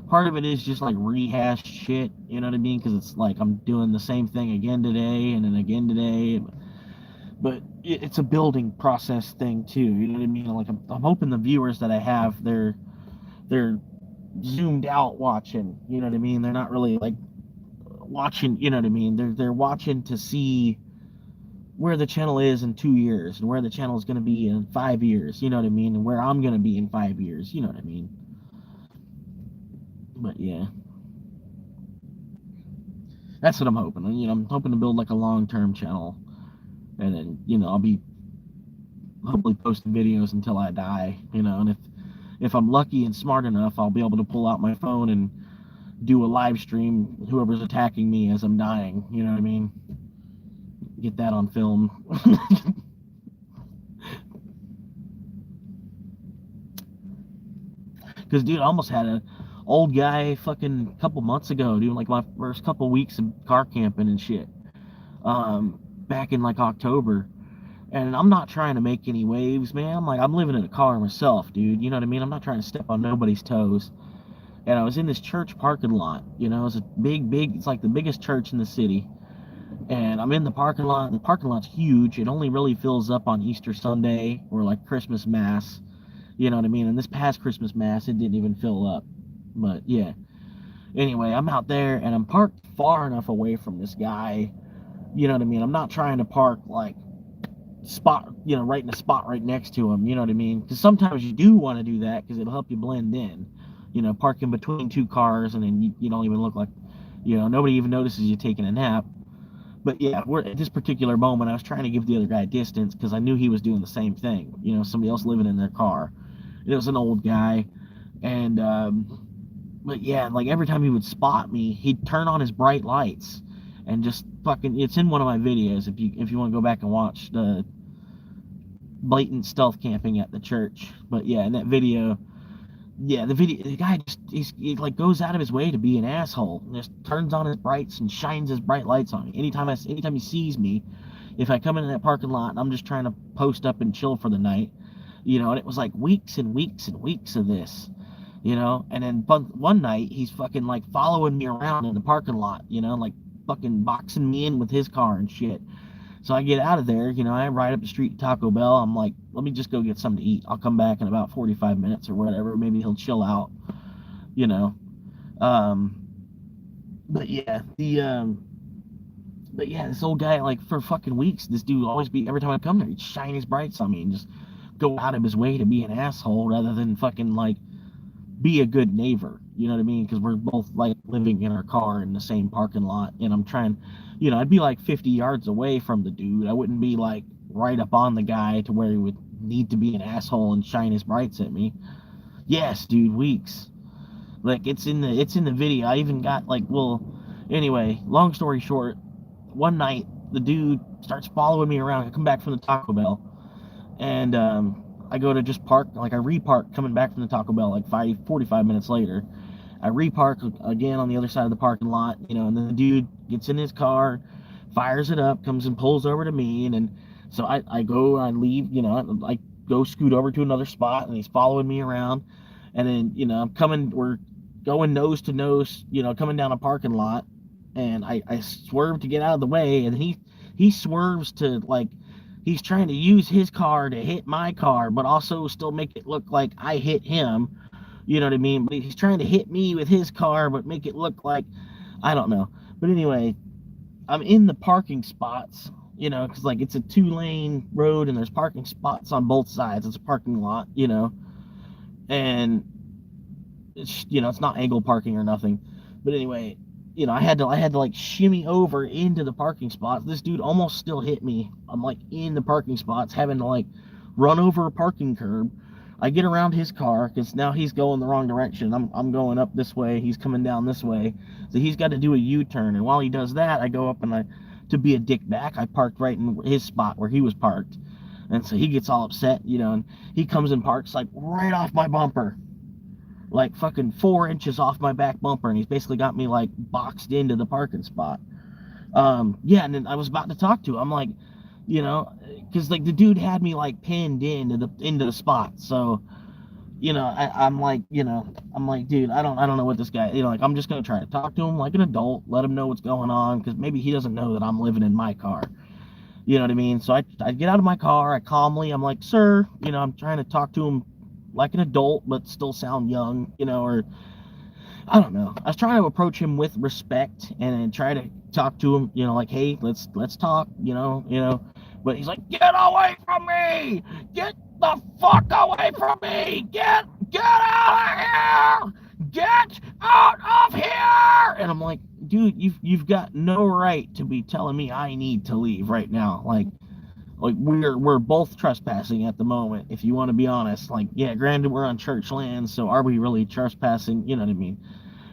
Part of it is just like rehashed shit, you know what I mean? Because it's like I'm doing the same thing again today and then again today. But it's a building process thing too, you know what I mean? Like I'm hoping the viewers that I have, they're zoomed out watching, you know what I mean? They're not really like watching, you know what I mean? They're watching to see where the channel is in 2 years and where the channel is going to be in 5 years, you know what I mean? And where I'm going to be in 5 years, you know what I mean? But yeah, that's what I'm hoping. I'm hoping to build like a long-term channel, and then I'll be hopefully posting videos until I die, and if I'm lucky and smart enough, I'll be able to pull out my phone and do a live stream, whoever's attacking me as I'm dying, you know what I mean? Get that on film. Because dude, I almost had a old guy fucking couple months ago, doing like my first couple weeks of car camping and shit, back in like October. And I'm not trying to make any waves, man. I'm living in a car myself, dude, you know what I mean? I'm not trying to step on nobody's toes. And I was in this church parking lot, it's a it's like the biggest church in the city. And I'm in the parking lot, and the parking lot's huge. It only really fills up on Easter Sunday or like Christmas Mass, you know what I mean? And this past Christmas Mass, it didn't even fill up. But yeah. Anyway, I'm out there and I'm parked far enough away from this guy, you know what I mean? I'm not trying to park like spot, right in a spot right next to him, you know what I mean? Because sometimes you do want to do that because it'll help you blend in, parking between two cars, and then you don't even look like, nobody even notices you taking a nap. But yeah, we're at this particular moment, I was trying to give the other guy distance because I knew he was doing the same thing, somebody else living in their car. It was an old guy, and but yeah, like every time he would spot me, he'd turn on his bright lights and just fucking. It's in one of my videos if you want to go back and watch the blatant stealth camping at the church. But yeah, in that video, the guy he like goes out of his way to be an asshole. Just turns on his brights and shines his bright lights on me. Anytime he sees me, if I come into that parking lot and I'm just trying to post up and chill for the night, and it was like weeks and weeks and weeks of this, and then one night he's fucking like following me around in the parking lot, like fucking boxing me in with his car and shit. So I get out of there, I ride up the street to Taco Bell. I'm like, let me just go get something to eat. I'll come back in about 45 minutes or whatever. Maybe he'll chill out, But yeah, But yeah, this old guy, like for fucking weeks, this dude always be every time I come there, he'd shine his brights on me and just go out of his way to be an asshole rather than fucking like be a good neighbor. You know what I mean? Because we're both like living in our car in the same parking lot, and I'm trying, I'd be like 50 yards away from the dude. I wouldn't be like right up on the guy to where he would need to be an asshole and shine his brights at me. Yes, dude, weeks. Like it's in the video. I even got like, well, anyway, long story short, one night the dude starts following me around. I come back from the Taco Bell, and I go to just park, like I repark coming back from the Taco Bell like 45 minutes later. I repark again on the other side of the parking lot, and then the dude gets in his car, fires it up, comes and pulls over to me, and so I go, I leave, I go scoot over to another spot, and he's following me around, and then we're going nose to nose, coming down a parking lot, and I swerve to get out of the way, and he swerves to like he's trying to use his car to hit my car, but also still make it look like I hit him. You know what I mean? But he's trying to hit me with his car, but make it look like I don't know. But anyway, I'm in the parking spots, because like it's a 2-lane road and there's parking spots on both sides. It's a parking lot, and it's not angle parking or nothing. But anyway, I had to like shimmy over into the parking spots. This dude almost still hit me. I'm like in the parking spots, having to like run over a parking curb. I get around his car because now he's going the wrong direction. I'm going up this way. He's coming down this way. So he's got to do a U-turn. And while he does that, I go up and to be a dick back, I parked right in his spot where he was parked. And so he gets all upset, and he comes and parks like right off my bumper, like fucking 4 inches off my back bumper, and he's basically got me like boxed into the parking spot. Yeah, and then I was about to talk to him. I'm like, because like the dude had me like pinned into the spot. So, I'm like, dude, I don't know what this guy, like I'm just gonna try to talk to him like an adult, let him know what's going on, because maybe he doesn't know that I'm living in my car. You know what I mean? So I get out of my car, I calmly, I'm like, sir, I'm trying to talk to him like an adult, but still sound young, or I don't know. I was trying to approach him with respect and try to talk to him, like, hey, let's talk, But he's like, get away from me! Get the fuck away from me! Get out of here! Get out of here! And I'm like, dude, you've got no right to be telling me I need to leave right now. Like we're both trespassing at the moment, if you want to be honest. Like, yeah, granted we're on church land, so are we really trespassing? You know what I mean?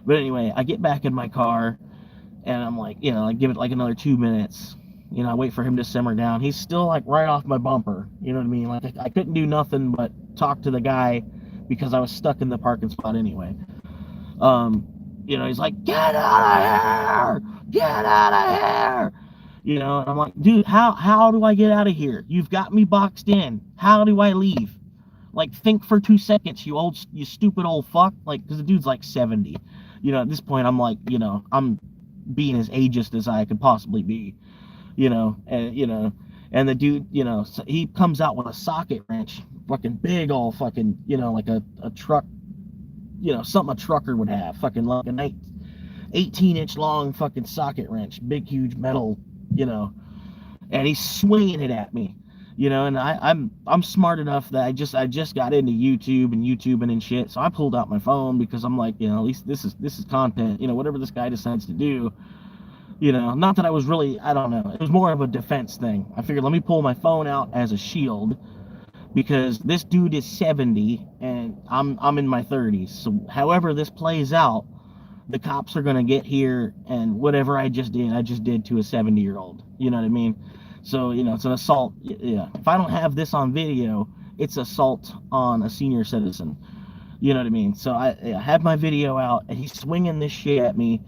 But anyway, I get back in my car and I'm like, I give it like another 2 minutes. I wait for him to simmer down. He's still like right off my bumper. You know what I mean? Like I couldn't do nothing but talk to the guy because I was stuck in the parking spot anyway. He's like, get out of here! Get out of here! And I'm like, dude, how do I get out of here? You've got me boxed in. How do I leave? Like, think for 2 seconds, you stupid old fuck. Like, because the dude's like 70. At this point, I'm like, I'm being as ageist as I could possibly be. And the dude, he comes out with a socket wrench, fucking big old fucking, like a truck, something a trucker would have, fucking like an 18-inch long fucking socket wrench, big huge metal, and he's swinging it at me, and I'm smart enough that I just got into YouTube and YouTubing and shit, so I pulled out my phone because I'm like, at least this is content, whatever this guy decides to do. Not that I was really, I don't know. It was more of a defense thing. I figured, let me pull my phone out as a shield because this dude is 70 and I'm in my 30s. So however this plays out, the cops are going to get here and whatever I just did to a 70-year-old. You know what I mean? So, it's an assault. Yeah. If I don't have this on video, it's assault on a senior citizen. You know what I mean? So I have my video out and he's swinging this shit at me.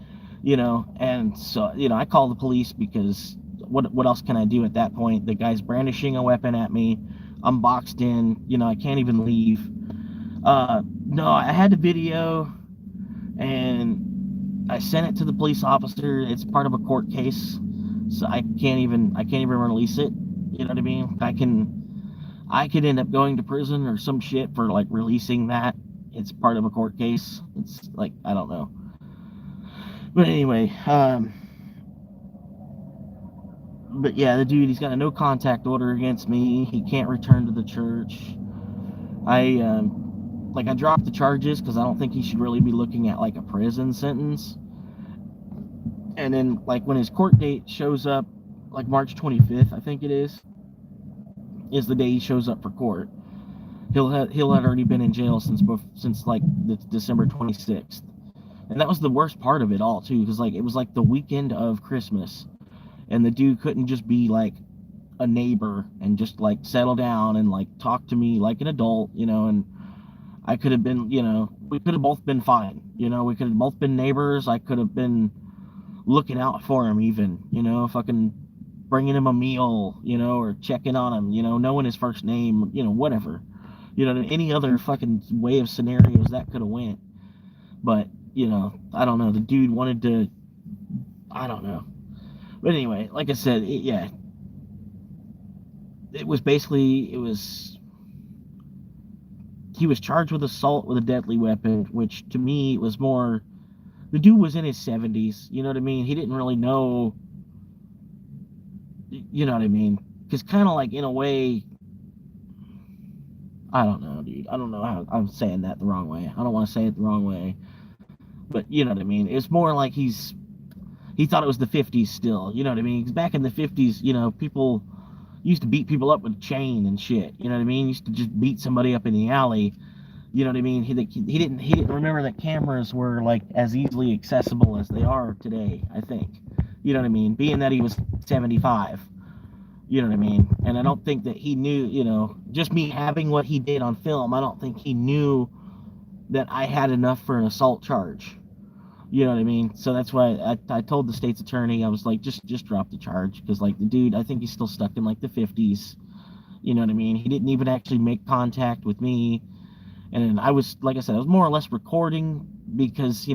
And so, I call the police because what else can I do at that point? The guy's brandishing a weapon at me. I'm boxed in, I can't even leave. No, I had the video and I sent it to the police officer. It's part of a court case, so I can't even release it. You know what I mean? I could end up going to prison or some shit for like releasing that. It's part of a court case. It's like, I don't know. But anyway, But yeah, the dude, he's got a no contact order against me. He can't return to the church. I dropped the charges because I don't think he should really be looking at like a prison sentence. And then like when his court date shows up, like March 25th, I think it is the day he shows up for court. He'll had already been in jail since like the December 26th. And that was the worst part of it all too, because like it was like the weekend of Christmas, and the dude couldn't just be like a neighbor and just like settle down and like talk to me like an adult, and I could have been, we could have both been fine. We could have both been neighbors. I could have been looking out for him even, fucking bringing him a meal, or checking on him, knowing his first name, whatever. Any other fucking way of scenarios that could have went. But, I don't know. The dude wanted to, I don't know. But anyway, like I said, it was basically, he was charged with assault with a deadly weapon, which to me was more, the dude was in his 70s, you know what I mean? He didn't really know, you know what I mean? Because kind of like, in a way, I don't know, dude. I don't know how I'm saying that the wrong way. I don't want to say it the wrong way. But you know what I mean? It's more like he thought it was the 50s still, you know what I mean? Because back in the 50s, people used to beat people up with a chain and shit, you know what I mean? Used to just beat somebody up in the alley. You know what I mean? He didn't remember that cameras were like as easily accessible as they are today, I think. You know what I mean? Being that he was 75. You know what I mean? And I don't think that he knew, just me having what he did on film, I don't think he knew that I had enough for an assault charge. You know what I mean? So that's why I told the state's attorney, I was like, just drop the charge. Because, like, the dude, I think he's still stuck in, like, the 50s. You know what I mean? He didn't even actually make contact with me. And I was, like I said, I was more or less recording because,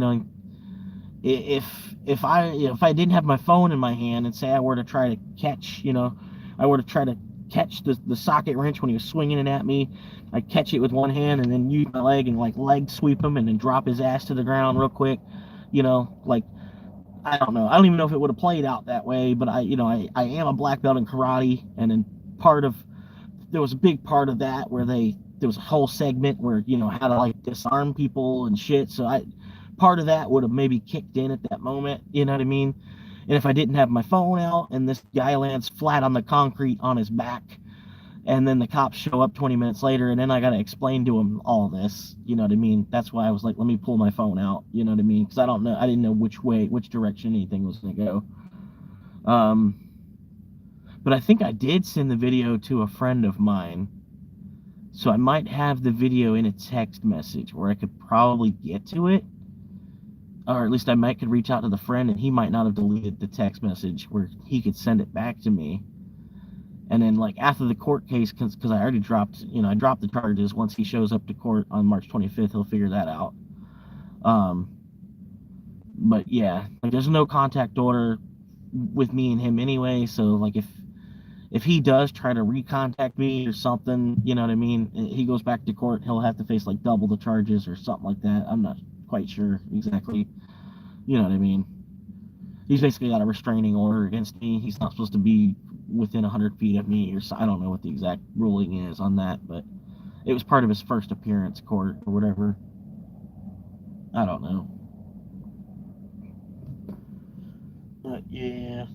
if I didn't have my phone in my hand and say I were to try to catch, I were to try to catch the socket wrench when he was swinging it at me, I catch it with one hand and then use my leg and like leg sweep him and then drop his ass to the ground real quick, like I don't know. I don't even know if it would have played out that way, but I am a black belt in karate, and then there was a big part of that where there was a whole segment where how to like disarm people and shit. So part of that would have maybe kicked in at that moment, you know what I mean? And if I didn't have my phone out and this guy lands flat on the concrete on his back, and then the cops show up 20 minutes later, and then I got to explain to him all this, you know what I mean? That's why I was like, let me pull my phone out, you know what I mean? Because I didn't know which direction anything was going to go. But I think I did send the video to a friend of mine, so I might have the video in a text message where I could probably get to it, or at least I might could reach out to the friend and he might not have deleted the text message where he could send it back to me. And then like after the court case, because I already dropped, I dropped the charges. Once he shows up to court on March 25th, he'll figure that out. But yeah, like there's no contact order with me and him anyway. So like if he does try to recontact me or something, you know what I mean, he goes back to court, he'll have to face like double the charges or something like that. I'm not quite sure exactly. You know what I mean? He's basically got a restraining order against me. He's not supposed to be within 100 feet of me, or so. I don't know what the exact ruling is on that, but it was part of his first appearance court or whatever. I don't know. But yeah,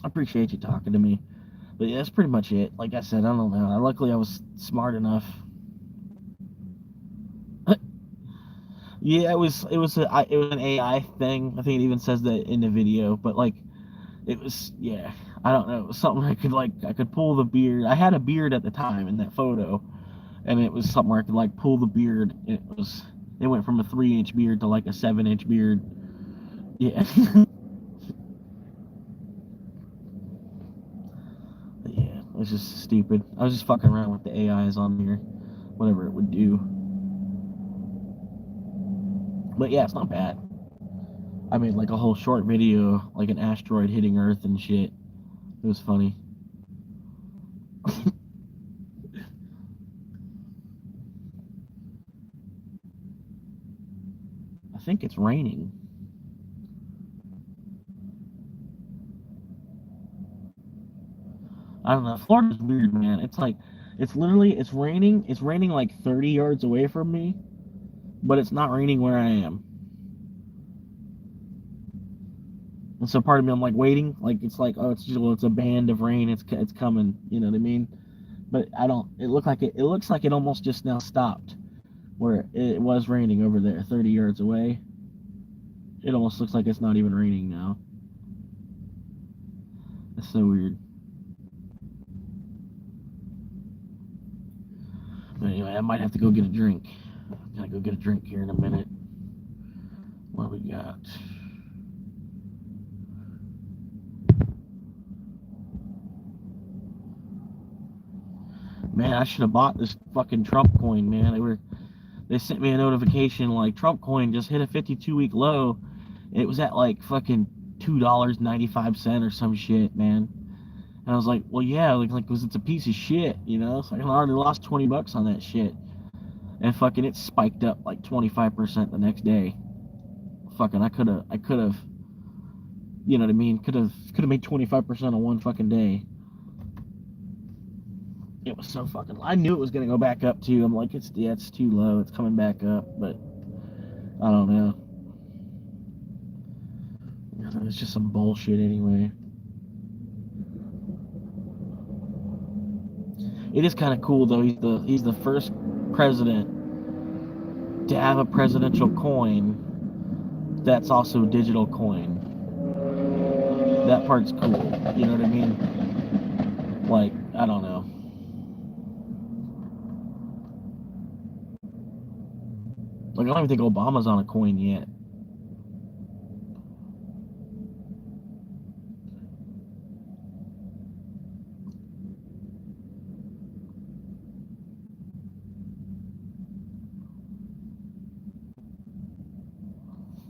I appreciate you talking to me. But yeah, that's pretty much it. Like I said, I don't know. Luckily, I was smart enough. Yeah, it was an AI thing. I think it even says that in the video. But like, it was, yeah, I don't know. It was something I could pull the beard. I had a beard at the time in that photo, and it was something where I could like pull the beard. It went from a 3-inch beard to like a 7-inch beard. Yeah. Yeah, it was just stupid. I was just fucking around with the AIs on here, whatever it would do. But yeah, it's not bad. I made like a whole short video, like an asteroid hitting Earth and shit. It was funny. I think it's raining. I don't know. Florida's weird, man. It's like, it's raining. It's raining like 30 yards away from me, but it's not raining where I am. And so part of me, I'm like waiting, like it's like, oh, it's a band of rain. It's coming. You know what I mean? But I don't. It looked like it. It looks like it almost just now stopped, where it was raining over there, 30 yards away. It almost looks like it's not even raining now. It's so weird. But anyway, I might have to go get a drink. I'm gonna go get a drink here in a minute. What we got? Man, I should have bought this fucking Trump coin, man. They sent me a notification like Trump coin just hit a 52-week low. It was at like fucking $2.95 or some shit, man. And I was like, well, yeah, like, cause it's a piece of shit, you know. So I already lost $20 on that shit, and fucking it spiked up like 25% the next day. Fucking, I could have, you know what I mean? Could have made 25% on one fucking day. It was so fucking. I knew it was gonna go back up too. I'm like, it's too low. It's coming back up, but I don't know. It's just some bullshit anyway. It is kind of cool though. He's the first president to have a presidential coin that's also a digital coin. That part's cool. You know what I mean? Like, I don't know. Like, I don't even think Obama's on a coin yet.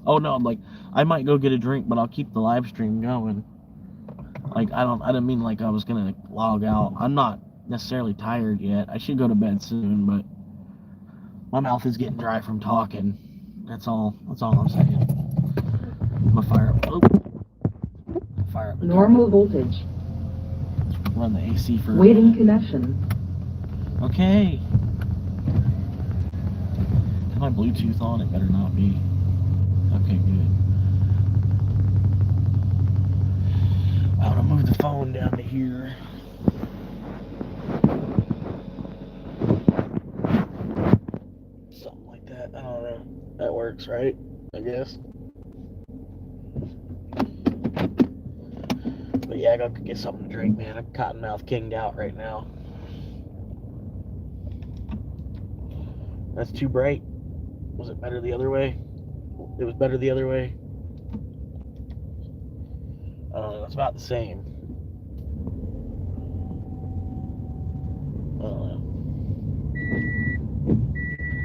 Oh no, I'm like, I might go get a drink, but I'll keep the live stream going. Like, I didn't mean like I was gonna log out. I'm not necessarily tired yet. I should go to bed soon, but my mouth is getting dry from talking. That's all I'm saying. I'm gonna fire up. Fire up. Normal voltage. Run the AC for. Waiting connection. Okay. Is my Bluetooth on? It better not be. Okay, good. I'm gonna move the phone down to here. Something like that. I don't know. That works, right? I guess. But yeah, I gotta get something to drink, man. I'm cottonmouth kinged out right now. That's too bright. Was it better the other way? It was better the other way. It's about the same.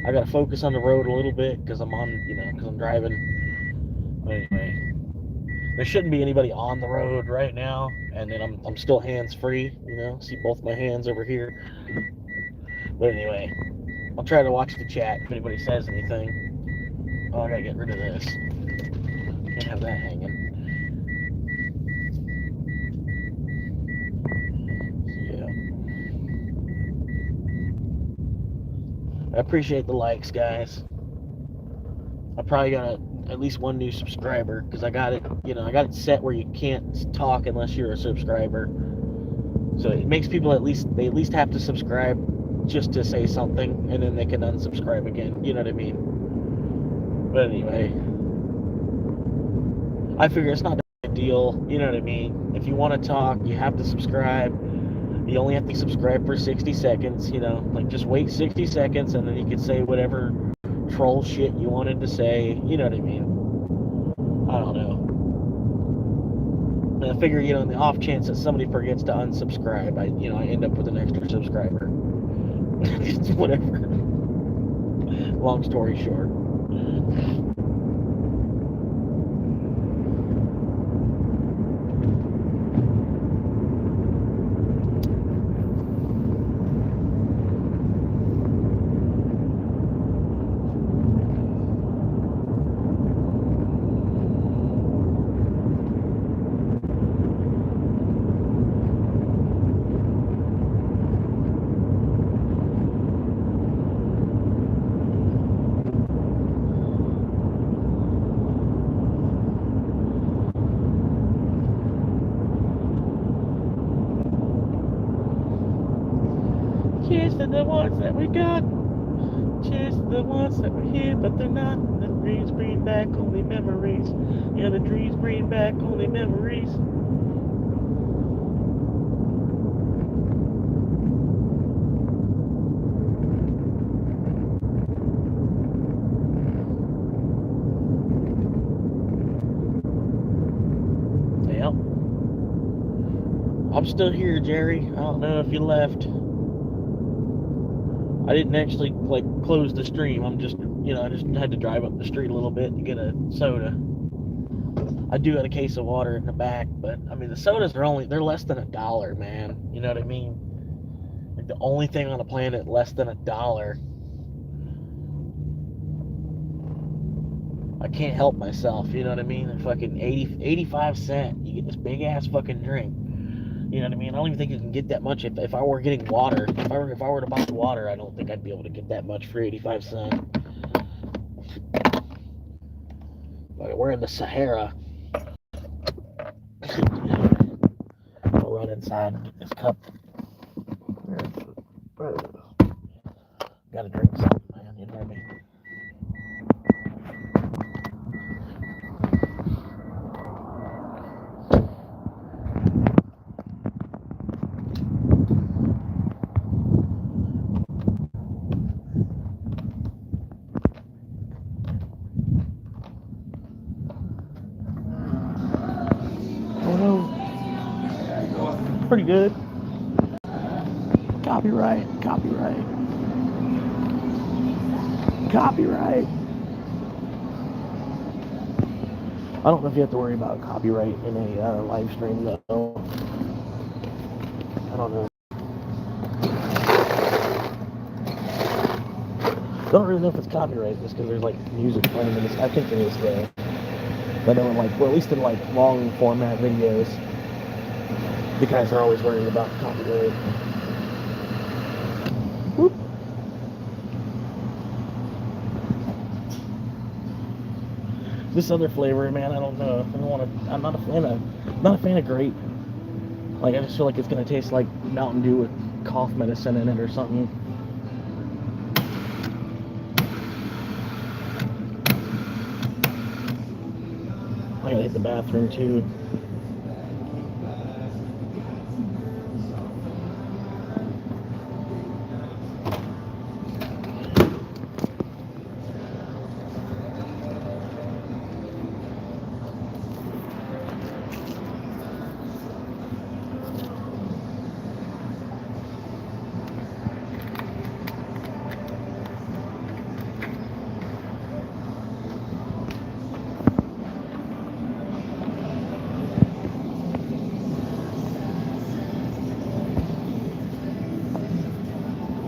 I gotta focus on the road a little bit because I'm on, because I'm driving. But anyway, there shouldn't be anybody on the road right now, and then I'm still hands free. See both my hands over here. But anyway, I'll try to watch the chat if anybody says anything. Oh, I gotta get rid of this. Can't have that hanging. I appreciate the likes, guys. I probably got at least one new subscriber because I got it, I got it set where you can't talk unless you're a subscriber. So it makes people at least have to subscribe just to say something, and then they can unsubscribe again. You know what I mean? But anyway, I figure it's not a big deal. You know what I mean? If you want to talk, you have to subscribe. You only have to subscribe for 60 seconds, like just wait 60 seconds and then you can say whatever troll shit you wanted to say, you know what I mean? I don't know. And I figure, in the off chance that somebody forgets to unsubscribe, I end up with an extra subscriber. Just whatever. Long story short. chasing the ones that we got. Chasing the ones that were here, but they're not. The dreams bring back only memories. Yeah, the dreams bring back only memories. Yep. I'm still here, Jerry. I don't know if you left. I didn't actually like close the stream. I'm just, I just had to drive up the street a little bit to get a soda. I do have a case of water in the back, but I mean the sodas are they're less than $1, man. You know what I mean? Like the only thing on the planet less than $1. I can't help myself, you know what I mean? Fucking 85 cents, you get this big ass fucking drink. You know what I mean? I don't even think you can get that much if I were getting water. If I were to buy water, I don't think I'd be able to get that much for 85 cents. But we're in the Sahara. I'll run inside and get this cup. Gotta drink something, man. You know what I mean? Pretty good. Copyright. I don't know if you have to worry about copyright in a live stream, though. I don't know. I don't really know if it's copyright just because there's like music playing in this. I think there is though. But I know at least in like long format videos, the guys are always worrying about copyright. Whoop. This other flavor, man, I don't know. I'm not a fan of grape. Like I just feel like it's gonna taste like Mountain Dew with cough medicine in it or something. I gotta hit the bathroom too.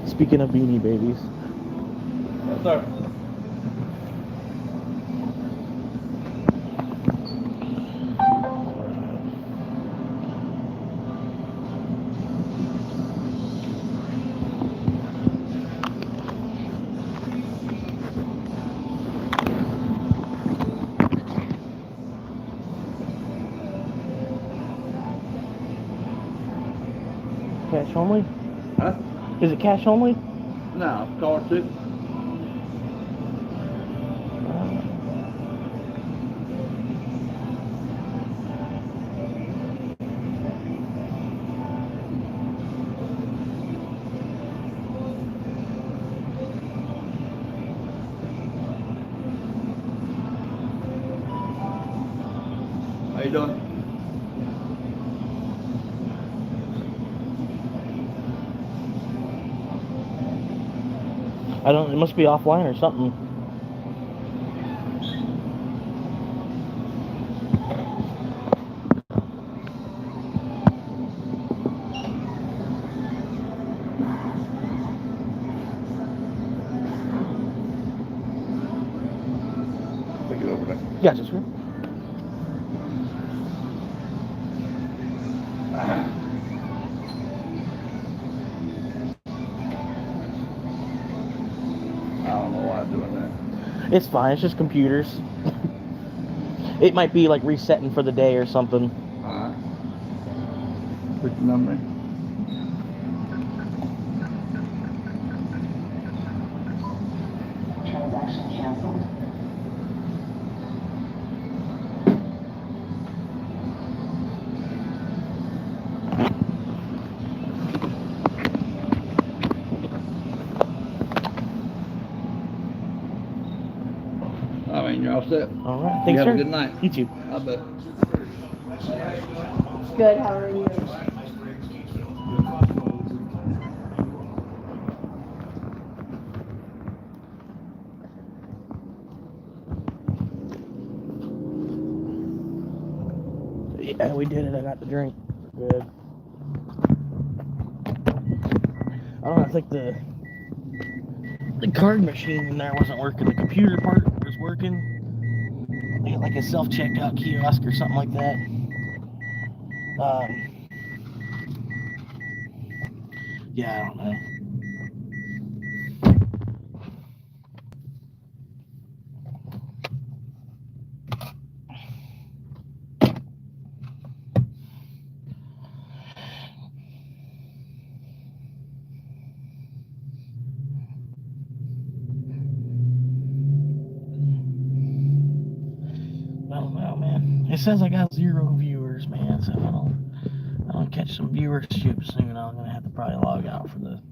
Speaking of Beanie Babies. Yes, sir. Cash only? Huh? Is it cash only? No, card too. How you doing? It must be offline or something. Take it over there. Gotcha, sir. I don't know why I'm doing that. It's fine. It's just computers. It might be like resetting for the day or something. Alright. Put the number in. I mean, you're all set. All right. You Thanks, have sir. a good night. You too. I bet. Good, how are you? Yeah, we did it. I got the drink. Good. I don't know, I think the card machine in there wasn't working. The computer part was working. They had like a self-checkout kiosk or something like that. Yeah, I don't know. I don't know, man. It says I got 0 viewers, man. So I don't catch some viewership soon. I'm gonna have to probably log out for the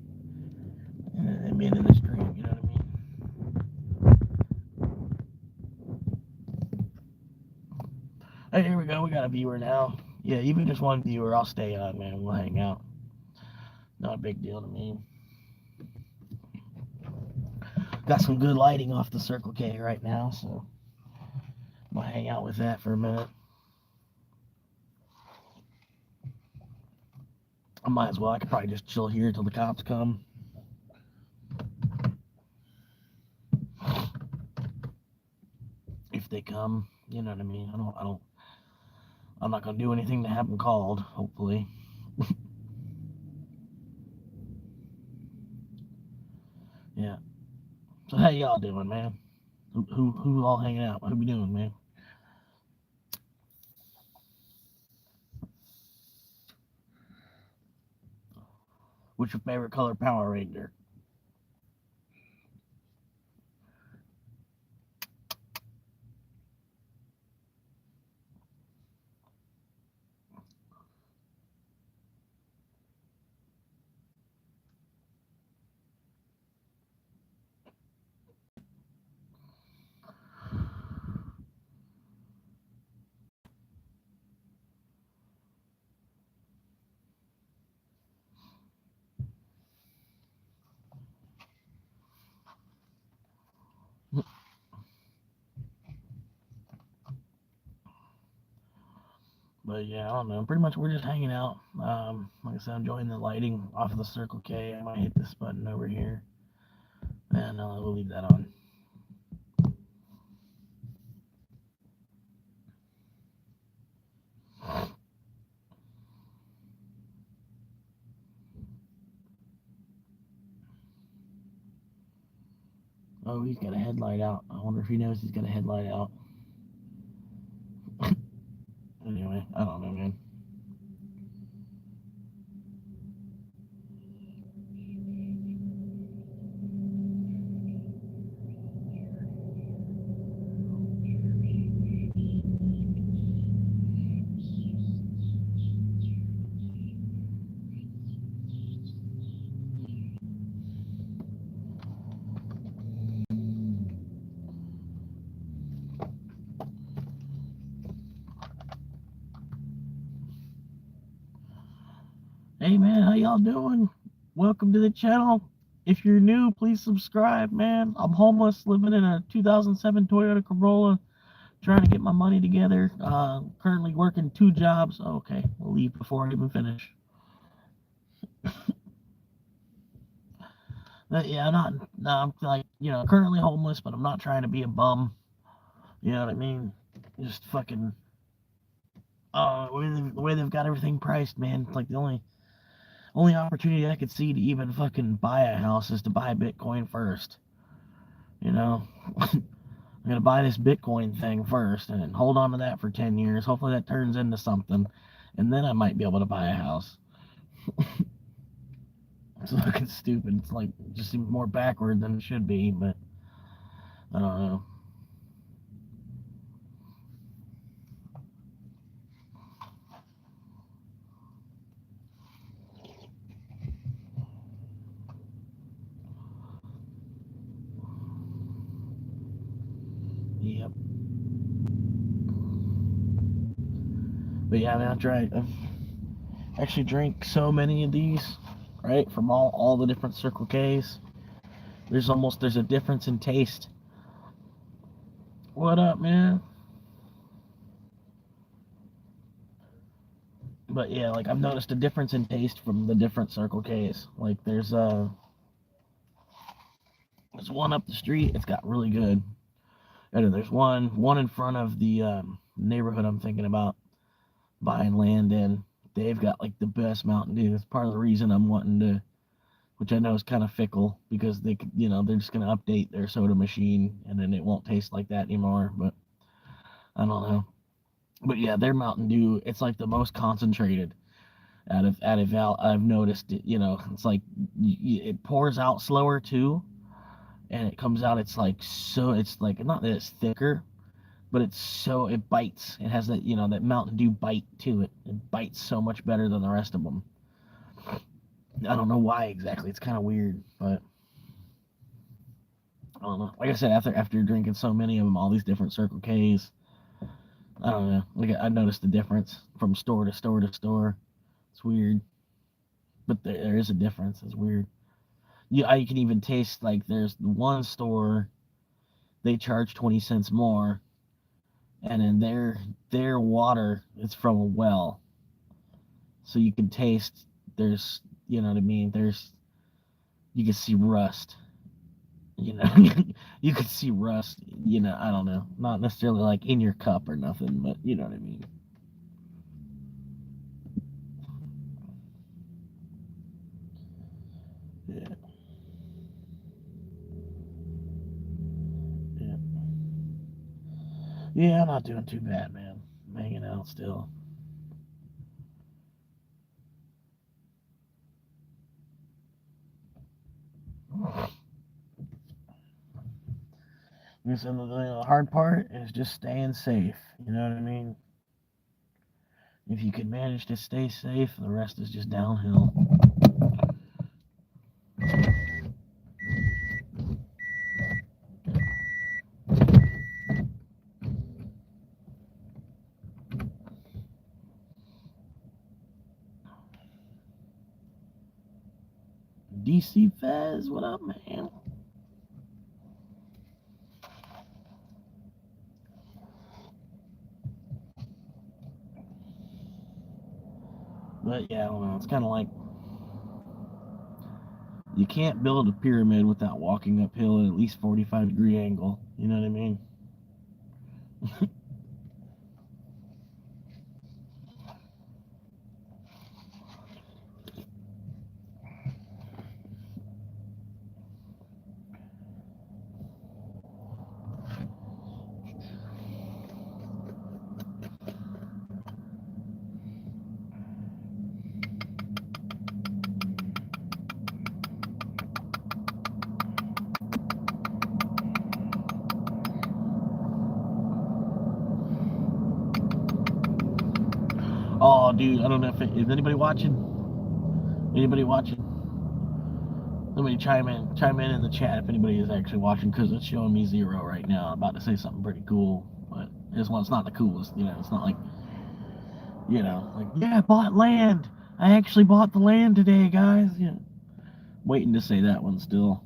being in the stream. You know what I mean? Hey, here we go. We got a viewer now. Yeah, even just one viewer, I'll stay on, man. We'll hang out. Not a big deal to me. Got some good lighting off the Circle K right now, so I'm gonna hang out with that for a minute. I might as well. I could probably just chill here until the cops come. If they come, you know what I mean. I'm not gonna do anything to have them called. Hopefully. Yeah. So how y'all doing, man? Who all hanging out? What we doing, man? What's your favorite color Power Ranger? But yeah, I don't know. Pretty much we're just hanging out. Like I said, I'm enjoying the lighting off of the Circle K. I might hit this button over here. And we'll leave that on. Oh, he's got a headlight out. I wonder if he knows he's got a headlight out. Anyway, I don't know, man. Hey, man, how y'all doing? Welcome to the channel. If you're new, please subscribe, man. I'm homeless, living in a 2007 Toyota Corolla, trying to get my money together. Currently working 2 jobs. Okay, we'll leave before I even finish. Yeah, I'm like, currently homeless, but I'm not trying to be a bum. You know what I mean? Just fucking, the way they've got everything priced, man. It's like the only opportunity I could see to even fucking buy a house is to buy Bitcoin first. You know? I'm gonna buy this Bitcoin thing first and hold on to that for 10 years. Hopefully that turns into something. And then I might be able to buy a house. It's fucking stupid. It's like, it just seems more backward than it should be, but I don't know. Yep. But yeah, man, I've actually drank so many of these, right? From all the different Circle K's. There's a difference in taste. What up, man? But yeah, like I've noticed a difference in taste from the different Circle K's. Like there's one up the street, it's got really good. And then there's one in front of the neighborhood I'm thinking about buying land in. They've got like the best Mountain Dew. It's part of the reason I'm wanting to, which I know is kind of fickle because they could, they're just gonna update their soda machine and then it won't taste like that anymore. But I don't know. But yeah, their Mountain Dew, it's like the most concentrated out of I've noticed it. It's like it pours out slower too, and it comes out. It's like not that it's thicker, but it bites. It has that Mountain Dew bite to it. It bites so much better than the rest of them. I don't know why exactly. It's kind of weird, but I don't know. Like I said, after drinking so many of them, all these different Circle K's, I don't know. Like I noticed the difference from store to store to store. It's weird, but there is a difference. It's weird. You can even taste like there's one store they charge 20 cents more, and then their water is from a well, so you can taste there's you know what I mean. You can see rust. You know, you could see rust. I don't know, not necessarily like in your cup or nothing, but you know what I mean. Yeah, yeah, yeah. I'm not doing too bad, man. I'm hanging out still. Listen, the hard part is just staying safe. You know what I mean? If you can manage to stay safe, the rest is just downhill. DC Fez, what up, man? But yeah, I don't know. It's kind of like you can't build a pyramid without walking uphill at least 45-degree angle. You know what I mean? Oh, dude, I don't know is anybody watching? Anybody watching? Somebody chime in the chat if anybody is actually watching, because it's showing me 0 right now. I'm about to say something pretty cool, but this one's not the coolest. It's not like like, yeah, I bought land. I actually bought the land today, guys. Yeah, waiting to say that one still.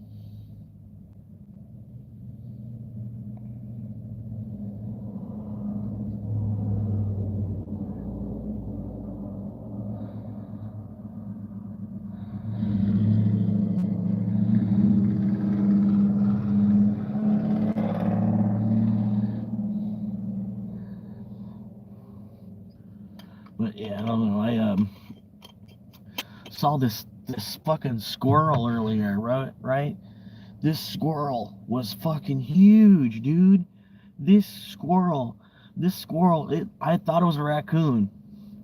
But yeah, I don't know. I saw this fucking squirrel earlier, right? This squirrel was fucking huge, dude. This squirrel, I thought it was a raccoon,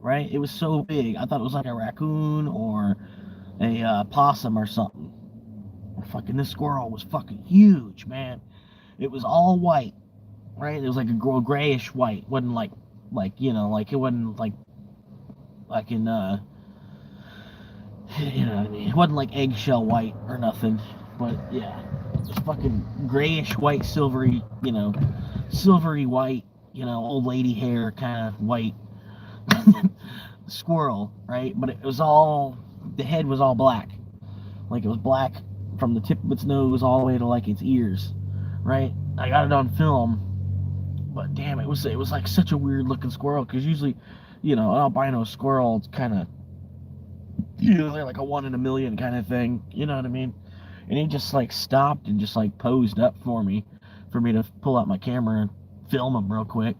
right? It was so big. I thought it was like a raccoon or a possum or something. Fucking this squirrel was fucking huge, man. It was all white, right? It was like a grayish white. Wasn't like it wasn't like in you know what I mean. It wasn't like eggshell white or nothing, but yeah, fucking grayish white, silvery, silvery white, old lady hair kind of white squirrel, right? But it was all, the head was all black. Like it was black from the tip of its nose all the way to like its ears, right? I got it on film, but damn, it was like such a weird looking squirrel, because usually, an albino squirrel, it's kind of usually like a one in a million kind of thing, you know what I mean? And he just like stopped and just like posed up for me to pull out my camera and film him real quick.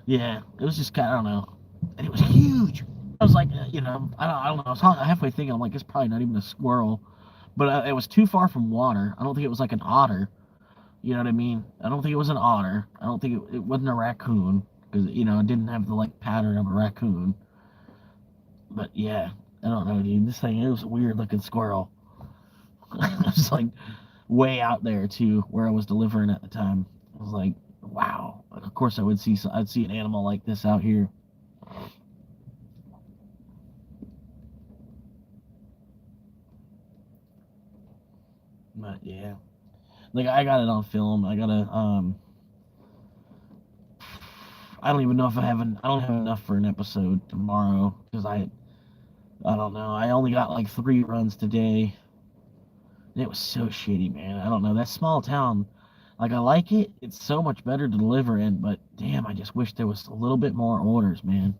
Yeah, it was just kind of, I don't know, and it was huge. I was like, I don't know. I was halfway thinking, I'm like, it's probably not even a squirrel, but it was too far from water. I don't think it was like an otter. You know what I mean? I don't think it was an otter. I don't think it wasn't a raccoon, because it didn't have the like pattern of a raccoon. But yeah, I don't know, dude. This thing, it was a weird looking squirrel. It was like way out there too, where I was delivering at the time. I was like, wow. Of course, I'd see an animal like this out here. But yeah, like I got it on film. I don't even know if I don't have enough for an episode tomorrow, because I don't know. I only got like 3 runs today. And it was so shitty, man. I don't know. That small town, like I like it. It's so much better to deliver in, but damn, I just wish there was a little bit more orders, man.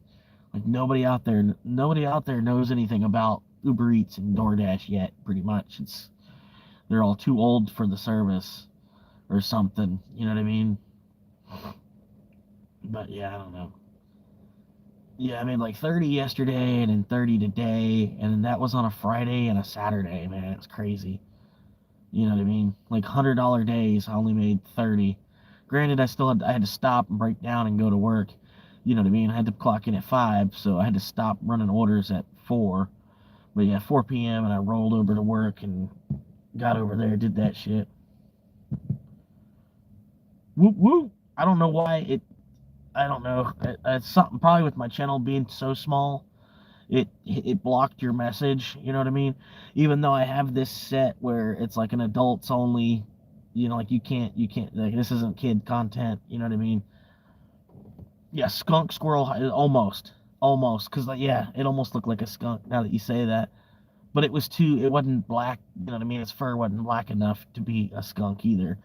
Like nobody out there knows anything about Uber Eats and DoorDash yet. Pretty much, they're all too old for the service or something. You know what I mean? But yeah, I don't know. Yeah, I made like 30 yesterday and then 30 today, and then that was on a Friday and a Saturday, man. It's crazy. You know what I mean? Like $100 days, I only made 30. Granted, I had to stop and break down and go to work. You know what I mean? I had to clock in at 5, so I had to stop running orders at 4. But yeah, 4 p.m. and I rolled over to work and got over there, did that shit. Whoop whoop. I don't know why I don't know. It's something probably with my channel being so small. It blocked your message. You know what I mean? Even though I have this set where it's like an adults only. Like you can't like this isn't kid content. You know what I mean? Yeah, skunk squirrel almost because like yeah, it almost looked like a skunk now that you say that. But it wasn't black. You know what I mean? Its fur wasn't black enough to be a skunk either.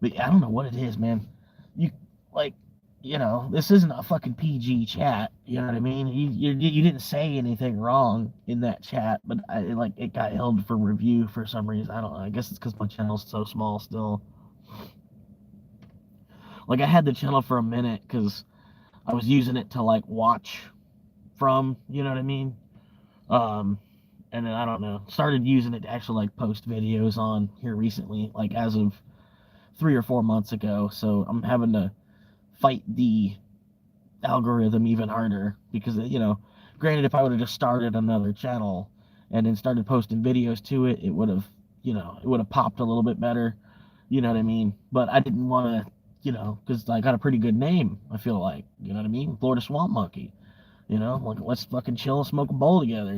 But I don't know what it is, man. You like, this isn't a fucking PG chat. You know what I mean? You didn't say anything wrong in that chat, but it got held for review for some reason. I don't know. I guess it's because my channel's so small still. Like I had the channel for a minute because I was using it to like watch from. You know what I mean? Um, and then I don't know. Started using it to actually like post videos on here recently, like as of 3 or 4 months ago. So I'm having to fight the algorithm even harder because granted, if I would have just started another channel and then started posting videos to it, it would have popped a little bit better. You know what I mean? But I didn't want to, because I got a pretty good name. I feel like, you know what I mean? Florida Swamp Monkey. Like let's fucking chill and smoke a bowl together.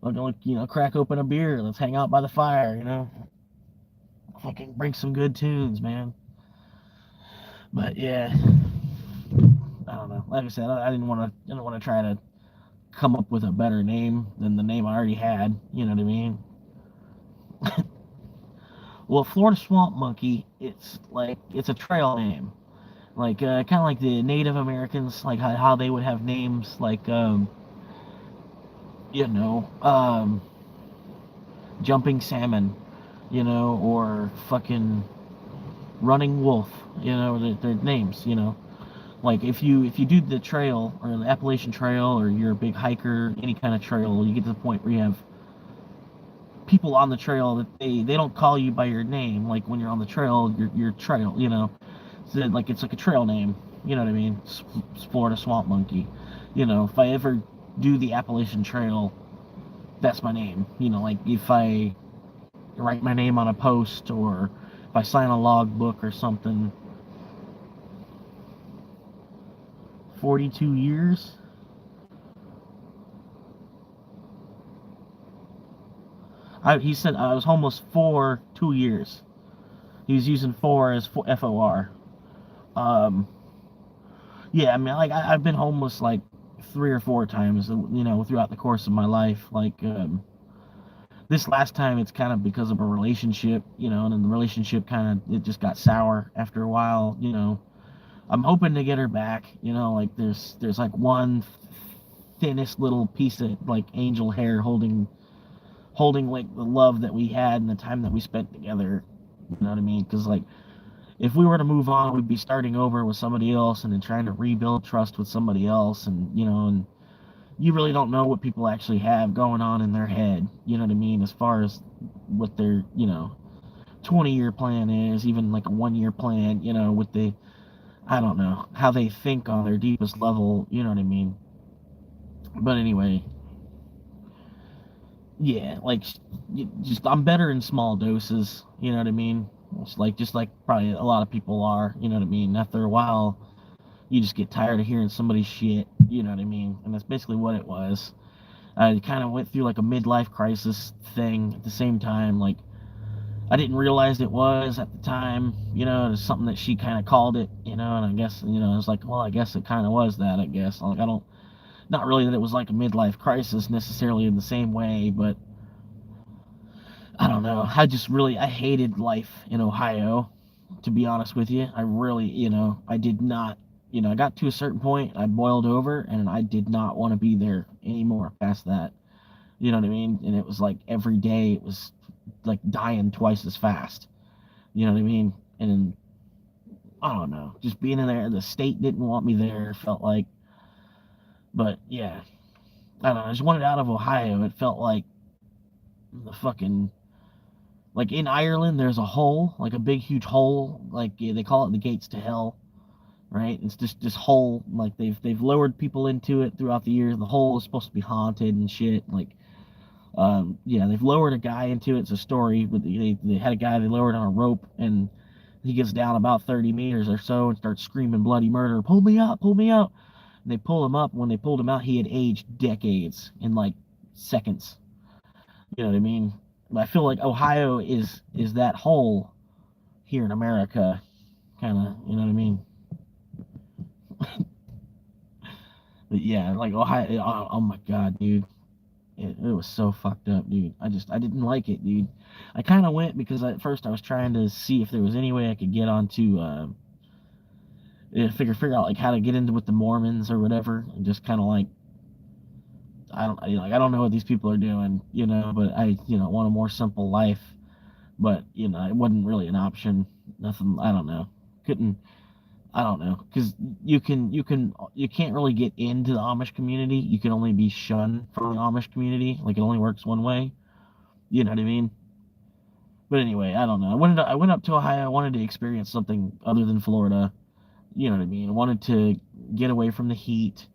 Like crack open a beer. Let's hang out by the fire. Fucking bring some good tunes, man. But yeah, I don't know. Like I said, I didn't want to try to come up with a better name than the name I already had. You know what I mean? Well, Florida Swamp Monkey, it's a trail name, like kind of like the Native Americans, like how they would have names like you know um, Jumping Salmon, or fucking Running Wolf, their names, like if you do the trail or the Appalachian Trail, or you're a big hiker, any kind of trail, you get to the point where you have people on the trail that they don't call you by your name. Like when you're on the trail, your trail, so like it's like a trail name. You know what I mean? Florida Swamp Monkey. If I ever do the Appalachian Trail, that's my name. Like if I write my name on a post, or if I sign a log book or something. 42 years. He said I was homeless for 2 years. He was using four as FOR. Um, yeah, I mean, like I've been homeless like 3 or 4 times, throughout the course of my life. Like this last time, it's kind of because of a relationship, and then the relationship it just got sour after a while. I'm hoping to get her back. Like there's like one thinnest little piece of like angel hair holding like the love that we had and the time that we spent together. You know what I mean? Because like if we were to move on, we'd be starting over with somebody else and then trying to rebuild trust with somebody else, and you really don't know what people actually have going on in their head. You know what I mean? As far as what their 20-year plan is, even like a 1-year plan. With the I don't know how they think on their deepest level. You know what I mean? But anyway, yeah, like just I'm better in small doses. You know what I mean? Just like probably a lot of people are. You know what I mean? After a while, you just get tired of hearing somebody's shit. You know what I mean? And that's basically what it was. I kind of went through like a midlife crisis thing at the same time. Like I didn't realize it was at the time. It was something that she kind of called it. And I guess it was like, well, I guess it kind of was that. I guess like I don't. Not really that it was like a midlife crisis necessarily in the same way, but I don't know. I hated life in Ohio, to be honest with you. I really, I did not, I got to a certain point, I boiled over, and I did not want to be there anymore past that. You know what I mean? And it was like every day it was like dying twice as fast. You know what I mean? And I don't know, just being in there, the state didn't want me there, felt like. But yeah, I don't know. I just wanted out of Ohio. It felt like the fucking like in Ireland, there's a hole, like a big, huge hole. Like yeah, they call it the gates to hell, right? It's just this hole. Like they've lowered people into it throughout the years. The hole is supposed to be haunted and shit. Like, yeah, they've lowered a guy into it. It's a story, but they had a guy they lowered on a rope, and he gets down about 30 meters or so and starts screaming bloody murder. Pull me up, pull me out. And they pull him up. When they pulled him out, he had aged decades in like seconds. You know what I mean? I feel like Ohio is that hole here in America, kind of. You know what I mean? But yeah, like Ohio. Oh my God, dude, it was so fucked up, dude. I didn't like it, dude. I kind of went because at first I was trying to see if there was any way I could get onto figure out like how to get into with the Mormons or whatever, and just kind of like I don't know what these people are doing, but I want a more simple life, but it wasn't really an option. Nothing. I don't know. Couldn't. I don't know because you can't really get into the Amish community. You can only be shunned from the Amish community. Like it only works one way. You know what I mean? But anyway, I don't know. I went up to Ohio. I wanted to experience something other than Florida. You know what I mean? I wanted to get away from the heat.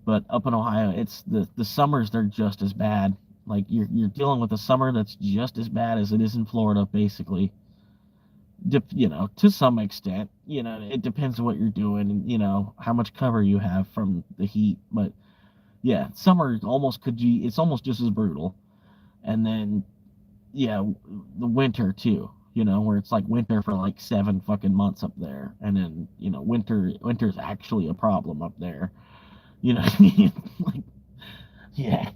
But up in Ohio, it's the summers, they're just as bad. Like you're dealing with a summer that's just as bad as it is in Florida, basically. To some extent. It depends on what you're doing and how much cover you have from the heat. But yeah, summer almost could be. It's almost just as brutal. And then yeah, the winter too. Where it's like winter for like 7 fucking months up there, and then winter's actually a problem up there. You know what I mean? Like, yeah.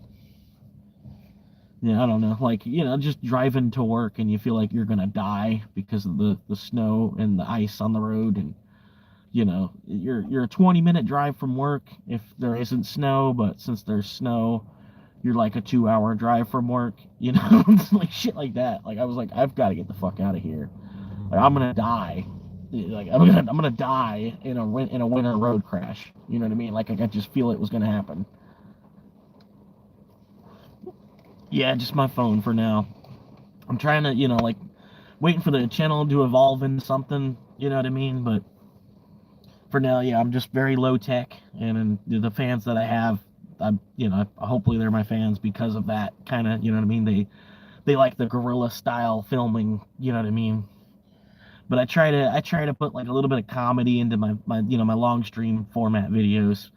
Yeah, I don't know. Like, just driving to work and you feel like you're gonna die because of the snow and the ice on the road, and you're a 20-minute drive from work if there isn't snow, but since there's snow, you're like a 2-hour drive from work. It's like shit like that. Like I was like, I've got to get the fuck out of here. Like I'm gonna die. Like I'm gonna die in a winter road crash. You know what I mean? Like I could just feel it was gonna happen. Yeah, just my phone for now. I'm trying to, like waiting for the channel to evolve into something. You know what I mean? But for now, yeah, I'm just very low tech, and the fans that I have, hopefully they're my fans because of that kind of. You know what I mean? They like the guerrilla style filming. You know what I mean? But I try to put like a little bit of comedy into my my long stream format videos.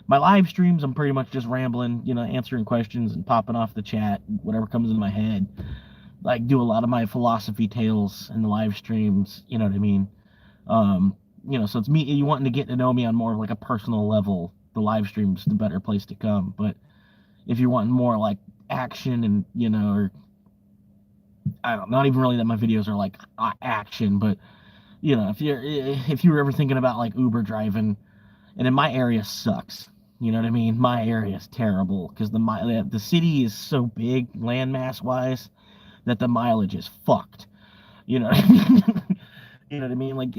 My live streams, I'm pretty much just rambling, answering questions and popping off the chat, whatever comes into my head. like do a lot of my philosophy tales in the live streams, you know what I mean? Um, so it's me, you wanting to get to know me on more of like a personal level, the live stream's the better place to come. But if you're wanting more like action and, or I don't not even really that my videos are like action, but if you were ever thinking about like Uber driving, and in my area sucks. You know what I mean? My area is terrible because the city is so big landmass wise that the mileage is fucked. You know, what I mean? You know what I mean? Like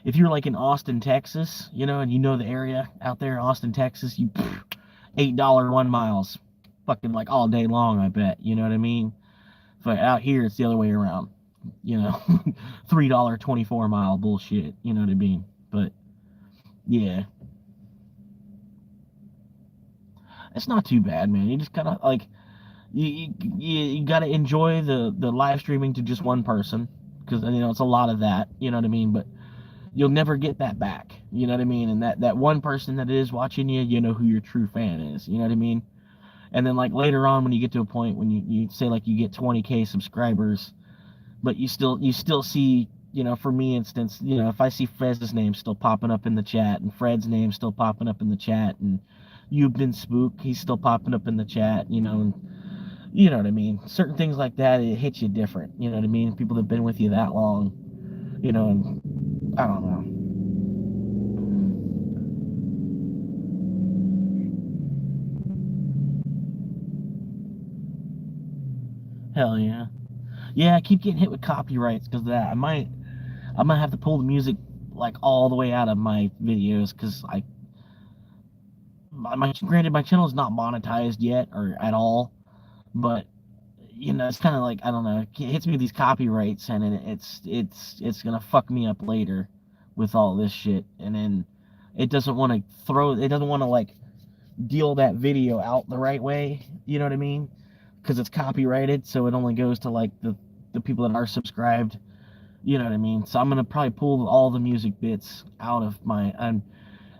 if you're like in Austin, Texas, and you know the area out there, Austin, Texas, you $8 1 miles, fucking like all day long. I bet. You know what I mean? But out here, it's the other way around. You know, $3 24 mile bullshit. You know what I mean? But yeah, it's not too bad, man. You just gotta like you gotta enjoy the live streaming to just one person because it's a lot of that. You know what I mean? But you'll never get that back. You know what I mean? And that one person that is watching you, you know who your true fan is. You know what I mean? And then like later on when you get to a point when you say like you get 20K subscribers, but you still see, for me instance, if I see Fez's name still popping up in the chat and Fred's name still popping up in the chat and You've Been Spooked, he's still popping up in the chat, and you know what I mean? Certain things like that, it hits you different. You know what I mean? People that have been with you that long, and I don't know. Hell yeah. Yeah, I keep getting hit with copyrights because of that. I might have to pull the music like all the way out of my videos because granted my channel is not monetized yet or at all, but it's kind of like I don't know, it hits me with these copyrights and it's gonna fuck me up later with all this shit, and then it doesn't want to like deal that video out the right way. You know what I mean? Because it's copyrighted, so it only goes to like the people that are subscribed. You know what I mean? So I'm gonna probably pull all the music bits out of my.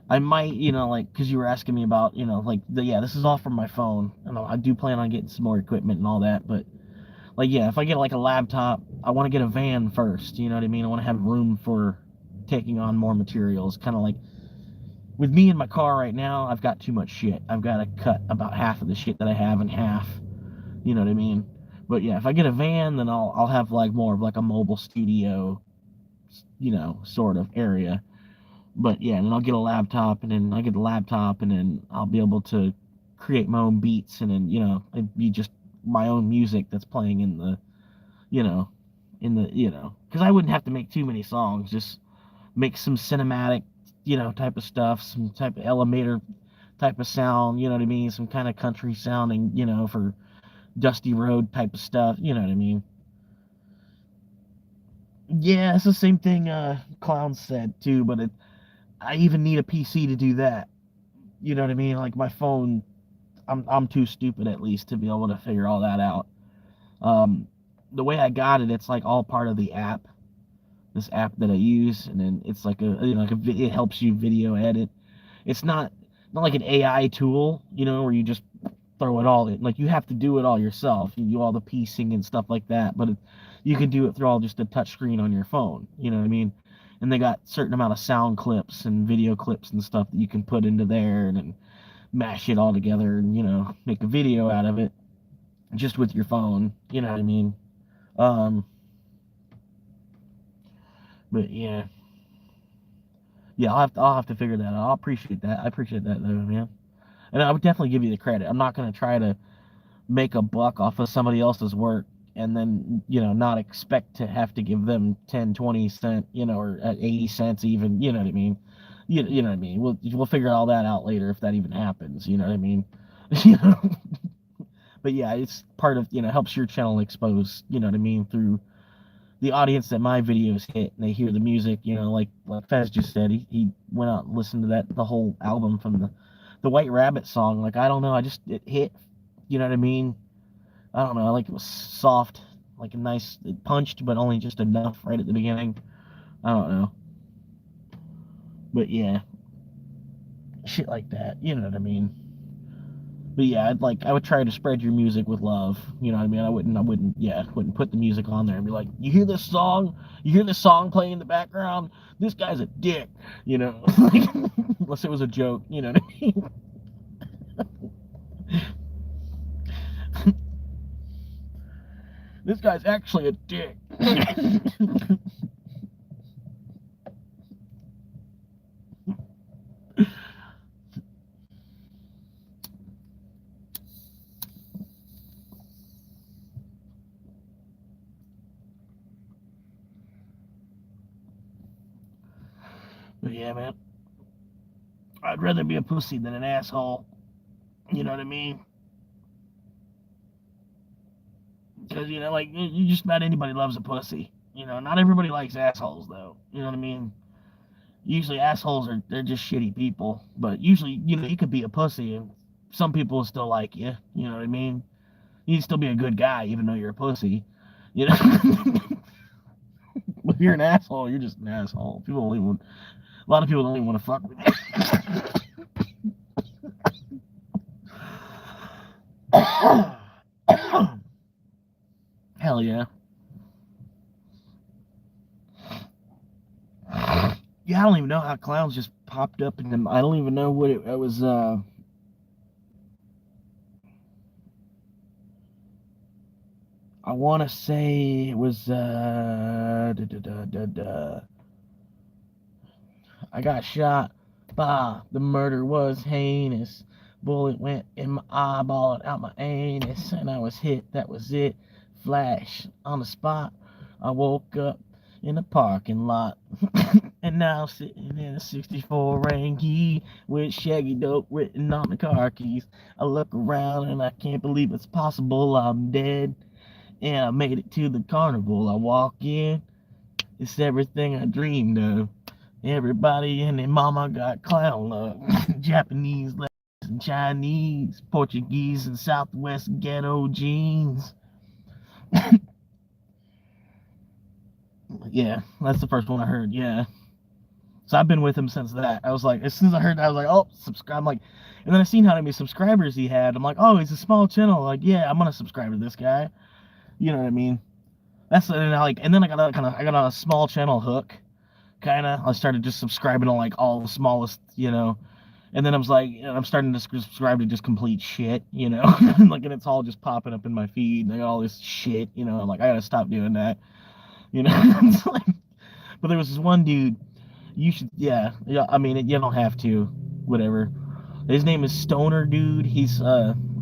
I might, like, because you were asking me about, like this is all from my phone, and I do plan on getting some more equipment and all that. But like, yeah, if I get like a laptop, I want to get a van first. You know what I mean? I want to have room for taking on more materials. Kind of like with me in my car right now, I've got too much shit. I've got to cut about half of the shit that I have in half. You know what I mean? But yeah, if I get a van, then I'll have like more of like a mobile studio, sort of area. But yeah, and then I'll get a laptop, and then I get the laptop, and then I'll be able to create my own beats, and then it'd be just my own music that's playing in the, because I wouldn't have to make too many songs. Just make some cinematic, type of stuff, some type of elevator type of sound. You know what I mean? Some kind of country sounding, for dusty road type of stuff. You know what I mean? Yeah, it's the same thing Clown said too, but I even need a PC to do that. You know what I mean? Like my phone, I'm too stupid at least to be able to figure all that out. The way I got it, it's like all part of the app, this app that I use, and then it's like it helps you video edit. It's not like an AI tool, where you just throw it all in. Like you have to do it all yourself. You do all the piecing and stuff like that, but you can do it through all just a touch screen on your phone. You know what I mean? And they got certain amount of sound clips and video clips and stuff that you can put into there and then mash it all together and make a video out of it just with your phone. You know what I mean? But yeah, I'll have to figure that out. I appreciate that though, man. And I would definitely give you the credit. I'm not gonna try to make a buck off of somebody else's work and then not expect to have to give them 10 20 cent or 80 cents even. You know what I mean? You know what I mean? We'll figure all that out later if that even happens. You know what I mean? But yeah, it's part of helps your channel expose, you know what I mean, through the audience that my videos hit, and they hear the music. Like Fez just said, he went out and listened to the whole album from the White Rabbit song. Like I don't know, it hit. You know what I mean? I don't know. Like it was soft, like a nice. It punched, but only just enough right at the beginning. I don't know. But yeah, shit like that. You know what I mean? But yeah, I would try to spread your music with love. You know what I mean? I wouldn't put the music on there and be like, you hear this song? You hear this song playing in the background? This guy's a dick, you know? Like, unless it was a joke, you know what I mean? This guy's actually a dick. But yeah, man, I'd rather be a pussy than an asshole. You know what I mean? Because, you know, like, you just about anybody loves a pussy. You know, not everybody likes assholes, though. You know what I mean? Usually assholes they're just shitty people. But usually, you know, you could be a pussy and some people will still like you. You know what I mean? You can still be a good guy even though you're a pussy. You know? If you're an asshole, you're just an asshole. A lot of people don't even want to fuck with you. Hell yeah. Yeah, I don't even know how clowns just popped up in them. I don't even know what it was. I want to say it was. I got shot. Bah, the murder was heinous. Bullet went in my eyeball and out my anus, and I was hit. That was it. Flash on the spot. I woke up in a parking lot. And now sitting in a 64 Rangy with Shaggy Dope written on the car keys. I look around and I can't believe it's possible I'm dead. And I made it to the carnival. I walk in, it's everything I dreamed of. Everybody and their mama got clown luck. Japanese and Chinese, Portuguese and Southwest ghetto jeans. Yeah, that's the first one I heard. Yeah. So I've been with him since that. I was like, as soon as I heard that, I was like, oh, subscribe. I'm like, and then I seen how many subscribers he had. I'm like, oh, he's a small channel. Like, yeah, I'm gonna subscribe to this guy. You know what I mean? And then I got I got on a small channel hook. Kind of. I started just subscribing to like all the smallest, you know. And then I was like, I'm starting to subscribe to just complete shit, you know. Like, and it's all just popping up in my feed. And I got all this shit, you know. I'm like, I gotta stop doing that, you know. Like, but there was this one dude. You should, yeah. I mean, you don't have to, whatever. His name is Stoner Dude. He's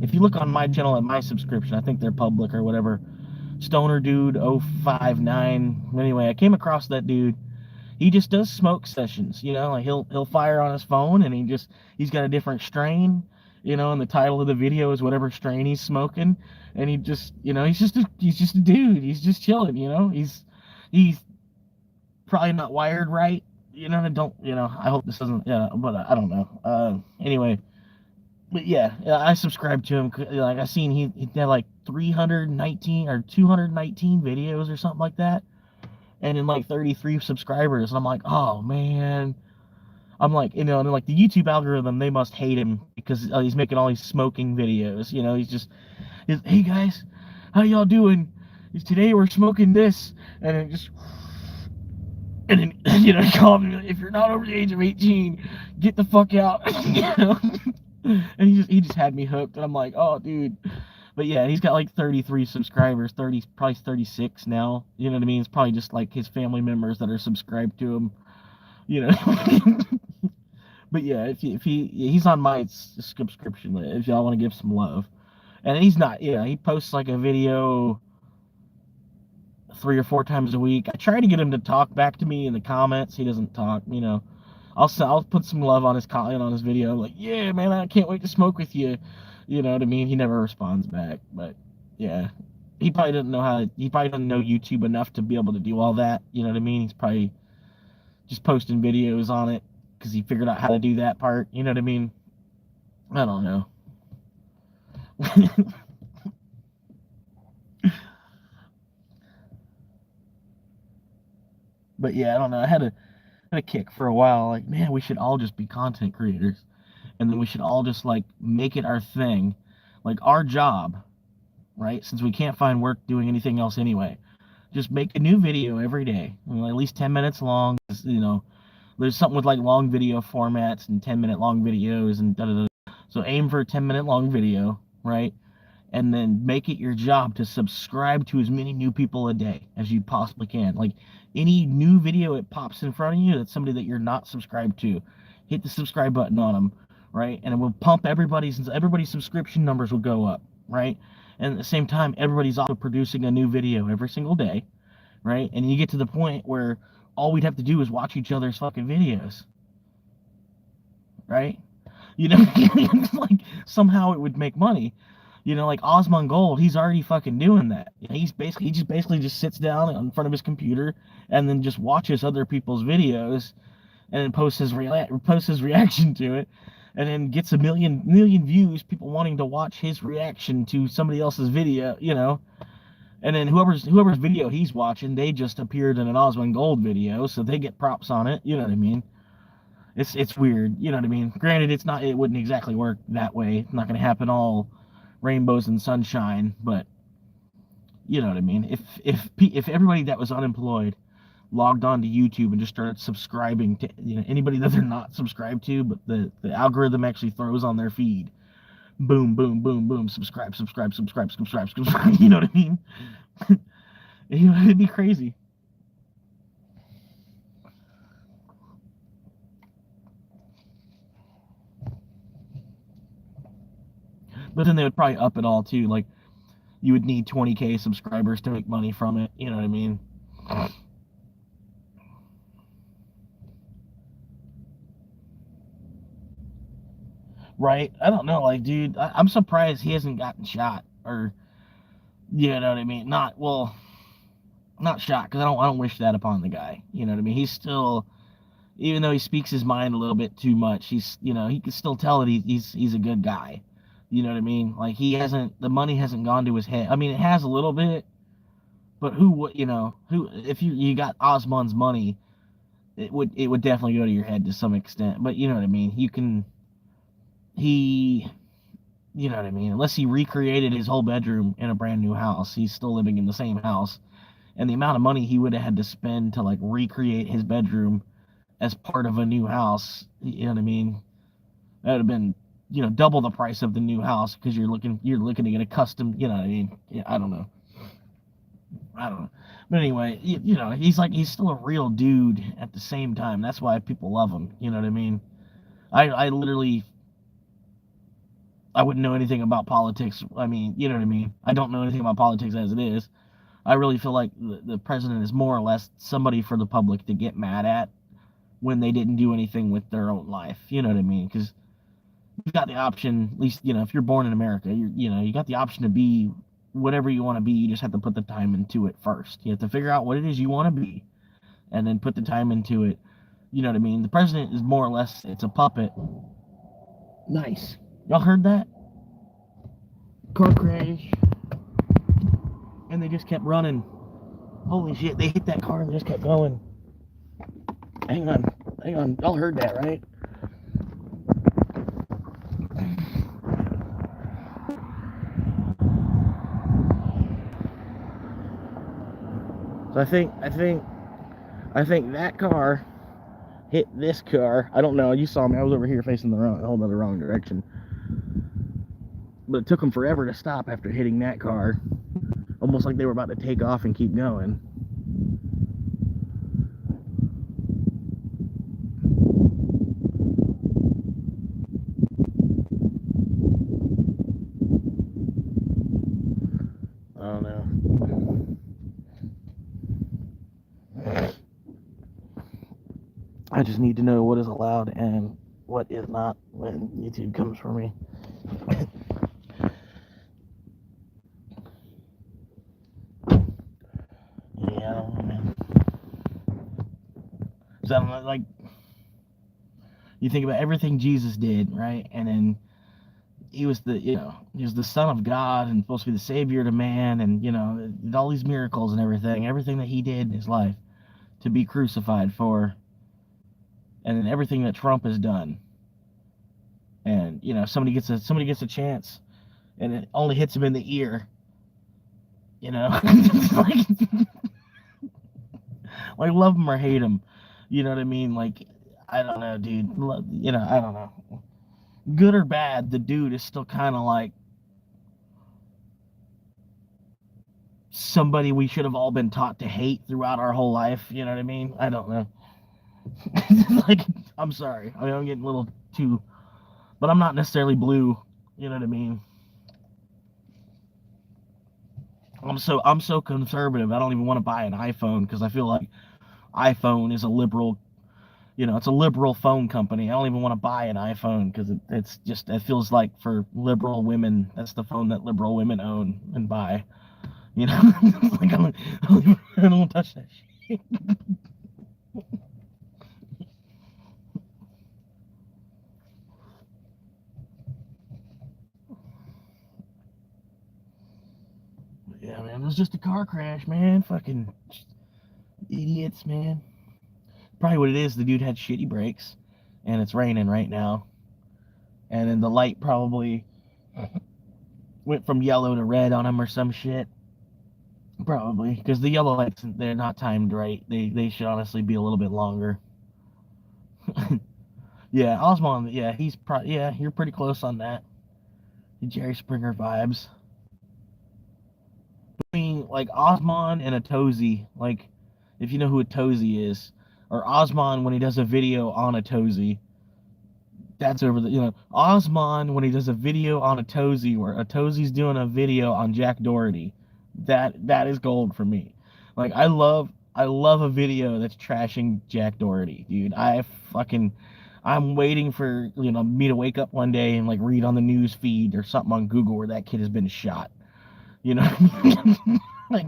if you look on my channel at my subscription, I think they're public or whatever. Stoner Dude 059. Anyway, I came across that dude. He just does smoke sessions, you know, like he'll fire on his phone and he's got a different strain, you know, and the title of the video is whatever strain he's smoking, and he just, you know, he's just a dude. He's just chilling, you know. He's probably not wired right, you know. I hope this doesn't, yeah, but I don't know. Anyway, but yeah, I subscribed to him. Like, I seen he had like 319 or 219 videos or something like that, and in like 33 subscribers. And I'm like, oh man. I'm like, you know, and like the YouTube algorithm, they must hate him because he's making all these smoking videos. You know, hey guys, how y'all doing? Today we're smoking this, and it just, and then, you know, he called me, if you're not over the age of 18, get the fuck out. You know? And he just had me hooked, and I'm like, oh dude. But yeah, he's got like 33 subscribers, probably 36 now. You know what I mean? It's probably just like his family members that are subscribed to him. You know. But yeah, he's on my subscription list if y'all want to give some love. And he's not, yeah, he posts like a video 3 or 4 times a week. I try to get him to talk back to me in the comments. He doesn't talk, you know. I'll put some love on his comment on his video, like, yeah, man, I can't wait to smoke with you. You know what I mean? He never responds back, but yeah, he probably doesn't know he probably doesn't know YouTube enough to be able to do all that. You know what I mean? He's probably just posting videos on it because he figured out how to do that part. You know what I mean? I don't know. But yeah, I don't know. I had a kick for a while. Like, man, we should all just be content creators, and then we should all just like make it our thing Like our job, right? Since we can't find work doing anything else anyway, just make a new video every day, at least 10 minutes long. There's something with like long video formats and 10-minute long videos and da da da. So aim for a 10-minute long video, right? And then make it your job to subscribe to as many new people a day as you possibly can. Like any new video it pops in front of you that's somebody that you're not subscribed to, hit the subscribe button on them, right? And it will pump everybody's subscription numbers will go up, right? And at the same time, everybody's also producing a new video every single day, right? And you get to the point where all we'd have to do is watch each other's fucking videos, right? Like somehow it would make money. Like Osmongold, he's already fucking doing that. He just basically sits down in front of his computer and then just watches other people's videos and then posts his reaction to it, and then gets a million views, people wanting to watch his reaction to somebody else's video, and then whoever's video he's watching, they just appeared in an Osmongold video, so they get props on it. You know what I mean? It's weird. You know what I mean? Granted, it wouldn't exactly work that way. It's not going to happen all rainbows and sunshine, but you know what I mean? If everybody that was unemployed logged on to YouTube and just started subscribing to anybody that they're not subscribed to, but the algorithm actually throws on their feed, boom, boom, boom, boom, subscribe. You know what I mean? It'd be crazy. But then they would probably up it all too. Like you would need 20K subscribers to make money from it. You know what I mean? Right? I don't know. Like, dude, I'm surprised he hasn't gotten shot, or you know what I mean? Not shot, because I don't wish that upon the guy. You know what I mean? He's still, even though he speaks his mind a little bit too much, he can still tell that he's a good guy. You know what I mean? Like the money hasn't gone to his head. I mean, it has a little bit, but who if you got Osmond's money, it would definitely go to your head to some extent. But you know what I mean? You know what I mean? Unless he recreated his whole bedroom in a brand new house, he's still living in the same house. And the amount of money he would have had to spend to like recreate his bedroom as part of a new house, you know what I mean? That would have been, double the price of the new house, because you're looking to get a custom, you know what I mean? Yeah, I don't know. But anyway, he's still a real dude at the same time. That's why people love him. You know what I mean? I literally, I wouldn't know anything about politics. I mean, you know what I mean? I don't know anything about politics as it is. I really feel like the president is more or less somebody for the public to get mad at when they didn't do anything with their own life. You know what I mean? Because you've got the option, at least, if you're born in America, you got the option to be whatever you want to be. You just have to put the time into it first. You have to figure out what it is you want to be and then put the time into it. You know what I mean? The president is more or less, it's a puppet. Nice. Y'all heard that? Car crash. And they just kept running. Holy shit, they hit that car and just kept going. Hang on. Y'all heard that, right? So I think that car hit this car. I don't know. You saw me. I was over here facing the wrong direction. But it took them forever to stop after hitting that car. Almost like they were about to take off and keep going. I don't know. I just need to know what is allowed and what is not when YouTube comes for me. Yeah, man. So like, you think about everything Jesus did, right? And then he was the Son of God and supposed to be the Savior to man, and did all these miracles and everything that he did in his life to be crucified for, and then everything that Trump has done. And somebody gets a chance and it only hits him in the ear. You know, like love him or hate him. You know what I mean? Like, I don't know, dude. You know, I don't know. Good or bad, the dude is still kind of like somebody we should have all been taught to hate throughout our whole life. You know what I mean? I don't know. Like, I'm sorry. I mean, I'm getting a little too, but I'm not necessarily blue. You know what I mean? I'm so conservative. I don't even want to buy an iPhone because I feel like iPhone is a liberal, you know, it's a liberal phone company. I don't even want to buy an iPhone because it's just, it feels like for liberal women, that's the phone that liberal women own and buy. You know, like I don't touch that shit. Yeah, man, it was just a car crash, man. Fucking idiots, man. Probably what it is. The dude had shitty brakes, and it's raining right now, and then the light probably went from yellow to red on him or some shit. Probably because the yellow lights, they're not timed right. They should honestly be a little bit longer. Yeah, Osmond. Yeah, yeah, you're pretty close on that. Jerry Springer vibes. Between like Osmond and a Tozy, like if you know who a Tozy is, or Osmond when he does a video on a Tozy, that's over the, you know, Osmond when he does a video on a Tozy where a Tozy's doing a video on Jack Doherty, that is gold for me. Like I love a video that's trashing Jack Doherty, dude. I'm waiting for, you know, me to wake up one day and like read on the news feed or something on Google where that kid has been shot. You know, like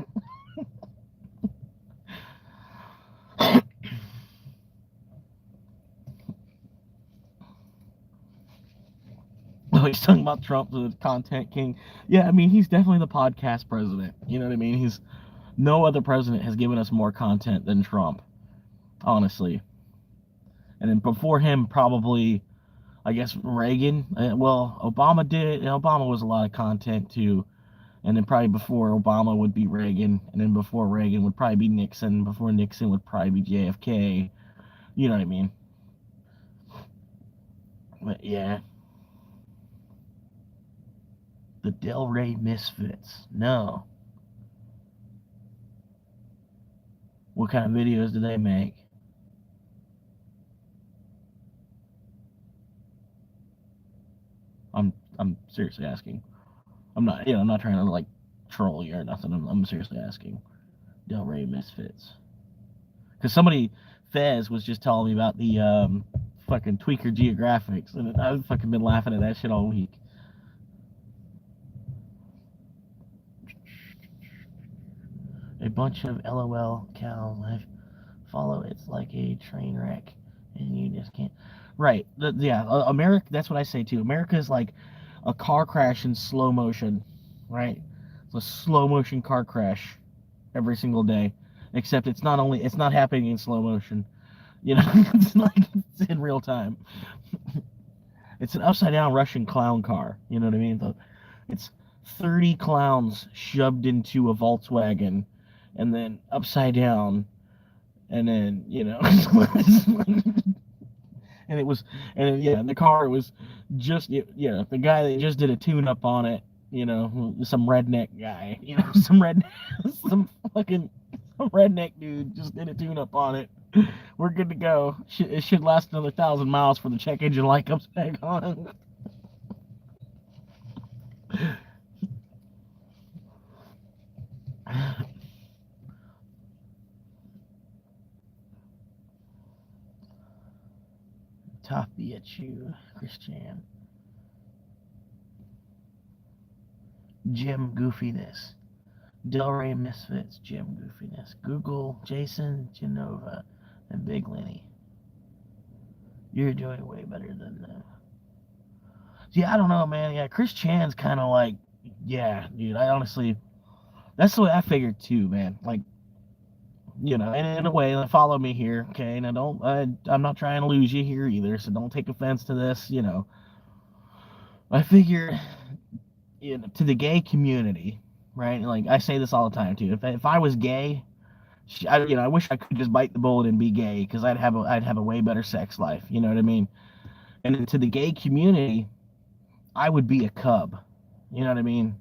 oh, he's talking about Trump, the content king. Yeah, I mean, he's definitely the podcast president. You know what I mean? He's no other president has given us more content than Trump, honestly. And then before him, probably, I guess Reagan. Well, Obama did. And Obama was a lot of content too. And then probably before Obama would be Reagan, and then before Reagan would probably be Nixon. Before Nixon would probably be JFK. You know what I mean? But yeah. The Del Rey Misfits. No. What kind of videos do they make? I'm seriously asking. I'm not, you know, I'm not trying to like troll you or nothing. I'm seriously asking. Del Rey Misfits. Because somebody, Fez, was just telling me about the fucking Tweaker Geographics, and I've fucking been laughing at that shit all week. A bunch of LOL cows. I follow. It's like a train wreck, and you just can't. Right. Yeah. America. That's what I say too. America is like a car crash in slow motion. Right. It's a slow motion car crash every single day. Except it's not happening in slow motion. You know, it's like it's in real time. It's an upside down Russian clown car. You know what I mean? It's 30 clowns shoved into a Volkswagen and then upside down, and then, you know, and it was, and yeah, the car was just, yeah, the guy that just did a tune up on it, you know, some redneck guy, you know, some fucking redneck dude just did a tune up on it. We're good to go. It should last another 1,000 miles for the check engine light comes back on. Toppy at you, Christian. Jim Goofiness. Del Rey Misfits, Jim Goofiness. Google Jason Genova and Big Lenny. You're doing way better than them. Yeah, I don't know, man. Yeah, Chris Chan's kind of like, yeah, dude. I honestly, that's the way I figured too, man. Like, you know, and in a way, follow me here, okay? And I'm not trying to lose you here either, so don't take offense to this, you know. I figure to the gay community, right? Like I say this all the time too. If I was gay, I wish I could just bite the bullet and be gay because I'd have a way better sex life. You know what I mean? And then to the gay community, I would be a cub. You know what I mean?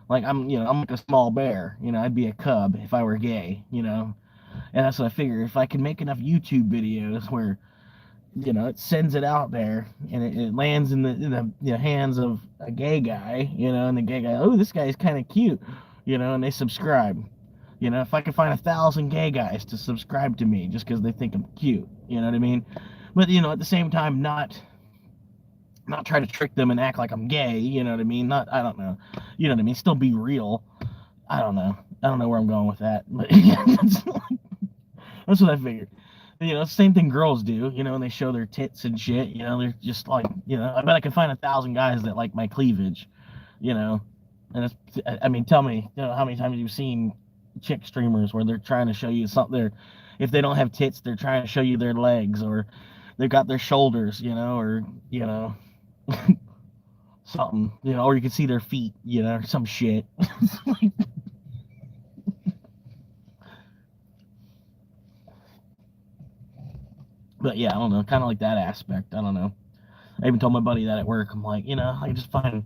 Like I'm like a small bear. I'd be a cub if I were gay. And that's what I figure. If I can make enough YouTube videos where it sends it out there and it lands in the hands of a gay guy, and the gay guy, oh, this guy's kind of cute, and they subscribe. If I could find 1,000 gay guys to subscribe to me just because they think I'm cute, you know what I mean? But at the same time, not try to trick them and act like I'm gay, you know what I mean? I don't know, you know what I mean? Still be real. I don't know where I'm going with that, but that's what I figured. Same thing girls do, and they show their tits and shit, they're just like, I bet I can find 1,000 guys that like my cleavage, and tell me, how many times you've seen chick streamers where they're trying to show you something, if they don't have tits, they're trying to show you their legs, or they've got their shoulders, or, something, or you can see their feet, or some shit. But yeah, I don't know, kind of like that aspect. I don't know. I even told my buddy that at work. I'm like, I just find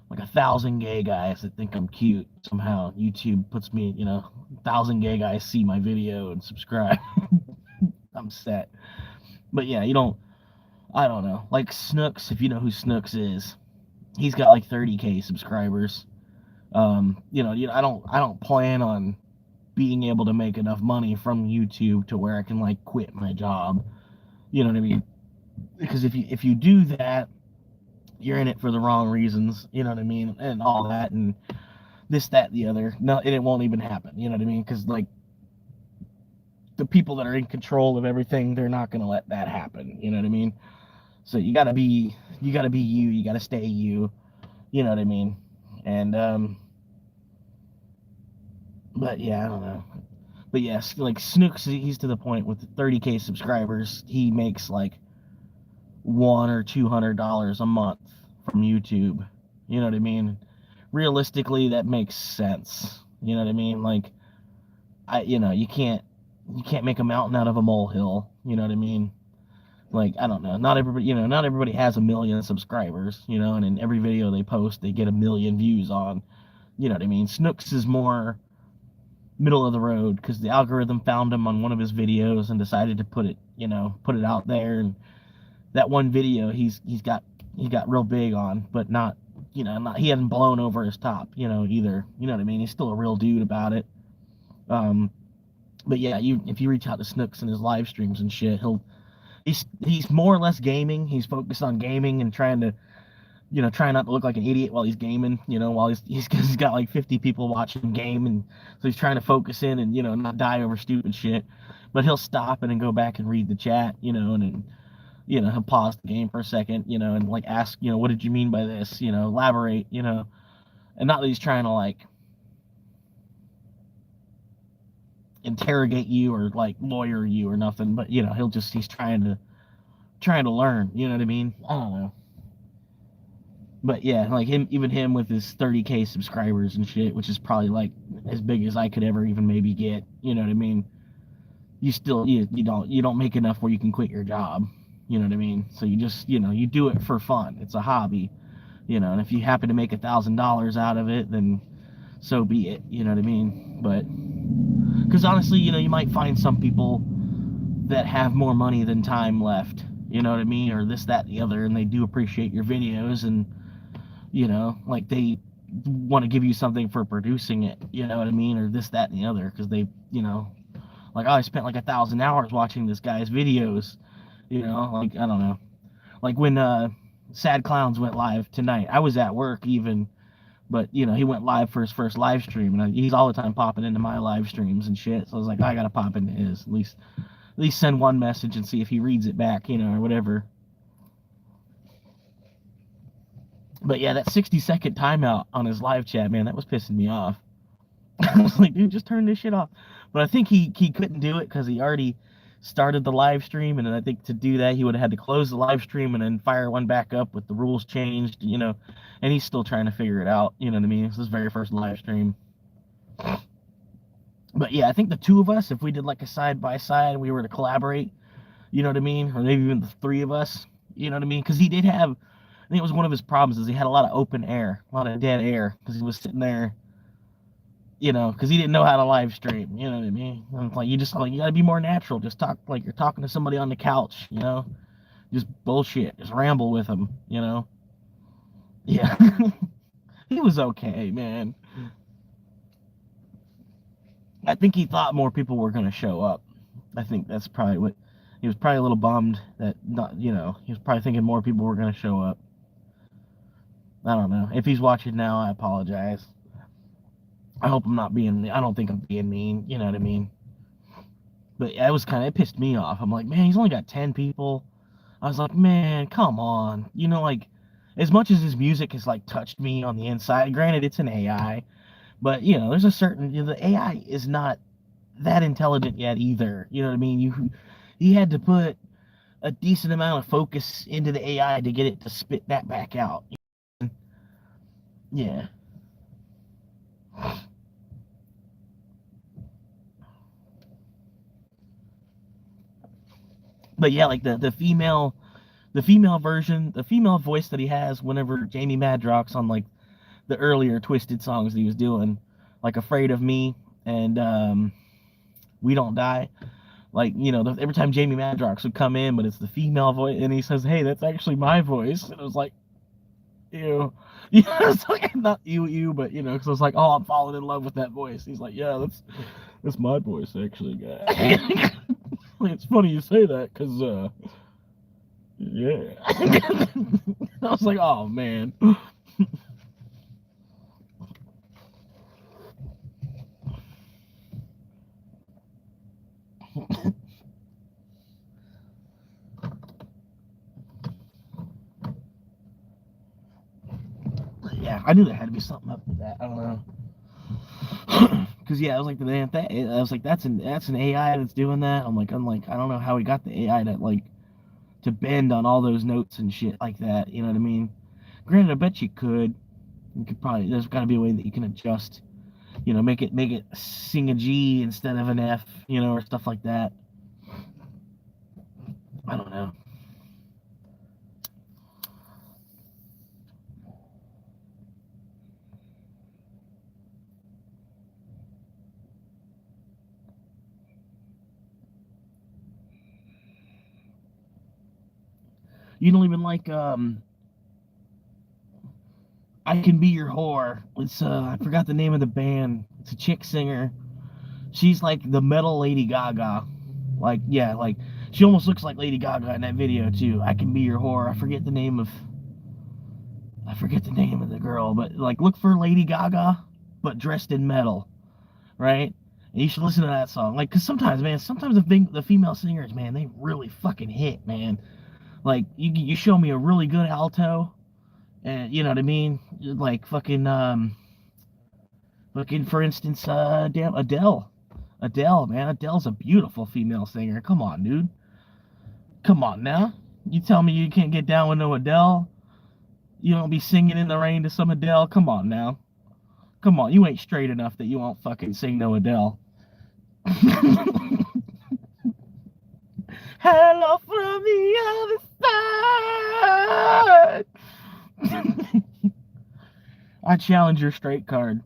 like 1,000 gay guys that think I'm cute somehow. YouTube puts me, 1,000 gay guys see my video and subscribe. I'm set. But yeah, I don't know. Like Snooks, if you know who Snooks is, he's got like 30K subscribers. I don't plan on being able to make enough money from YouTube to where I can like quit my job. You know what I mean? Because if you do that, you're in it for the wrong reasons, you know what I mean? And all that and this, that, the other. No, and it won't even happen, you know what I mean? Because like the people that are in control of everything, they're not gonna let that happen, you know what I mean? So you gotta be you, you gotta stay you know what I mean? And but yeah, I don't know. But yes, like Snooks, he's to the point with 30K subscribers, he makes like $100 or $200 a month from YouTube. You know what I mean? Realistically, that makes sense. You know what I mean? Like, you can't make a mountain out of a molehill. You know what I mean? Like, I don't know. Not everybody has 1 million subscribers. And in every video they post, they get 1 million views on. You know what I mean? Snooks is more middle of the road because the algorithm found him on one of his videos and decided to put it out there. And that one video he got real big on, but not he hadn't blown over his top, either. You know what I mean? He's still a real dude about it. But yeah, if you reach out to Snooks in his live streams and shit, he's more or less gaming. He's focused on gaming and trying not to look like an idiot while he's gaming, while he's got like 50 people watching him game, and so he's trying to focus in and, not die over stupid shit. But he'll stop and then go back and read the chat, and then, he'll pause the game for a second, and like ask, what did you mean by this? Elaborate, and not that he's trying to like interrogate you or like lawyer you or nothing, but he's trying to learn, you know what I mean? I don't know. But yeah, like him with his 30K subscribers and shit, which is probably like as big as I could ever even maybe get, you know what I mean? You still you don't make enough where you can quit your job, you know what I mean? So you just you do it for fun. It's a hobby, and if you happen to make $1,000 out of it, then so be it, you know what I mean? But because honestly, you might find some people that have more money than time left, you know what I mean, or this, that, the other, and they do appreciate your videos, and like they want to give you something for producing it, you know what I mean, or this, that, and the other, because they, like, oh, I spent like 1,000 hours watching this guy's videos, like, I don't know, like when Sad Clowns went live tonight, I was at work even, but he went live for his first live stream, and he's all the time popping into my live streams and shit, so I was like, I gotta pop into his, at least send one message and see if he reads it back, or whatever. But yeah, that 60-second timeout on his live chat, man, that was pissing me off. I was like, dude, just turn this shit off. But I think he couldn't do it because he already started the live stream, and then I think to do that he would have had to close the live stream and then fire one back up with the rules changed, and he's still trying to figure it out, you know what I mean? It's his very first live stream. But yeah, I think the two of us, if we did like a side by side, we were to collaborate, you know what I mean? Or maybe even the three of us, you know what I mean? Because he did have, I think it was one of his problems is he had a lot of open air, a lot of dead air, because he was sitting there, because he didn't know how to live stream, you know what I mean? And it's like, you got to be more natural. Just talk like you're talking to somebody on the couch, Just bullshit, just ramble with him, Yeah. He was okay, man. I think he thought more people were going to show up. I think that's probably what he was probably a little bummed that he was probably thinking more people were going to show up. I don't know. If he's watching now, I apologize. I hope I'm not I don't think I'm being mean, you know what I mean? But it pissed me off. I'm like, man, he's only got 10 people. I was like, man, come on. Like, as much as his music has, like, touched me on the inside, granted, it's an AI, but, there's a certain, the AI is not that intelligent yet either. You know what I mean? He had to put a decent amount of focus into the AI to get it to spit that back out. Yeah. But yeah, like the female version, the female voice that he has whenever Jamie Madrox on like the earlier Twisted songs that he was doing, like Afraid of Me and We Don't Die. Like, every time Jamie Madrox would come in, but it's the female voice, and he says, "Hey, that's actually my voice." And it was like, ew. It's like, not you, but, because I was like, oh, I'm falling in love with that voice. He's like, yeah, that's my voice, actually, guy. It's funny you say that, because, yeah. I was like, oh, man. Yeah, I knew there had to be something up with that. I don't know. Because I was like, that's an AI that's doing that. I'm like, I don't know how he got the AI to bend on all those notes and shit like that. You know what I mean? Granted, I bet you could. You could probably. There's got to be a way that you can adjust. Make it sing a G instead of an F. Or stuff like that. I don't know. You don't even like I Can Be Your Whore. It's I forgot the name of the band. It's a chick singer. She's like the metal Lady Gaga. Like, yeah, like she almost looks like Lady Gaga in that video too. I Can Be Your Whore. I forget the name of the girl, but like look for Lady Gaga but dressed in metal, right? And you should listen to that song. Like, cause sometimes the female singers, man, they really fucking hit, man. Like you show me a really good alto, and you know what I mean, like fucking for instance, damn Adele, man, Adele's a beautiful female singer. Come on, dude. Come on now. You tell me you can't get down with no Adele? You don't be singing in the rain to some Adele? Come on now. Come on, you ain't straight enough that you won't fucking sing no Adele. Hello from the other side. I challenge your straight card.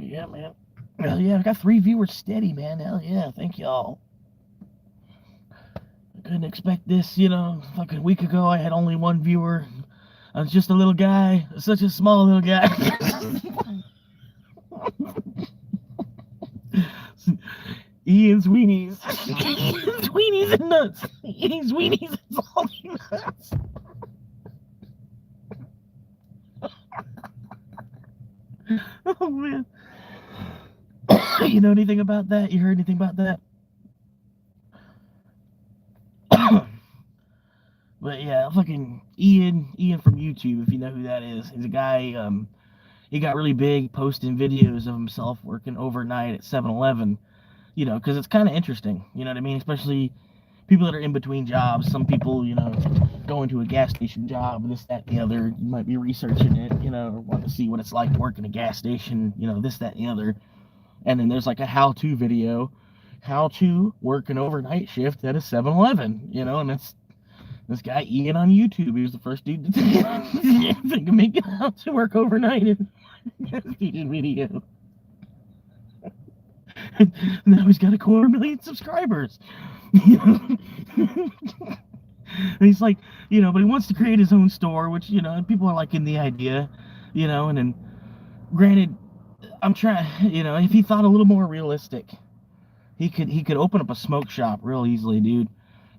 Yeah, man. Hell yeah, I got 3 viewers steady, man. Hell yeah, thank y'all. I couldn't expect this, fucking week ago I had only 1 viewer. I was just a little guy, such a small little guy. Ian's weenies. Ian's weenies and nuts. Ian's weenies and salty nuts. man. You know anything about that? You heard anything about that? But yeah, fucking Ian from YouTube, if you know who that is. He's a guy, he got really big posting videos of himself working overnight at 7-Eleven, you know, because it's kind of interesting, you know what I mean? Especially people that are in between jobs. Some people, you know, go into a gas station job, this, that, and the other. You might be researching it, you know, or want to see what it's like working a gas station, you know, this, that, and the other. And then there's like a how-to video, how to work an overnight shift at a 7-Eleven, you know, and it's this guy Ian on YouTube. He was the first dude to think of making how to work overnight in a gas station video. And now he's got 250,000 subscribers. And he's like, you know, but he wants to create his own store, which, you know, people are liking the idea, you know, and then granted, I'm trying, you know, if he thought a little more realistic, he could open up a smoke shop real easily, dude.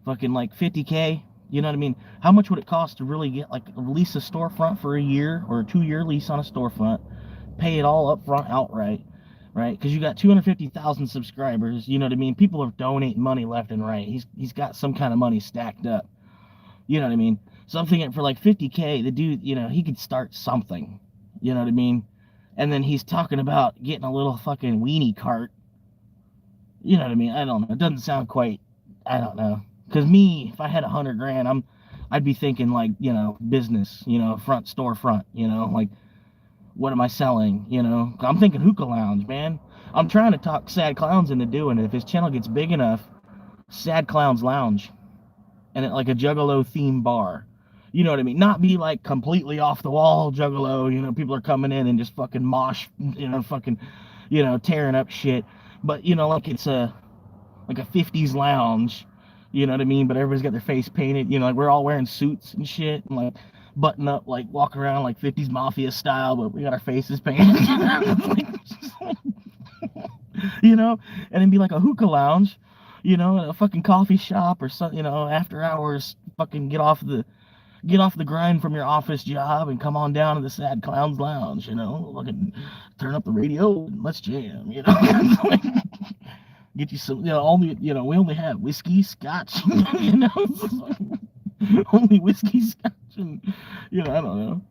Fucking like 50K, you know what I mean? How much would it cost to really get like lease a storefront for a year or a 2-year lease on a storefront, pay it all up front outright, right? Because you got 250,000 subscribers, you know what I mean? People are donating money left and right. He's got some kind of money stacked up, you know what I mean? So I'm thinking for like 50K, the dude, you know, he could start something, you know what I mean? And then he's talking about getting a little fucking weenie cart. You know what I mean? I don't know. It doesn't sound quite, I don't know. Because me, if I had 100 grand, I'd be thinking like, you know, business, you know, storefront, you know, like, what am I selling? You know, I'm thinking hookah lounge, man. I'm trying to talk Sad Clowns into doing it. If his channel gets big enough, Sad Clowns Lounge, and it like a Juggalo theme bar. You know what I mean? Not be like completely off the wall Juggalo, you know, people are coming in and just fucking mosh, you know, fucking, you know, tearing up shit. But, you know, like it's like a 50s lounge, you know what I mean? But everybody's got their face painted, you know, like we're all wearing suits and shit and like button up, like walking around like 50s mafia style, but we got our faces painted. You know, and then be like a hookah lounge, you know, a fucking coffee shop or something, you know, after hours, fucking get off the grind from your office job and come on down to the Sad Clowns Lounge, you know, fucking turn up the radio and let's jam, you know. Get you some, you know, only, you know, we only have whiskey, scotch, you know, only whiskey, scotch, and, you know, I don't know,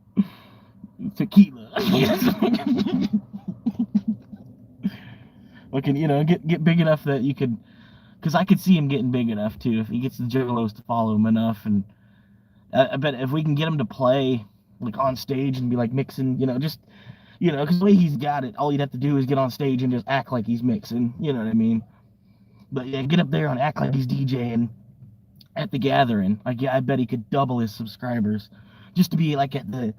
tequila. Fucking, you know, get big enough that you could, because I could see him getting big enough too if he gets the Juggalos to follow him enough. And I bet if we can get him to play like on stage and be like mixing, you know, just, you know, because the way he's got it, all you'd have to do is get on stage and just act like he's mixing, you know what I mean? But yeah, get up there and act like he's DJing at the gathering. Like, yeah, I bet he could double his subscribers just to be like at the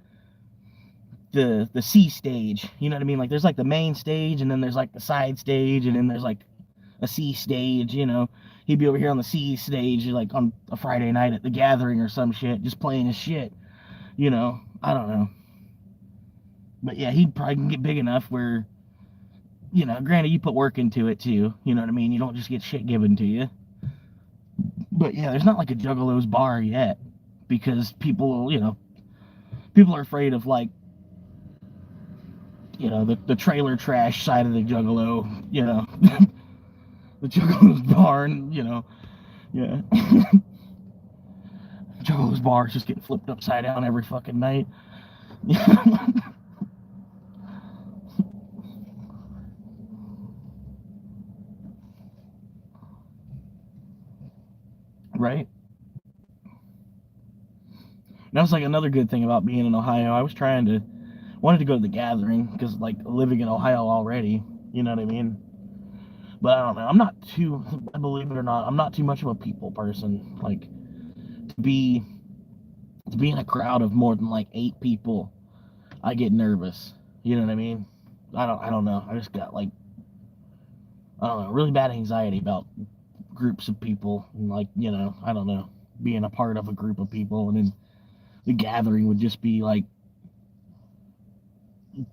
C stage, you know what I mean? Like there's like the main stage and then there's like the side stage and then there's like a C stage, you know. He'd be over here on the C stage like on a Friday night at the gathering or some shit, just playing his shit, you know. I don't know. But yeah, he'd probably get big enough where, you know, granted you put work into it too, you know what I mean? You don't just get shit given to you. But yeah, there's not like a Juggalo's bar yet because people, you know, people are afraid of like, you know, the trailer trash side of the Juggalo, you know, the Juggalo's barn, you know, yeah. Juggalo's bar is just getting flipped upside down every fucking night. Right? That was like another good thing about being in Ohio. I was wanted to go to the gathering because like living in Ohio already, you know what I mean? But I don't know. I'm not too, believe it or not, I'm not too much of a people person. Like to be in a crowd of more than like 8 people, I get nervous. You know what I mean? I don't know. I just got like, I don't know, really bad anxiety about groups of people and like, you know, I don't know, being a part of a group of people and then the gathering would just be like,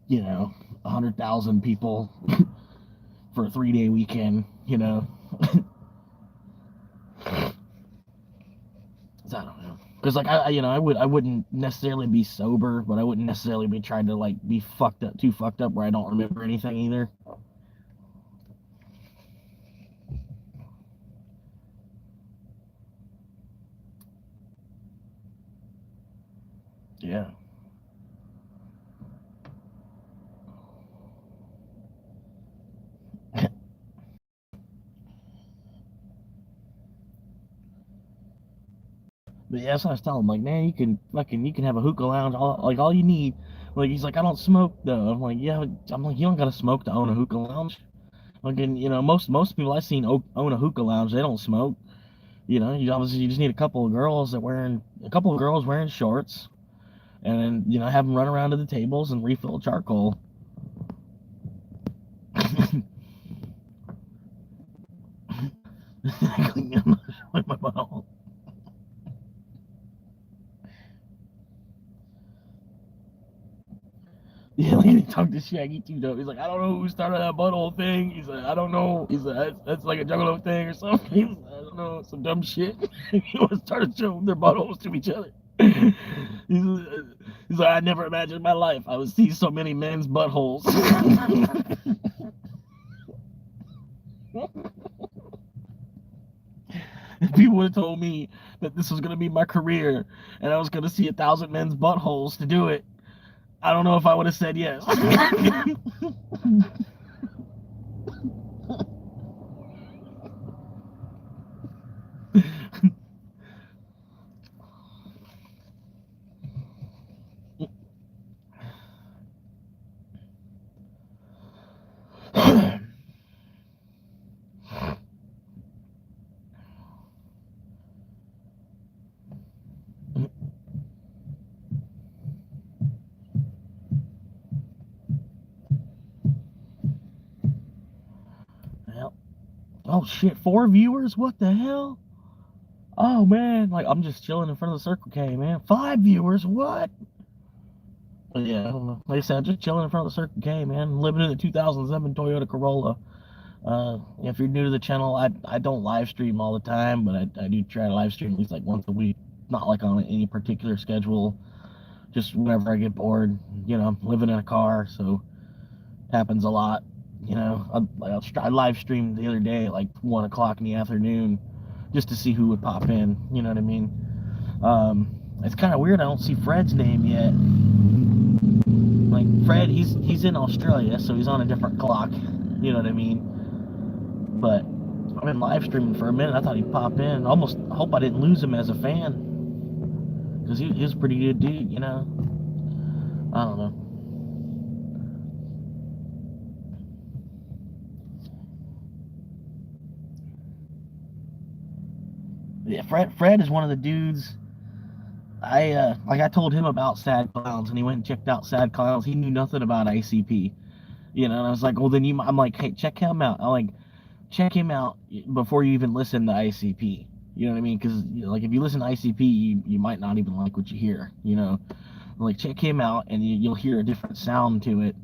you know, 100,000 people for a 3-day weekend, you know. So I don't know. Because like I wouldn't necessarily be sober, but I wouldn't necessarily be trying to like be too fucked up where I don't remember anything either. Yeah. But yeah, that's what I was telling him. Like, man, you can have a hookah lounge. All you need. Like, he's like, I don't smoke though. I'm like, yeah. I'm like, you don't gotta smoke to own a hookah lounge. Like, and most people I've seen own a hookah lounge. They don't smoke. You just need a couple of girls wearing shorts, and then have them run around to the tables and refill charcoal. Clean my butthole. Yeah, like he talked to Shaggy too, though. He's like, I don't know who started that butthole thing. He's like, I don't know. He's like, that's like a juggalo thing or something. He's like, I don't know, some dumb shit. He started showing their buttholes to each other. He's like, I never imagined in my life I would see so many men's buttholes. If people would have told me that this was going to be my career and I was going to see 1,000 men's buttholes to do it, I don't know if I would have said yes. Oh shit, 4 viewers? What the hell? Oh man, like I'm just chilling in front of the Circle K, man. 5 viewers? What? But yeah, I don't know. Like I said, I'm just chilling in front of the Circle K, man. Living in a 2007 Toyota Corolla. If you're new to the channel, I don't live stream all the time, but I do try to live stream at least like once a week. Not like on any particular schedule. Just whenever I get bored. I'm living in a car, so happens a lot. I live streamed the other day at like 1 o'clock in the afternoon, just to see who would pop in. You know what I mean? It's kind of weird. I don't see Fred's name yet. Like Fred, he's in Australia, so he's on a different clock. You know what I mean? But I've been live streaming for a minute. I thought he'd pop in. Almost hope I didn't lose him as a fan, because he's a pretty good dude. I don't know. Yeah, Fred is one of the dudes. I told him about Sad Clowns, and he went and checked out Sad Clowns. He knew nothing about ICP, and I was like, well, then I'm like, hey, check him out. I'm like, check him out before you even listen to ICP. You know what I mean? Because like if you listen to ICP, you might not even like what you hear. Like check him out, and you'll hear a different sound to it.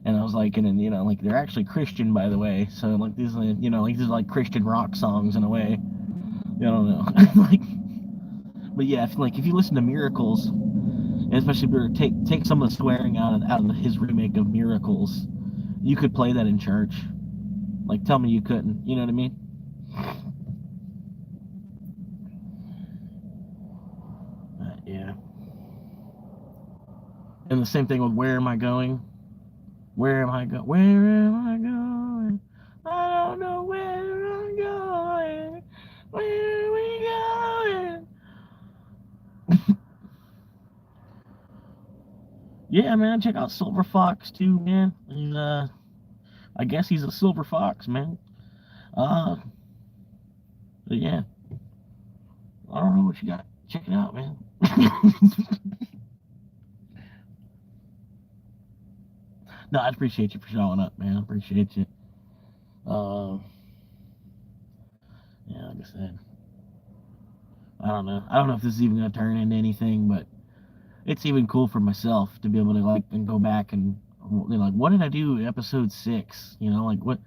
And I was like, and then like they're actually Christian, by the way. So like these, like these are like Christian rock songs in a way. I don't know. Like, but yeah, if you listen to Miracles, and especially if you were to take some of the swearing out of his remake of Miracles, you could play that in church. Like, tell me you couldn't. You know what I mean? Yeah. And the same thing with Where Am I Going? Where am I going? Where am I going? I don't know where I'm going. Where are we going? Yeah, man, check out Silver Fox too, man. And I guess he's a silver fox, man. But yeah, I don't know what you got. Check it out, man. No, I appreciate you for showing up, man. I appreciate you. Yeah, like I said, I don't know. I don't know if this is even gonna turn into anything, but it's even cool for myself to be able to like and go back and like, what did I do in episode 6? Like what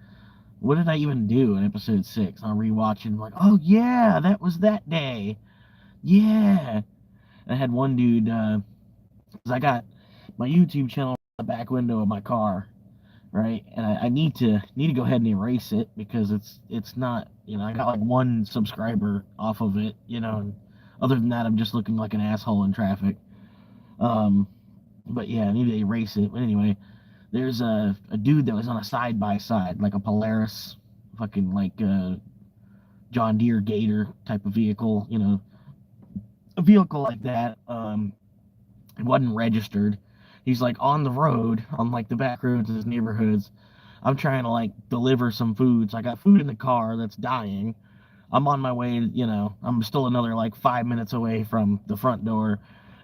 did I even do in episode 6? I'm rewatching, like, oh yeah, that was that day. Yeah. I had one dude, 'cause I got my YouTube channel in the back window of my car, right? And I need to go ahead and erase it because it's not, I got like one subscriber off of it, and other than that, I'm just looking like an asshole in traffic. Um, but yeah, I need to erase it. But anyway, there's a dude that was on a side by side, like a Polaris, fucking like John Deere Gator type of vehicle, a vehicle like that. It wasn't registered. He's like on the road, on like the back roads of his neighborhoods. I'm trying to like deliver some food. So I got food in the car that's dying. I'm on my way, I'm still another like 5 minutes away from the front door.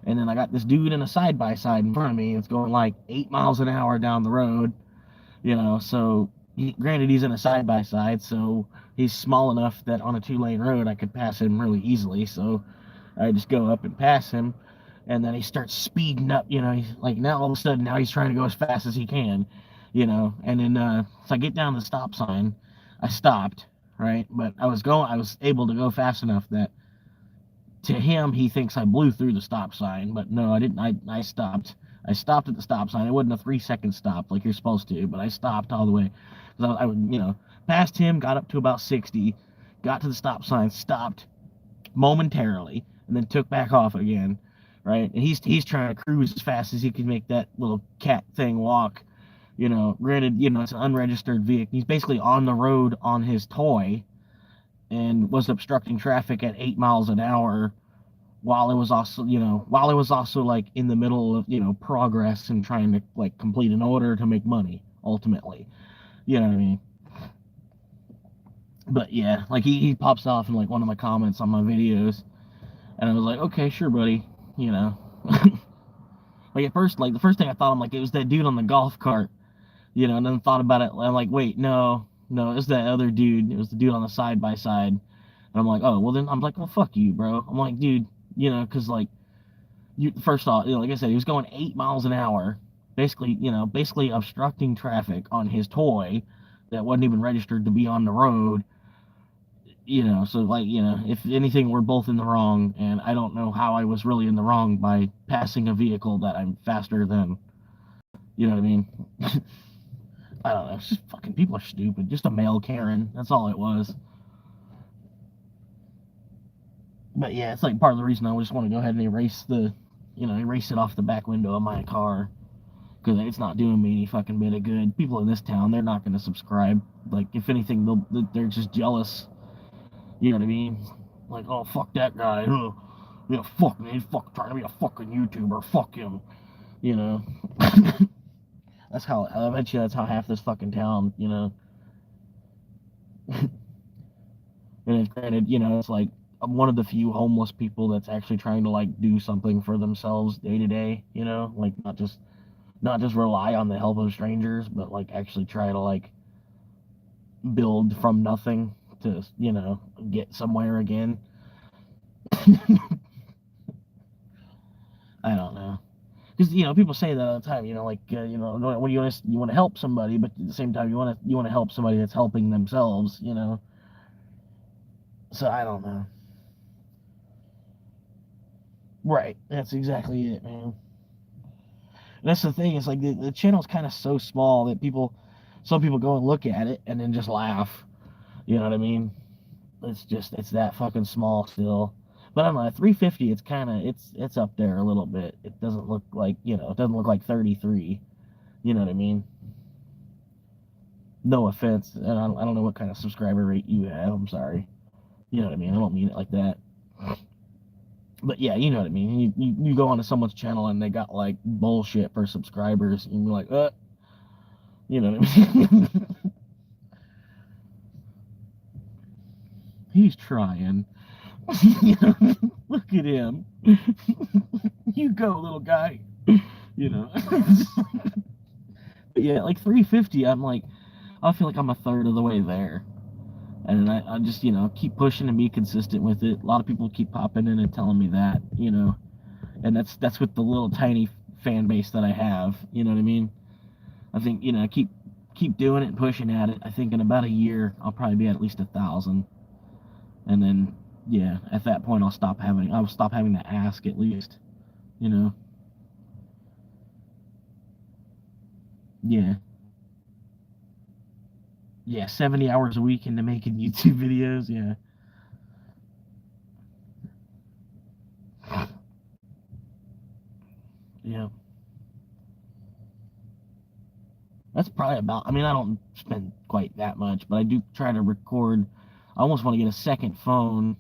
And then I got this dude in a side by side in front of me. It's going like 8 miles an hour down the road, So granted, he's in a side by side, so he's small enough that on a 2-lane road I could pass him really easily. So I just go up and pass him, and then he starts speeding up. He's like now all of a sudden now he's trying to go as fast as he can, And then so I get down the stop sign. I stopped, right, but I was able to go fast enough that to him he thinks I blew through the stop sign, but no, I didn't. I stopped. I stopped at the stop sign. It wasn't a 3-second stop like you're supposed to, but I stopped all the way because I would, passed him, got up to about 60, got to the stop sign, stopped momentarily, and then took back off again, right? And he's trying to cruise as fast as he can make that little cat thing walk. Granted, it's an unregistered vehicle. He's basically on the road on his toy and was obstructing traffic at 8 miles an hour while it was also like in the middle of, progress and trying to like complete an order to make money ultimately. You know what I mean? But yeah, like he pops off in like one of my comments on my videos, and I was like, okay, sure, buddy, you know. Like at first, like the first thing I thought, I'm like, it was that dude on the golf cart, and then thought about it. I'm like, wait, no, no, it's that other dude. It was the dude on the side by side. And I'm like, oh, well then, I'm like, well, fuck you, bro. I'm like, dude, because like, first off, like I said, he was going 8 miles an hour, basically obstructing traffic on his toy that wasn't even registered to be on the road. So like, if anything, we're both in the wrong, and I don't know how I was really in the wrong by passing a vehicle that I'm faster than. You know what I mean? I don't know. It's just fucking people are stupid. Just a male Karen. That's all it was. But yeah, it's like part of the reason I just want to go ahead and erase it off the back window of my car, because it's not doing me any fucking bit of good. People in this town, they're not going to subscribe. Like, if anything, they're just jealous. You know what I mean? Like, oh, fuck that guy. Yeah, fuck me. He's trying to be a fucking YouTuber. Fuck him. You know? That's how, I bet you that's how half this fucking town, And it's granted, it's like, I'm one of the few homeless people that's actually trying to, like, do something for themselves day to day, Like, not just rely on the help of strangers, but, like, actually try to, like, build from nothing to, get somewhere again. I don't know. Because people say that all the time. Like when you want to help somebody, but at the same time you want to help somebody that's helping themselves. So I don't know. Right. That's exactly it, man. And that's the thing. It's like the channel's kind of so small that some people go and look at it and then just laugh. You know what I mean? It's that fucking small still. But I don't know, at 350, it's up there a little bit. It doesn't look like, it doesn't look like 33. You know what I mean? No offense, and I don't know what kind of subscriber rate you have. I'm sorry. You know what I mean? I don't mean it like that. But yeah, you know what I mean. You go onto someone's channel and they got like bullshit for subscribers, and you're like, you know what I mean? He's trying. Look at him. You go, little guy. But yeah, like 350, I feel like I'm a third of the way there. And I just, keep pushing and be consistent with it. A lot of people keep popping in and telling me that, and that's with the little tiny fan base that I have. You know what I mean? I think, keep doing it and pushing at it. I think in about a year I'll probably be at least 1,000, and then yeah, at that point I'll stop having to ask at least, you know. Yeah. Yeah, 70 hours a week into making YouTube videos, yeah. Yeah. That's probably about, I mean, I don't spend quite that much, but I do try to record. I almost want to get a second phone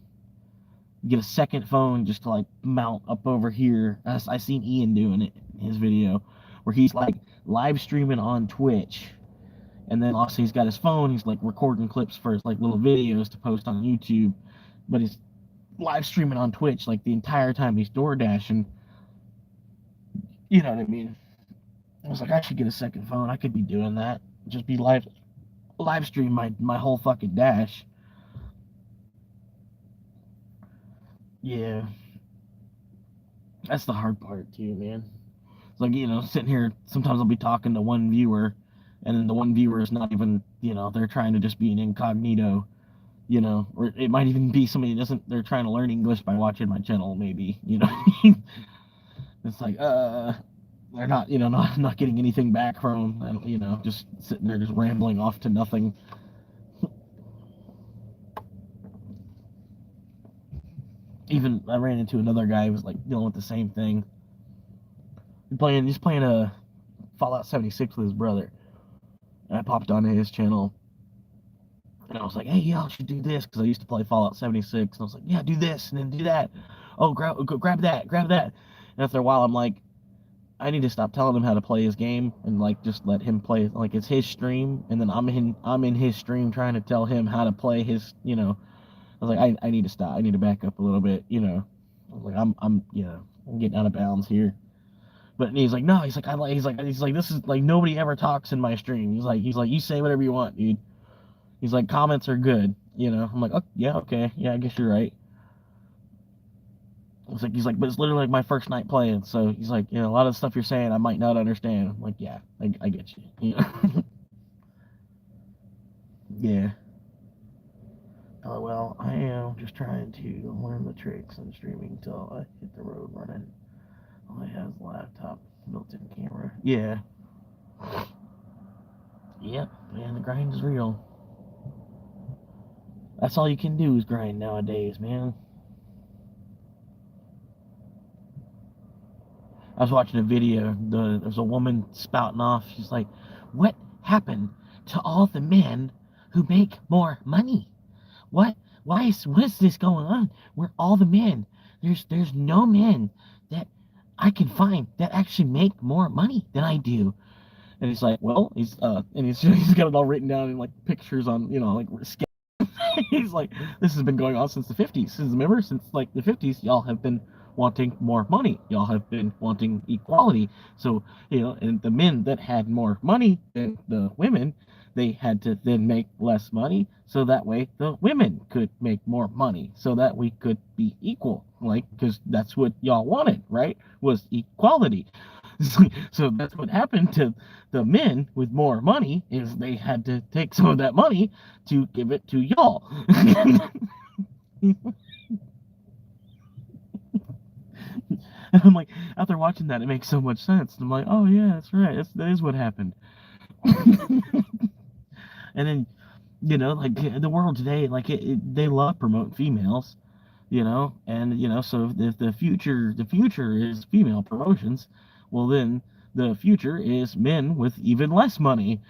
just to like mount up over here. I seen Ian doing it in his video where he's like live streaming on Twitch, and then also he's got his phone, he's like recording clips for his like little videos to post on YouTube, but he's live streaming on Twitch like the entire time he's door dashing. You know what I mean? I was like, I should get a second phone. I could be doing that. Just be live stream my whole fucking dash. Yeah, that's the hard part too, man. It's like, sitting here. Sometimes I'll be talking to one viewer, and then the one viewer is not even, they're trying to just be an incognito. Or it might even be somebody that doesn't. They're trying to learn English by watching my channel, maybe. It's like, they're not, not getting anything back from them, just sitting there just rambling off to nothing. Even I ran into another guy who was like dealing with the same thing. He's playing a Fallout 76 with his brother. And I popped onto his channel and I was like, hey, y'all should do this, because I used to play Fallout 76. And I was like, yeah, do this and then do that. Oh, grab that, grab that. And after a while, I'm like, I need to stop telling him how to play his game and like just let him play. Like, it's his stream, and then I'm in his stream trying to tell him how to play his. I was like, I need to stop. I need to back up a little bit. I was like, I'm getting out of bounds here. But he's like, no, he's like, this is like, nobody ever talks in my stream. He's like, you say whatever you want, dude. He's like, comments are good. I'm like, oh, yeah, okay, yeah, I guess you're right. He's like, but it's literally like my first night playing. So he's like, a lot of the stuff you're saying I might not understand. I'm like, yeah, I get you. Yeah. Oh, well, I am just trying to learn the tricks and streaming until I hit the road running. All I have is a laptop, built-in camera. Yeah. Yep, man, the grind is real. That's all you can do is grind nowadays, man. I was watching a video. There was a woman spouting off. She's like, "What happened to all the men who make more money? What? What is this going on? Where all the men? There's no men that I can find that actually make more money than I do." And he's like, "Well, he's got it all written down in like pictures on, like." He's like, this has been going on since the 50s. Remember, since like the 50s, y'all have been wanting more money. Y'all have been wanting equality. So, and the men that had more money than the women, they had to then make less money. So that way the women could make more money. So that we could be equal. Like, because that's what y'all wanted, right? Was equality. So that's what happened to the men with more money, is they had to take some of that money to give it to y'all. And I'm like, after watching that, it makes so much sense. And I'm like, oh yeah, that's right. That is what happened. And then, like the world today, like they love promoting females, and so if the future is female promotions, well then the future is men with even less money.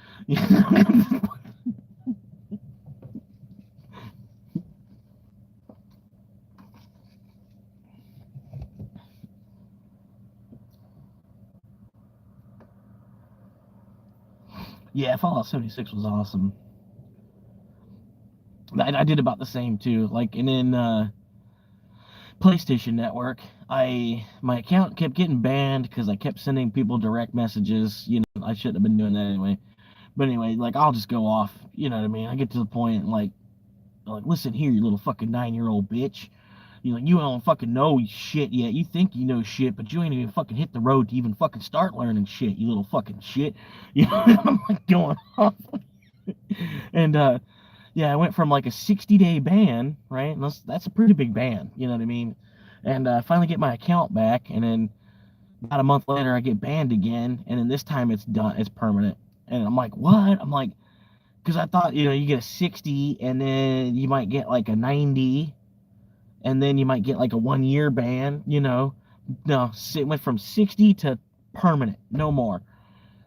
Yeah, Fallout 76 was awesome. I did about the same too. Like, and then PlayStation Network, my account kept getting banned because I kept sending people direct messages. I shouldn't have been doing that anyway. But anyway, like, I'll just go off. You know what I mean? I get to the point, like, listen here, you little fucking 9-year-old bitch. You don't fucking know shit yet. You think you know shit, but you ain't even fucking hit the road to even fucking start learning shit, you little fucking shit. I'm like going off. And yeah, I went from like a 60-day ban, right? And that's a pretty big ban, you know what I mean? And I finally get my account back, and then about a month later, I get banned again, and then this time it's done, it's permanent. And I'm like, what? I'm like, because I thought, you get a 60, and then you might get like a 90, and then you might get like a 1 year ban. No, it went from 60 to permanent, no more.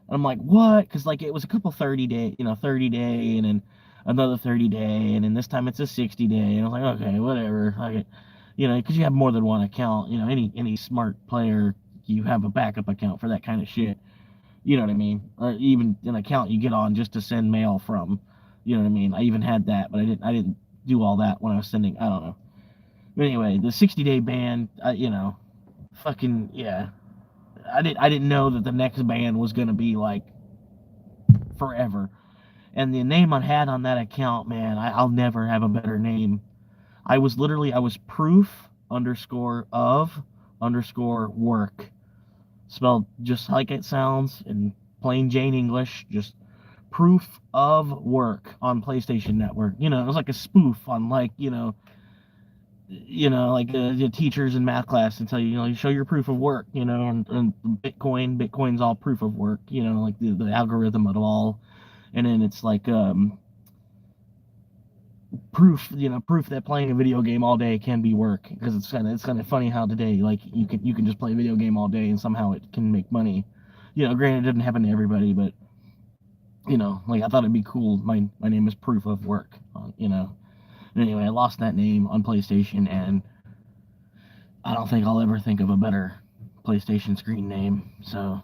And I'm like, what? Because like it was a couple 30-day, 30-day, and then another 30-day, and then this time it's a 60-day. And I was like, okay, whatever. Like, because you have more than one account. Any smart player, you have a backup account for that kind of shit. You know what I mean? Or even an account you get on just to send mail from. You know what I mean? I even had that, but I didn't do all that when I was sending. I don't know. But anyway, the 60-day ban, fucking yeah. I didn't know that the next ban was gonna be like forever. And the name I had on that account, man, I'll never have a better name. I was proof underscore of underscore work, spelled just like it sounds in plain Jane English, just proof of work on PlayStation Network. It was like a spoof on like like the teachers in math class and tell you, you show your proof of work, and Bitcoin's all proof of work, like the algorithm of it all. And then it's like proof that playing a video game all day can be work, because it's kind of funny how today, like, you can just play a video game all day and somehow it can make money. Granted, it doesn't happen to everybody, but like, I thought it'd be cool. My name is proof of work, Anyway, I lost that name on PlayStation, and I don't think I'll ever think of a better PlayStation screen name. So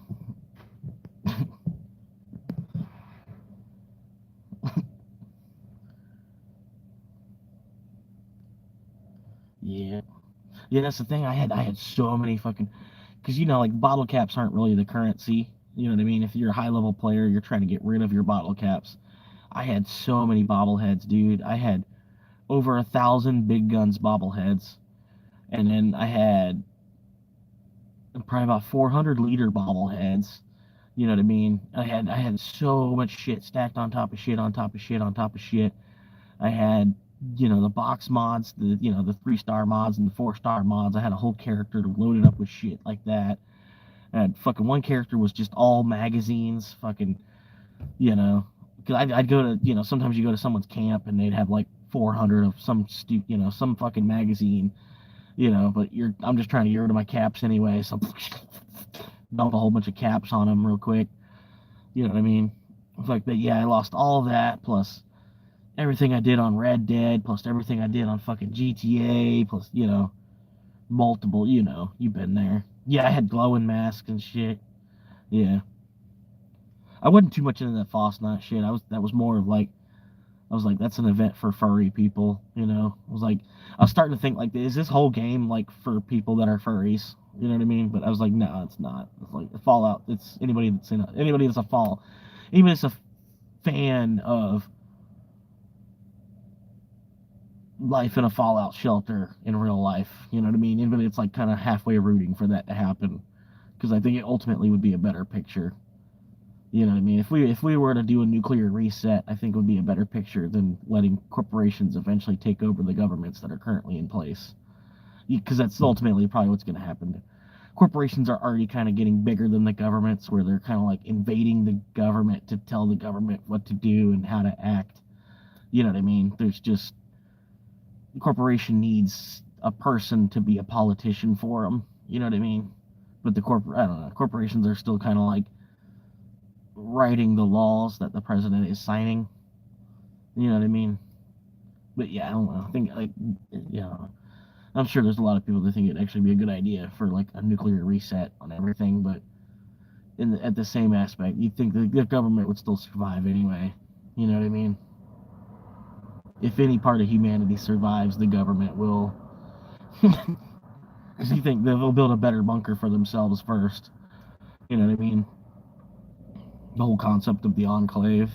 yeah, yeah, that's the thing. I had so many fucking, because like, bottle caps aren't really the currency. You know what I mean? If you're a high level player, you're trying to get rid of your bottle caps. I had so many bobbleheads, dude. I had over 1,000 Big Guns bobbleheads, and then I had probably about 400 liter bobbleheads. You know what I mean? I had so much shit stacked on top of shit on top of shit on top of shit. I had the box mods, the 3-star mods and the 4-star mods. I had a whole character loaded up with shit like that. I had fucking one character was just all magazines, fucking, because I'd go to, sometimes you go to someone's camp and they'd have like 400 of some fucking magazine, but I'm just trying to get rid of my caps anyway, so dump a whole bunch of caps on them real quick. You know what I mean? It's like that. Yeah, I lost all that, plus everything I did on Red Dead, plus everything I did on fucking GTA, plus multiple. You've been there. Yeah, I had glowing masks and shit. Yeah, I wasn't too much into that Fosnot shit. That was more of like, I was like, that's an event for furry people. I was starting to think like, is this whole game like for people that are furries? You know what I mean? But I was like, no, it's not. It's like Fallout. It's anybody that's anybody that's a fan of life in a Fallout shelter in real life. You know what I mean? Anybody that's like kind of halfway rooting for that to happen, because I think it ultimately would be a better picture. You know what I mean? If we were to do a nuclear reset, I think it would be a better picture than letting corporations eventually take over the governments that are currently in place. Because that's ultimately probably what's going to happen. Corporations are already kind of getting bigger than the governments, where they're kind of like invading the government to tell the government what to do and how to act. You know what I mean? There's just, the corporation needs a person to be a politician for them. You know what I mean? But I don't know. Corporations are still kind of like writing the laws that the president is signing. You know what I mean? But yeah, I don't know. I think, like, yeah, I'm sure there's a lot of people that think it'd actually be a good idea for like a nuclear reset on everything, but at the same aspect, you'd think the government would still survive anyway. You know what I mean? If any part of humanity survives, the government will. Because you think they'll build a better bunker for themselves first. You know what I mean? The whole concept of the enclave.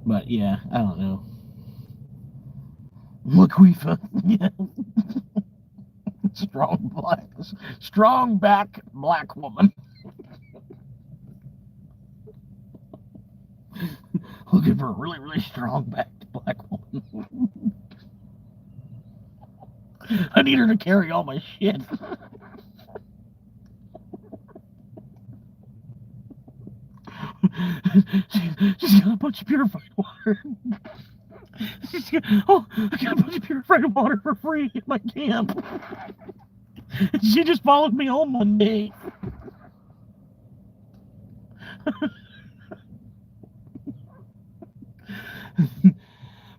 But yeah, I don't know. Laquifa. Yeah. Strong back black woman. looking for a really, really strong-backed black woman. I need her to carry all my shit. She's got a bunch of purified water. I got a bunch of purified water for free at my camp. She just followed me home one day.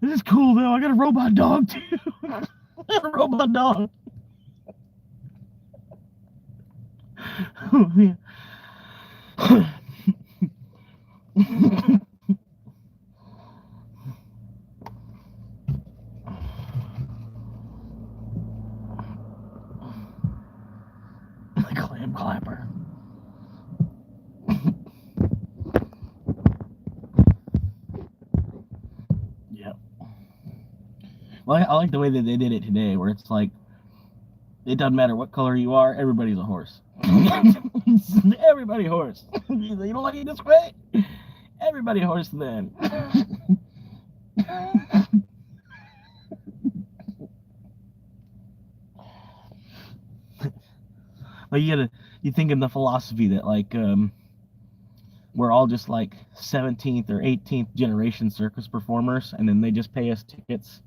This is cool though. I got a robot dog too. I got a robot dog. Oh man. The clam clapper. Yep. Well, I like the way that they did it today, where it's like, it doesn't matter what color you are, everybody's a horse. Everybody horse. You don't like it this way? Everybody horse then. Like you think in the philosophy that like we're all just like 17th or 18th generation circus performers, and then they just pay us tickets.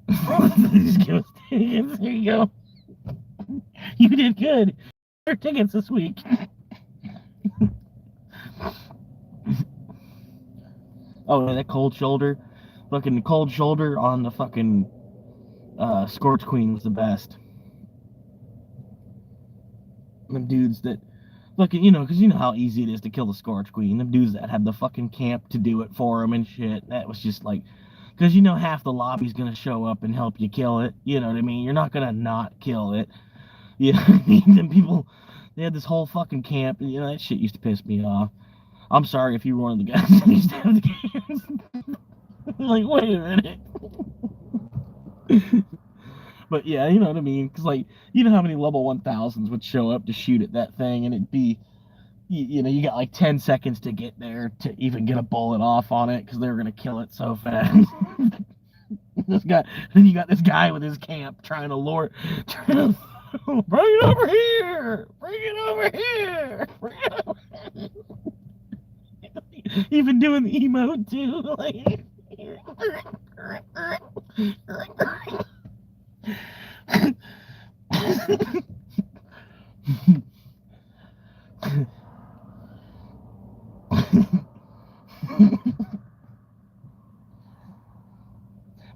They just give us tickets. There you go. You did good. Your tickets this week. Oh, that cold shoulder. Fucking cold shoulder on the fucking Scorch Queen was the best. Them dudes that fucking, because you know how easy it is to kill the Scorch Queen. Them dudes that had the fucking camp to do it for them and shit. That was just like, because half the lobby's gonna show up and help you kill it. You know what I mean? You're not gonna not kill it. You know what I mean? Them people, they had this whole fucking camp. That shit used to piss me off. I'm sorry if you were one of the guys that used to have the camps. Like, wait a minute. But yeah, you know what I mean? Because, like, you know how many level 1000s would show up to shoot at that thing, and it'd be, you got like 10 seconds to get there to even get a bullet off on it because they were going to kill it so fast. Then you got this guy with his camp trying to bring it over here! Bring it over here! Bring it over here! Even doing the emote too, like.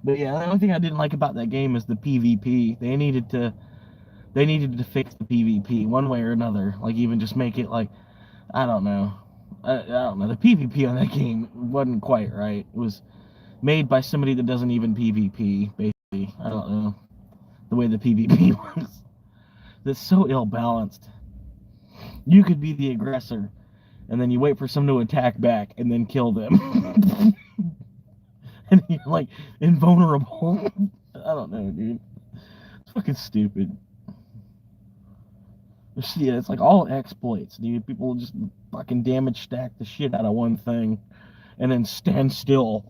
But yeah, the only thing I didn't like about that game is the PvP. They needed to fix the PvP one way or another. Like, even just make it like, I don't know. I don't know. The PvP on that game wasn't quite right. It was made by somebody that doesn't even PvP, basically. I don't know. The way the PvP works. That's so ill-balanced. You could be the aggressor, and then you wait for someone to attack back, and then kill them. And you're, like, invulnerable. I don't know, dude. It's fucking stupid. Yeah, it's like all exploits, dude. People just fucking damage stack the shit out of one thing, and then stand still.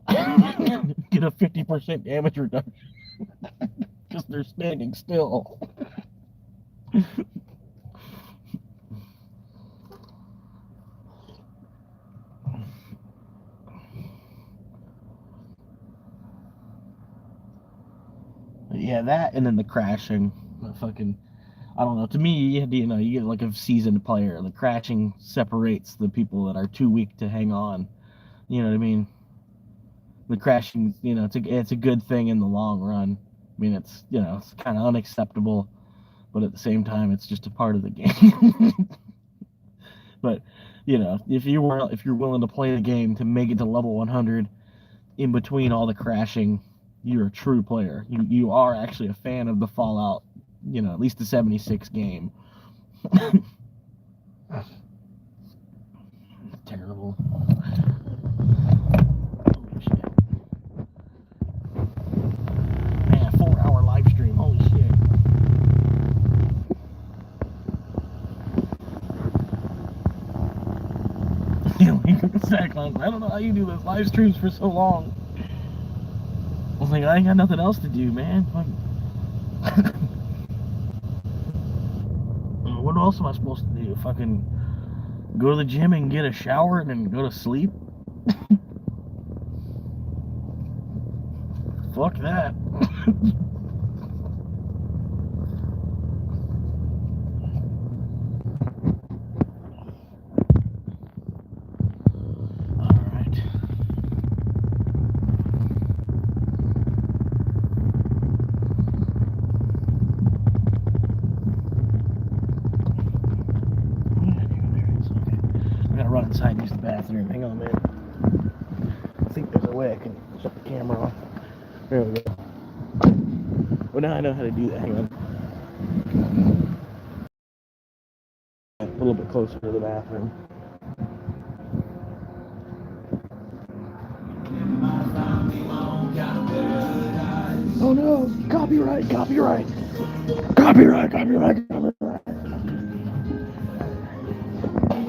Get a 50% damage reduction. Because they're standing still. Yeah, that and then the crashing. The fucking, I don't know. To me, you get like a seasoned player. The crashing separates the people that are too weak to hang on. You know what I mean? The crashing, it's a good thing in the long run. I mean, it's it's kind of unacceptable, but at the same time, it's just a part of the game. But if you're willing to play the game to make it to level 100, in between all the crashing, you're a true player. You are actually a fan of the Fallout, at least the 76 game. Terrible. Holy shit. Man, 4-hour live stream. Holy shit. Exactly. I don't know how you do those live streams for so long. I was like, I ain't got nothing else to do, man. What else am I supposed to do? Fucking go to the gym and get a shower and then go to sleep? Fuck that. Alright. I gotta run inside and use the bathroom. Hang on a minute. I think there's a way I can shut the camera off. There we go. Well, now I know how to do that. Hang on. A little bit closer to the bathroom. Oh no! Copyright! Copyright! Copyright! Copyright! Copyright!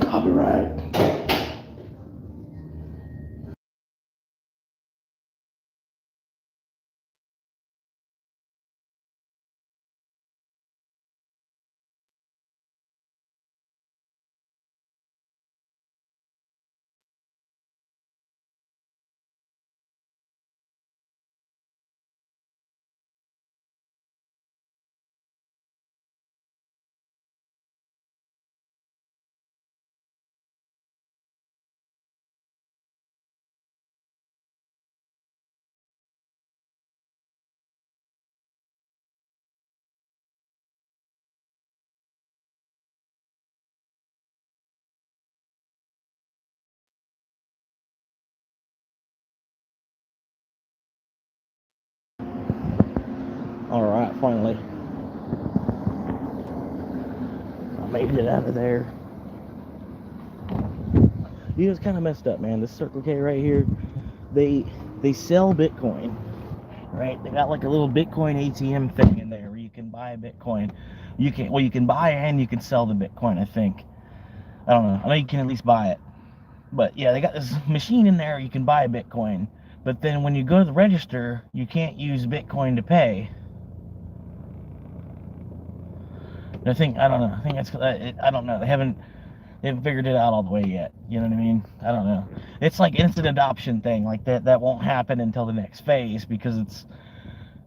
Copyright! Alright, finally. I made it out of there. You know, it's kind of messed up, man. This Circle K right here, they sell Bitcoin, right? They got like a little Bitcoin ATM thing in there where you can buy a Bitcoin. You can buy and you can sell the Bitcoin, I think. I don't know. I know you can at least buy it. But yeah, they got this machine in there you can buy a Bitcoin. But then when you go to the register, you can't use Bitcoin to pay. I think I don't know. I think that's I don't know. They haven't figured it out all the way yet. You know what I mean? I don't know. It's like instant adoption thing. Like that won't happen until the next phase because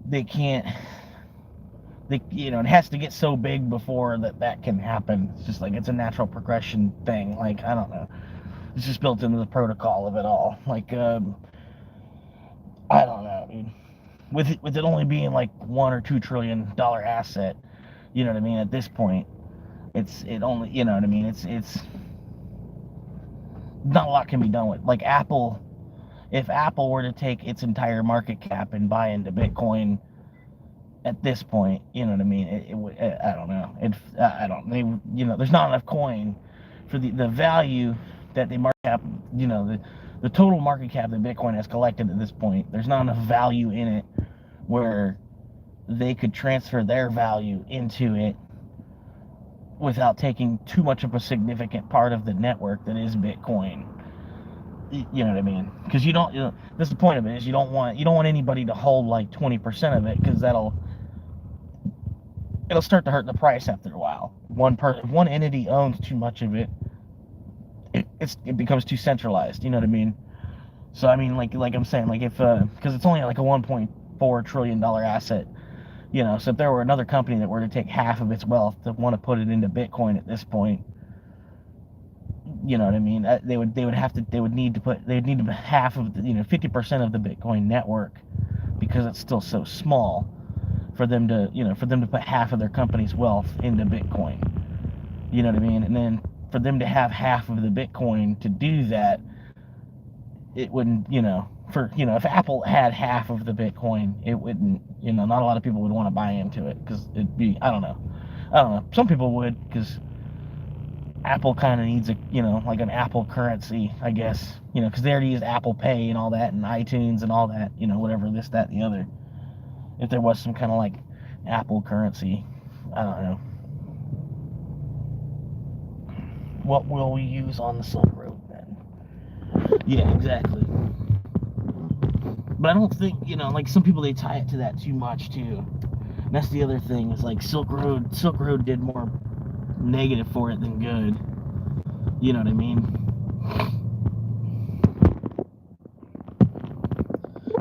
they can't. It has to get so big before that can happen. It's just like it's a natural progression thing. Like I don't know. It's just built into the protocol of it all. Like I don't know, dude. With it only being like $1 or $2 trillion asset, you know what I mean? At this point, it only, you know what I mean? It's not a lot can be done with. Like Apple, if Apple were to take its entire market cap and buy into Bitcoin at this point, you know what I mean? It would, I don't know. I don't. There's not enough coin for the value that the market cap, the total market cap that Bitcoin has collected at this point. There's not enough value in it where they could transfer their value into it without taking too much of a significant part of the network that is Bitcoin. You know what I mean? Because that's the point of it, is you don't want anybody to hold like 20% of it, because it'll start to hurt the price after a while. If one entity owns too much of it, it becomes too centralized. You know what I mean? So I mean, like I'm saying, like if because it's only like a $1.4 trillion asset. So if there were another company that were to take half of its wealth to want to put it into Bitcoin at this point, you know what I mean? They would need to put half of 50% of the Bitcoin network, because it's still so small, for them to put half of their company's wealth into Bitcoin. You know what I mean? And then for them to have half of the Bitcoin to do that, it wouldn't, if Apple had half of the Bitcoin, it wouldn't, not a lot of people would want to buy into it, because it'd be, I don't know. Some people would, because Apple kind of needs like an Apple currency, I guess, because they already use Apple Pay and all that, and iTunes and all that, whatever, this, that, and the other. If there was some kind of like Apple currency, I don't know. What will we use on the Silk Road then? Yeah, exactly. But I don't think, like some people, they tie it to that too much too. And that's the other thing is like Silk Road did more negative for it than good. You know what I mean?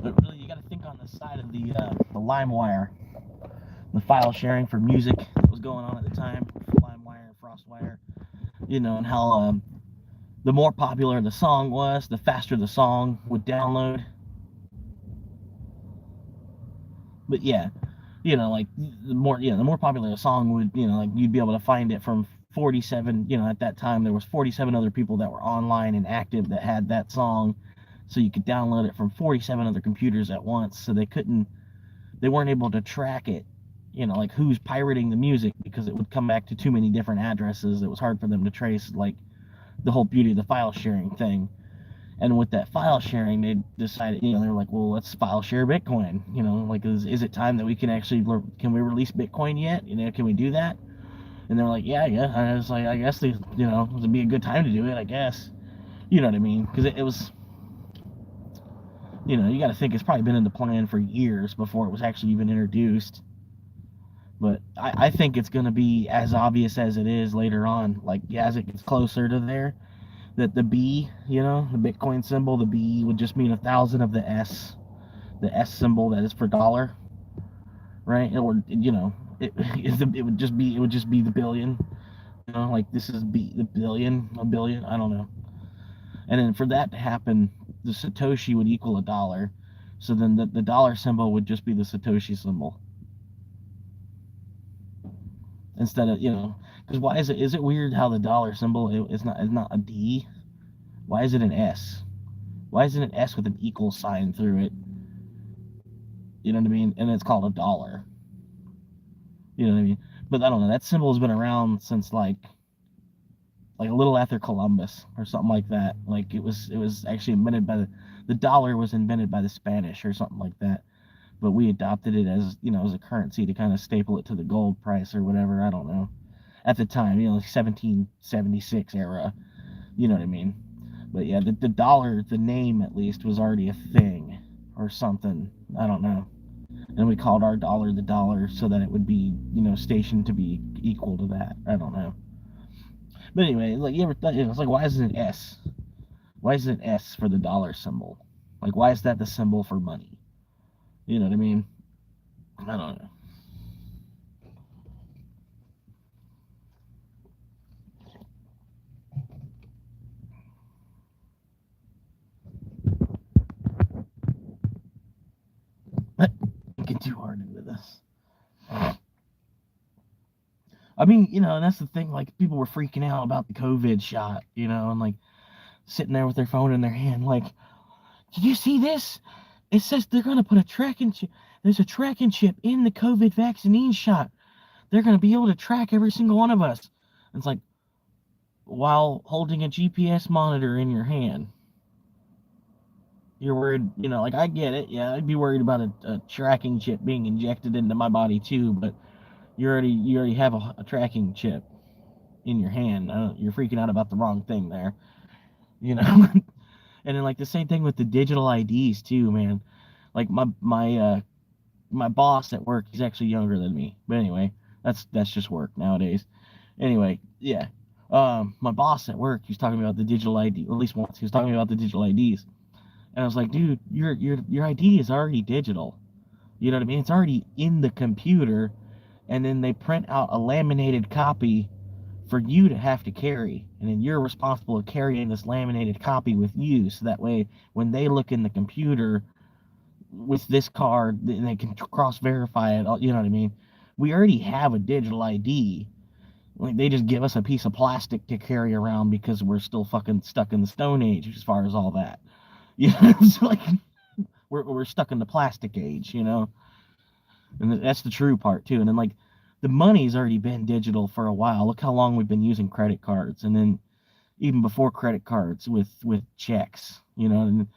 But really, you got to think on the side of the LimeWire, the file sharing for music that was going on at the time, LimeWire and FrostWire. And how the more popular the song was, the faster the song would download. But yeah, like the more popular the song would, like you'd be able to find it from 47. At that time there was 47 other people that were online and active that had that song, so you could download it from 47 other computers at once. So they weren't able to track it, like who's pirating the music, because it would come back to too many different addresses. It was hard for them to trace, like the whole beauty of the file sharing thing. And with that file sharing, they decided, they were like, well, let's file share Bitcoin. Like, is it time that we can actually, can we release Bitcoin yet? Can we do that? And they're like, yeah. I was like, I guess it would be a good time to do it, I guess. You know what I mean? Because it was, you got to think it's probably been in the plan for years before it was actually even introduced. But I think it's going to be as obvious as it is later on. Like, as it gets closer to there, that the B, the Bitcoin symbol, the B would just mean 1,000 of the S symbol that is for dollar, right? Or it would just be the billion, like this is the billion, a billion, I don't know. And then for that to happen, the Satoshi would equal a dollar. So then the dollar symbol would just be the Satoshi symbol instead of, because why is it weird how the dollar symbol is not a D? Why is it an S? Why is it an S with an equal sign through it? You know what I mean? And it's called a dollar. You know what I mean? But I don't know. That symbol has been around since like a little after Columbus or something like that. Like it was actually invented by the dollar was invented by the Spanish or something like that. But we adopted it as as a currency to kind of staple it to the gold price or whatever. I don't know. At the time, like 1776 era. You know what I mean? But yeah, the dollar, the name at least, was already a thing or something. I don't know. And we called our dollar the dollar so that it would be, stationed to be equal to that. I don't know. But anyway, like you ever thought, it's like, why isn't it S? Why is it S for the dollar symbol? Like, why is that the symbol for money? You know what I mean? I don't know. But get too hard into this. I mean, that's the thing. Like, people were freaking out about the COVID shot, and like sitting there with their phone in their hand, like, did you see this? It says they're gonna put a tracking chip. There's a tracking chip in the COVID vaccine shot. They're gonna be able to track every single one of us. And it's like, while holding a GPS monitor in your hand. You're worried, like I get it. Yeah, I'd be worried about a tracking chip being injected into my body too, but you already have a tracking chip in your hand. You're freaking out about the wrong thing there, you know. And then like the same thing with the digital IDs too, man. Like my boss at work, he's actually younger than me, but anyway, that's just work nowadays. Anyway, yeah. My boss at work, he's talking about the digital ID. At least once, he was talking about the digital IDs. And I was like, dude, your ID is already digital. You know what I mean? It's already in the computer, and then they print out a laminated copy for you to have to carry, and then you're responsible for carrying this laminated copy with you. So that way, when they look in the computer with this card, then they can cross verify it. You know what I mean? We already have a digital ID. Like they just give us a piece of plastic to carry around because we're still fucking stuck in the Stone Age as far as all that. It's like we're stuck in the plastic age, and that's the true part too. And then like the money's already been digital for a while. Look how long we've been using credit cards, and then even before credit cards with checks, and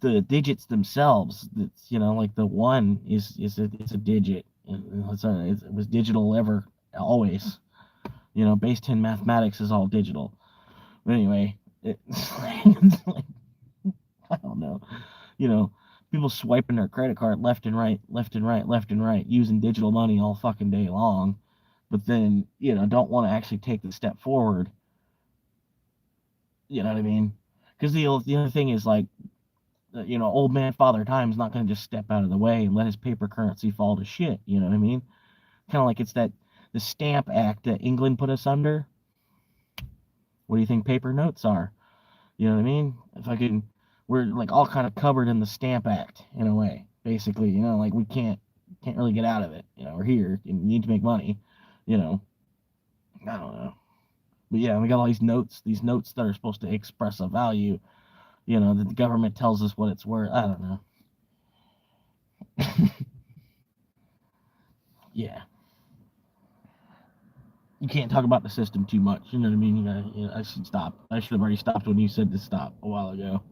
the digits themselves. That's like the one is a digit. It was digital always. Base 10 mathematics is all digital. But anyway, It's like, I don't know. You know, people swiping their credit card left and right, left and right, left and right, using digital money all fucking day long, but then, don't want to actually take the step forward. You know what I mean? Because the other thing is like, old man Father Time's not going to just step out of the way and let his paper currency fall to shit. You know what I mean? Kind of like it's the Stamp Act that England put us under. What do you think paper notes are? You know what I mean? If I can, we're like all kind of covered in the Stamp Act in a way, basically. Like we can't really get out of it. We're here and we need to make money. I don't know. But yeah, we got all these notes that are supposed to express a value. That the government tells us what it's worth. I don't know. Yeah. You can't talk about the system too much. You know what I mean? I should stop. I should have already stopped when you said to stop a while ago.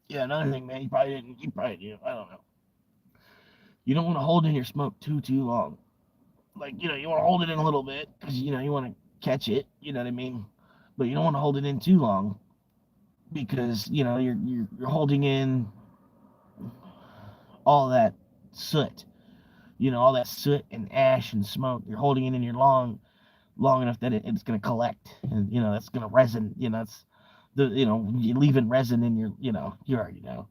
Yeah, another thing, man, you probably didn't. You probably do. I don't know. You don't want to hold in your smoke too long. Like, you want to hold it in a little bit because you want to catch it. You know what I mean? But you don't want to hold it in too long because you're holding in all that soot. All that soot and ash and smoke. You're holding it in your long enough that it's going to collect, and that's going to resin. It's you're leaving resin in your. You already know.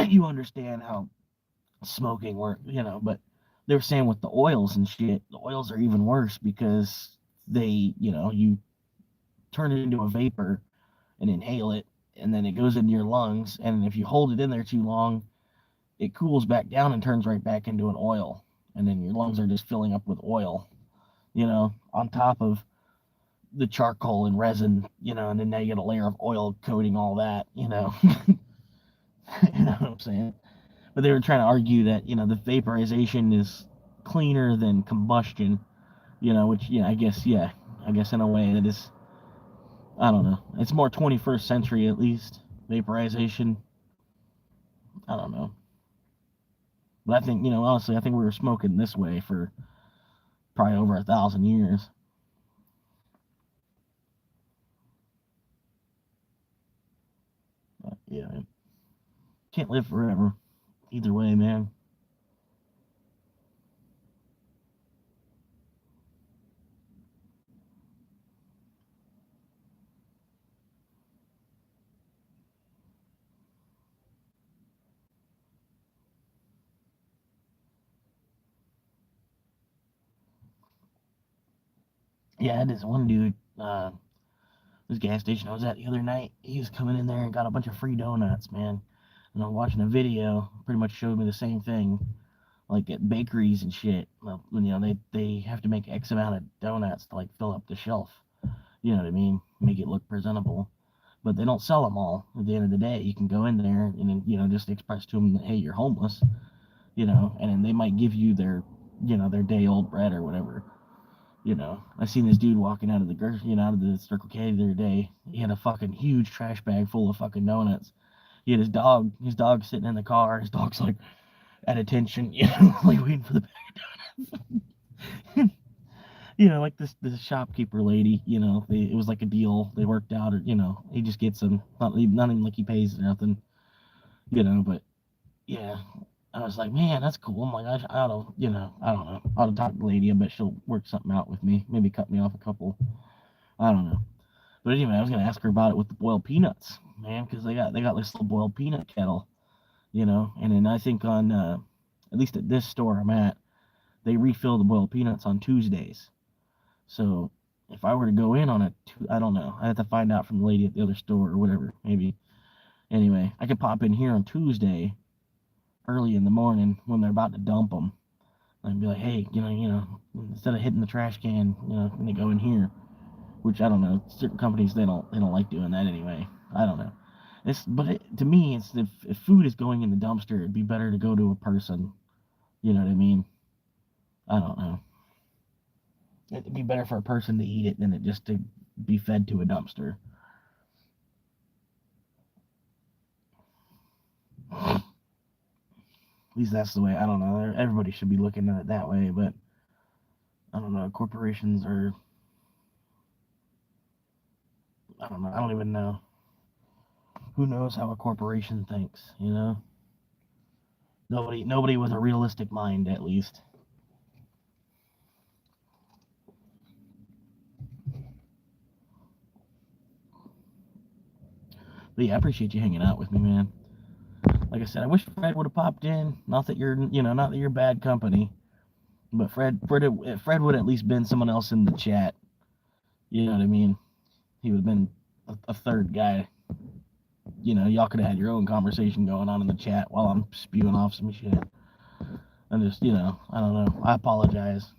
You understand how smoking works. But they were saying with the oils and shit, the oils are even worse because they, you turn it into a vapor and inhale it, and then it goes into your lungs, and if you hold it in there too long, it cools back down and turns right back into an oil, and then your lungs are just filling up with oil, on top of the charcoal and resin, and then now you get a layer of oil coating all that, you know. You know what I'm saying? But they were trying to argue that, the vaporization is cleaner than combustion, which, I guess in a way that is, I don't know. It's more 21st century at least, vaporization. I don't know. But I think, honestly, I think we were smoking this way for probably over 1,000 years. But, yeah, man. Can't live forever. Either way, man. Yeah, I had this one dude, this gas station I was at the other night. He was coming in there and got a bunch of free donuts, man. And I'm watching a video, pretty much showed me the same thing, like at bakeries and shit. Well, they have to make X amount of donuts to like fill up the shelf. You know what I mean? Make it look presentable. But they don't sell them all. At the end of the day, you can go in there and then, just express to them that, hey, you're homeless, and then they might give you their, their day old bread or whatever. I seen this dude walking out of out of the Circle K the other day. He had a fucking huge trash bag full of fucking donuts. He had his dog sitting in the car. His dog's like at attention, like waiting for the bag of donuts. Like this shopkeeper lady, it was like a deal they worked out, or he just gets them. Not even like he pays or nothing, But yeah, I was like, man, that's cool. I'm like, I ought to, I don't know. I ought to talk to the lady. I bet she'll work something out with me. Maybe cut me off a couple. I don't know. But anyway, I was gonna ask her about it with the boiled peanuts, man, because they got this little boiled peanut kettle, And then I think on at least at this store I'm at, they refill the boiled peanuts on Tuesdays. So if I were to go in on it, I don't know. I have to find out from the lady at the other store or whatever. Maybe. Anyway, I could pop in here on Tuesday, early in the morning when they're about to dump them, and be like, hey, instead of hitting the trash can, when they go in here, which I don't know, certain companies they don't like doing that anyway. I don't know. To me, it's if food is going in the dumpster, it'd be better to go to a person You know what I mean? I don't know. It'd be better for a person to eat it than it just to be fed to a dumpster. At least that's the way. I don't know. Everybody should be looking at it that way, but I don't know. Corporations are. I don't know. I don't even know. Who knows how a corporation thinks? You know. Nobody with a realistic mind, at least. But yeah, I appreciate you hanging out with me, man. Like I said, I wish Fred would have popped in. Not that you're, not that you're bad company, but Fred would at least been someone else in the chat. You know what I mean? He would have been a third guy. You know, y'all could have had your own conversation going on in the chat while I'm spewing off some shit. And just, I don't know. I apologize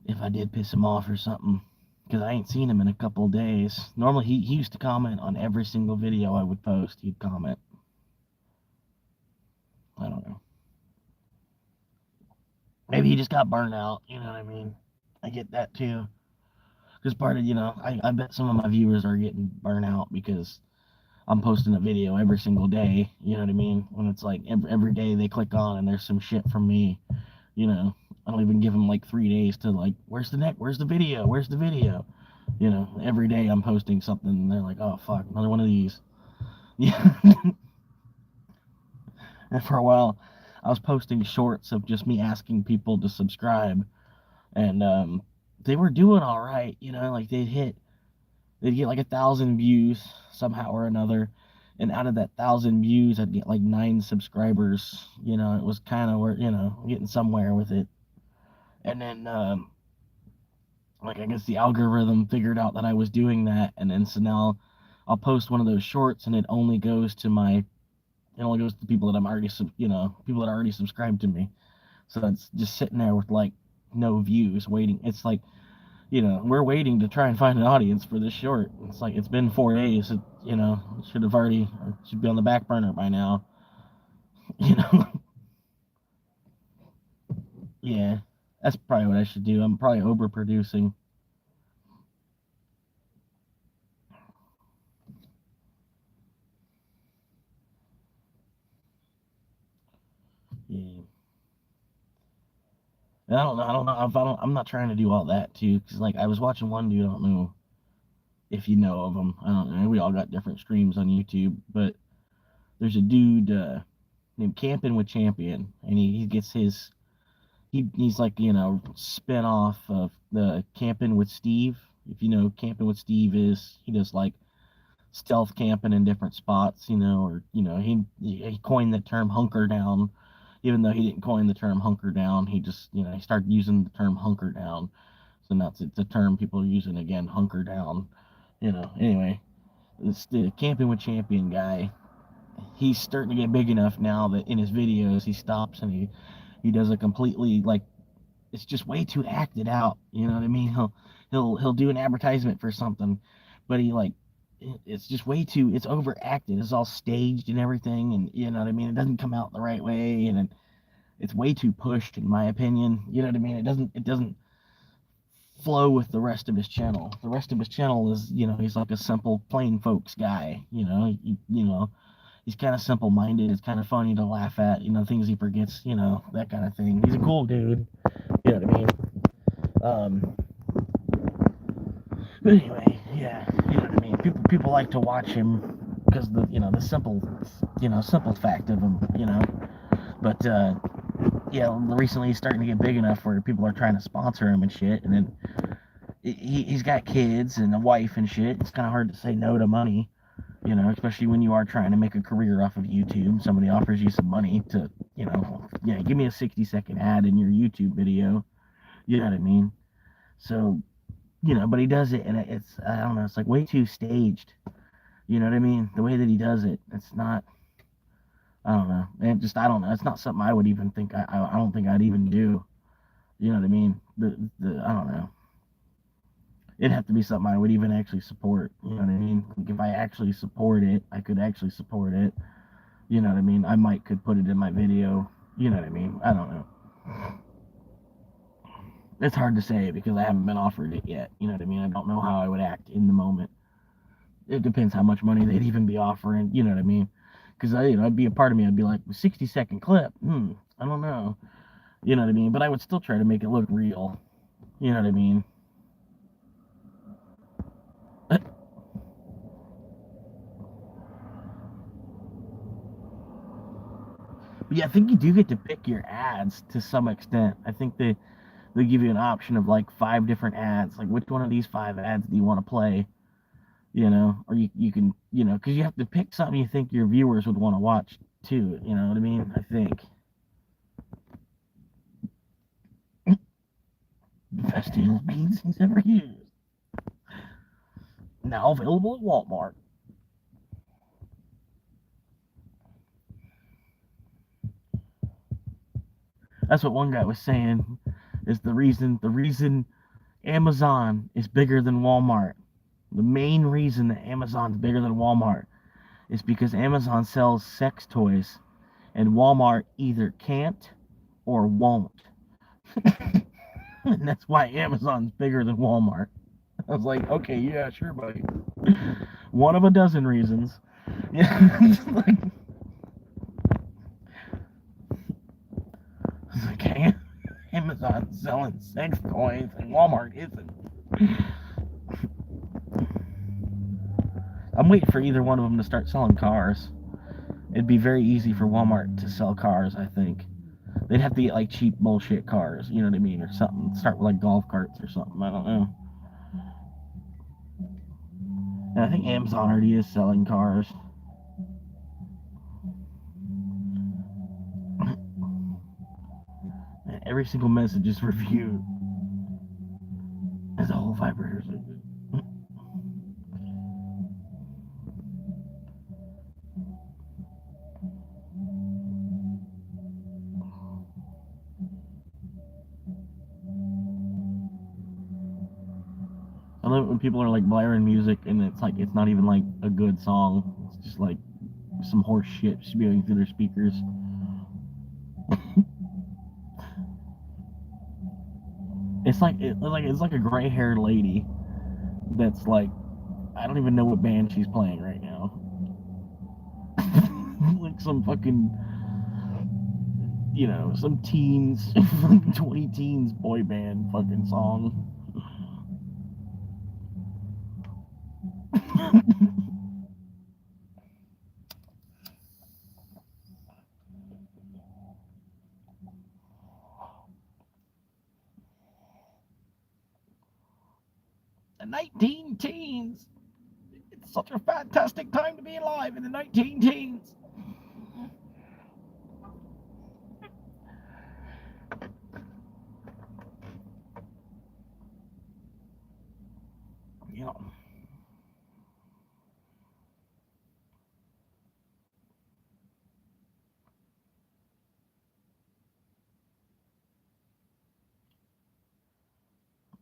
if I did piss him off or something, because I ain't seen him in a couple of days. Normally, he used to comment on every single video I would post. He'd comment. I don't know. Maybe he just got burned out. You know what I mean? I get that too. Because part of, I bet some of my viewers are getting burnt out because I'm posting a video every single day. You know what I mean? When it's like every day they click on and there's some shit from me. I don't even give them like 3 days to like, where's the video? Where's the video? Every day I'm posting something and they're like, oh fuck, another one of these. Yeah. And for a while, I was posting shorts of just me asking people to subscribe, and they were doing all right. Like they'd get like 1,000 views somehow or another, and out of that 1,000 views, I'd get like 9 subscribers. It was kind of where getting somewhere with it, and then like I guess the algorithm figured out that I was doing that, and then so now I'll post one of those shorts, and it only goes to people that I'm already people that already subscribed to me. So it's just sitting there with like no views, waiting. It's like we're waiting to try and find an audience for this short. It's like it's been 4 days. It should be on the back burner by now. You know, yeah, that's probably what I should do. I'm probably overproducing. Yeah. And I don't know. I don't know. I'm not trying to do all that too, because like I was watching one dude. I don't know if you know of him. I don't know. We all got different streams on YouTube, but there's a dude named Camping with Champion, and he gets he's like spin off of the Camping with Steve. If you know Camping with Steve is, he does like stealth camping in different spots, or he coined the term hunker down, even though he didn't coin the term hunker down. He just he started using the term hunker down, so now it's a term people are using again, hunker down. Anyway, it's the Camping with Champion guy. He's starting to get big enough now that in his videos he stops and he does a completely like, it's just way too acted out. You know what I mean? He'll do an advertisement for something, but he like, it's just way too, it's overacted. It's all staged and everything, and you know what I mean? It doesn't come out the right way, and it's way too pushed in my opinion. You know what I mean? It doesn't flow with the rest of his channel. The rest of his channel is, he's like a simple plain folks guy. He's kind of simple minded. It's kind of funny to laugh at, things he forgets, that kind of thing. He's a cool dude. You know what I mean? But anyway, yeah, you know what I mean. People like to watch him because the simple fact of him, But yeah, recently he's starting to get big enough where people are trying to sponsor him and shit, and then he's got kids and a wife and shit. It's kind of hard to say no to money. Especially when you are trying to make a career off of YouTube. Somebody offers you some money to, give me a 60-second ad in your YouTube video. You know what I mean? So, but he does it, and it's, I don't know, it's like way too staged. You know what I mean? The way that he does it, it's not, I don't know. And just, I don't know. It's not something I would even think, I don't think I'd even do. You know what I mean? I don't know. It'd have to be something I would even actually support. You know what I mean? Like if I actually support it, I could actually support it. You know what I mean? I might could put it in my video. You know what I mean? I don't know. It's hard to say because I haven't been offered it yet. You know what I mean? I don't know how I would act in the moment. It depends how much money they'd even be offering. You know what I mean? Because I'd be a part of me. I'd be like, 60-second clip. I don't know. You know what I mean? But I would still try to make it look real. You know what I mean? But yeah, I think you do get to pick your ads to some extent. I think they give you an option of like 5 different ads. Like, which one of these 5 ads do you want to play? Or you can, because you have to pick something you think your viewers would want to watch too. You know what I mean? I think. The best anal beads he's ever used. Now available at Walmart. That's what one guy was saying. Is the reason Amazon is bigger than Walmart. The main reason that Amazon's bigger than Walmart is because Amazon sells sex toys and Walmart either can't or won't. And that's why Amazon's bigger than Walmart. I was like, okay, yeah, sure, buddy. One of a dozen reasons. Yeah, like Amazon's selling sex toys and Walmart isn't. I'm waiting for either one of them to start selling cars. It'd be very easy for Walmart to sell cars, I think. They'd have to get like cheap bullshit cars, you know what I mean, or something. Start with like golf carts or something. I don't know. And I think Amazon already is selling cars. And every single message is reviewed as a whole vibrator. I love it when people are like blaring music and it's like it's not even like a good song. It's just like some horse shit spewing through their speakers. It's like a gray haired lady that's like I don't even know what band she's playing right now. Like some fucking some teens 20 teens boy band fucking song. 19 teens. It's such a fantastic time to be alive in the 19 teens. You know.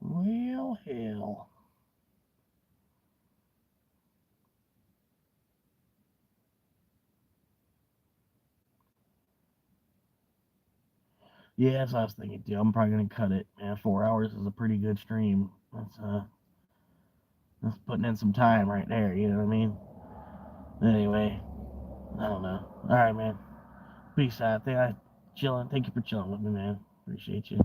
Well, hell. Yeah, that's what I was thinking too. I'm probably gonna cut it. Man, 4 hours is a pretty good stream. That's putting in some time right there. You know what I mean? Anyway, I don't know. All right, man. Peace out. Chilling. Thank you for chilling with me, man. Appreciate you.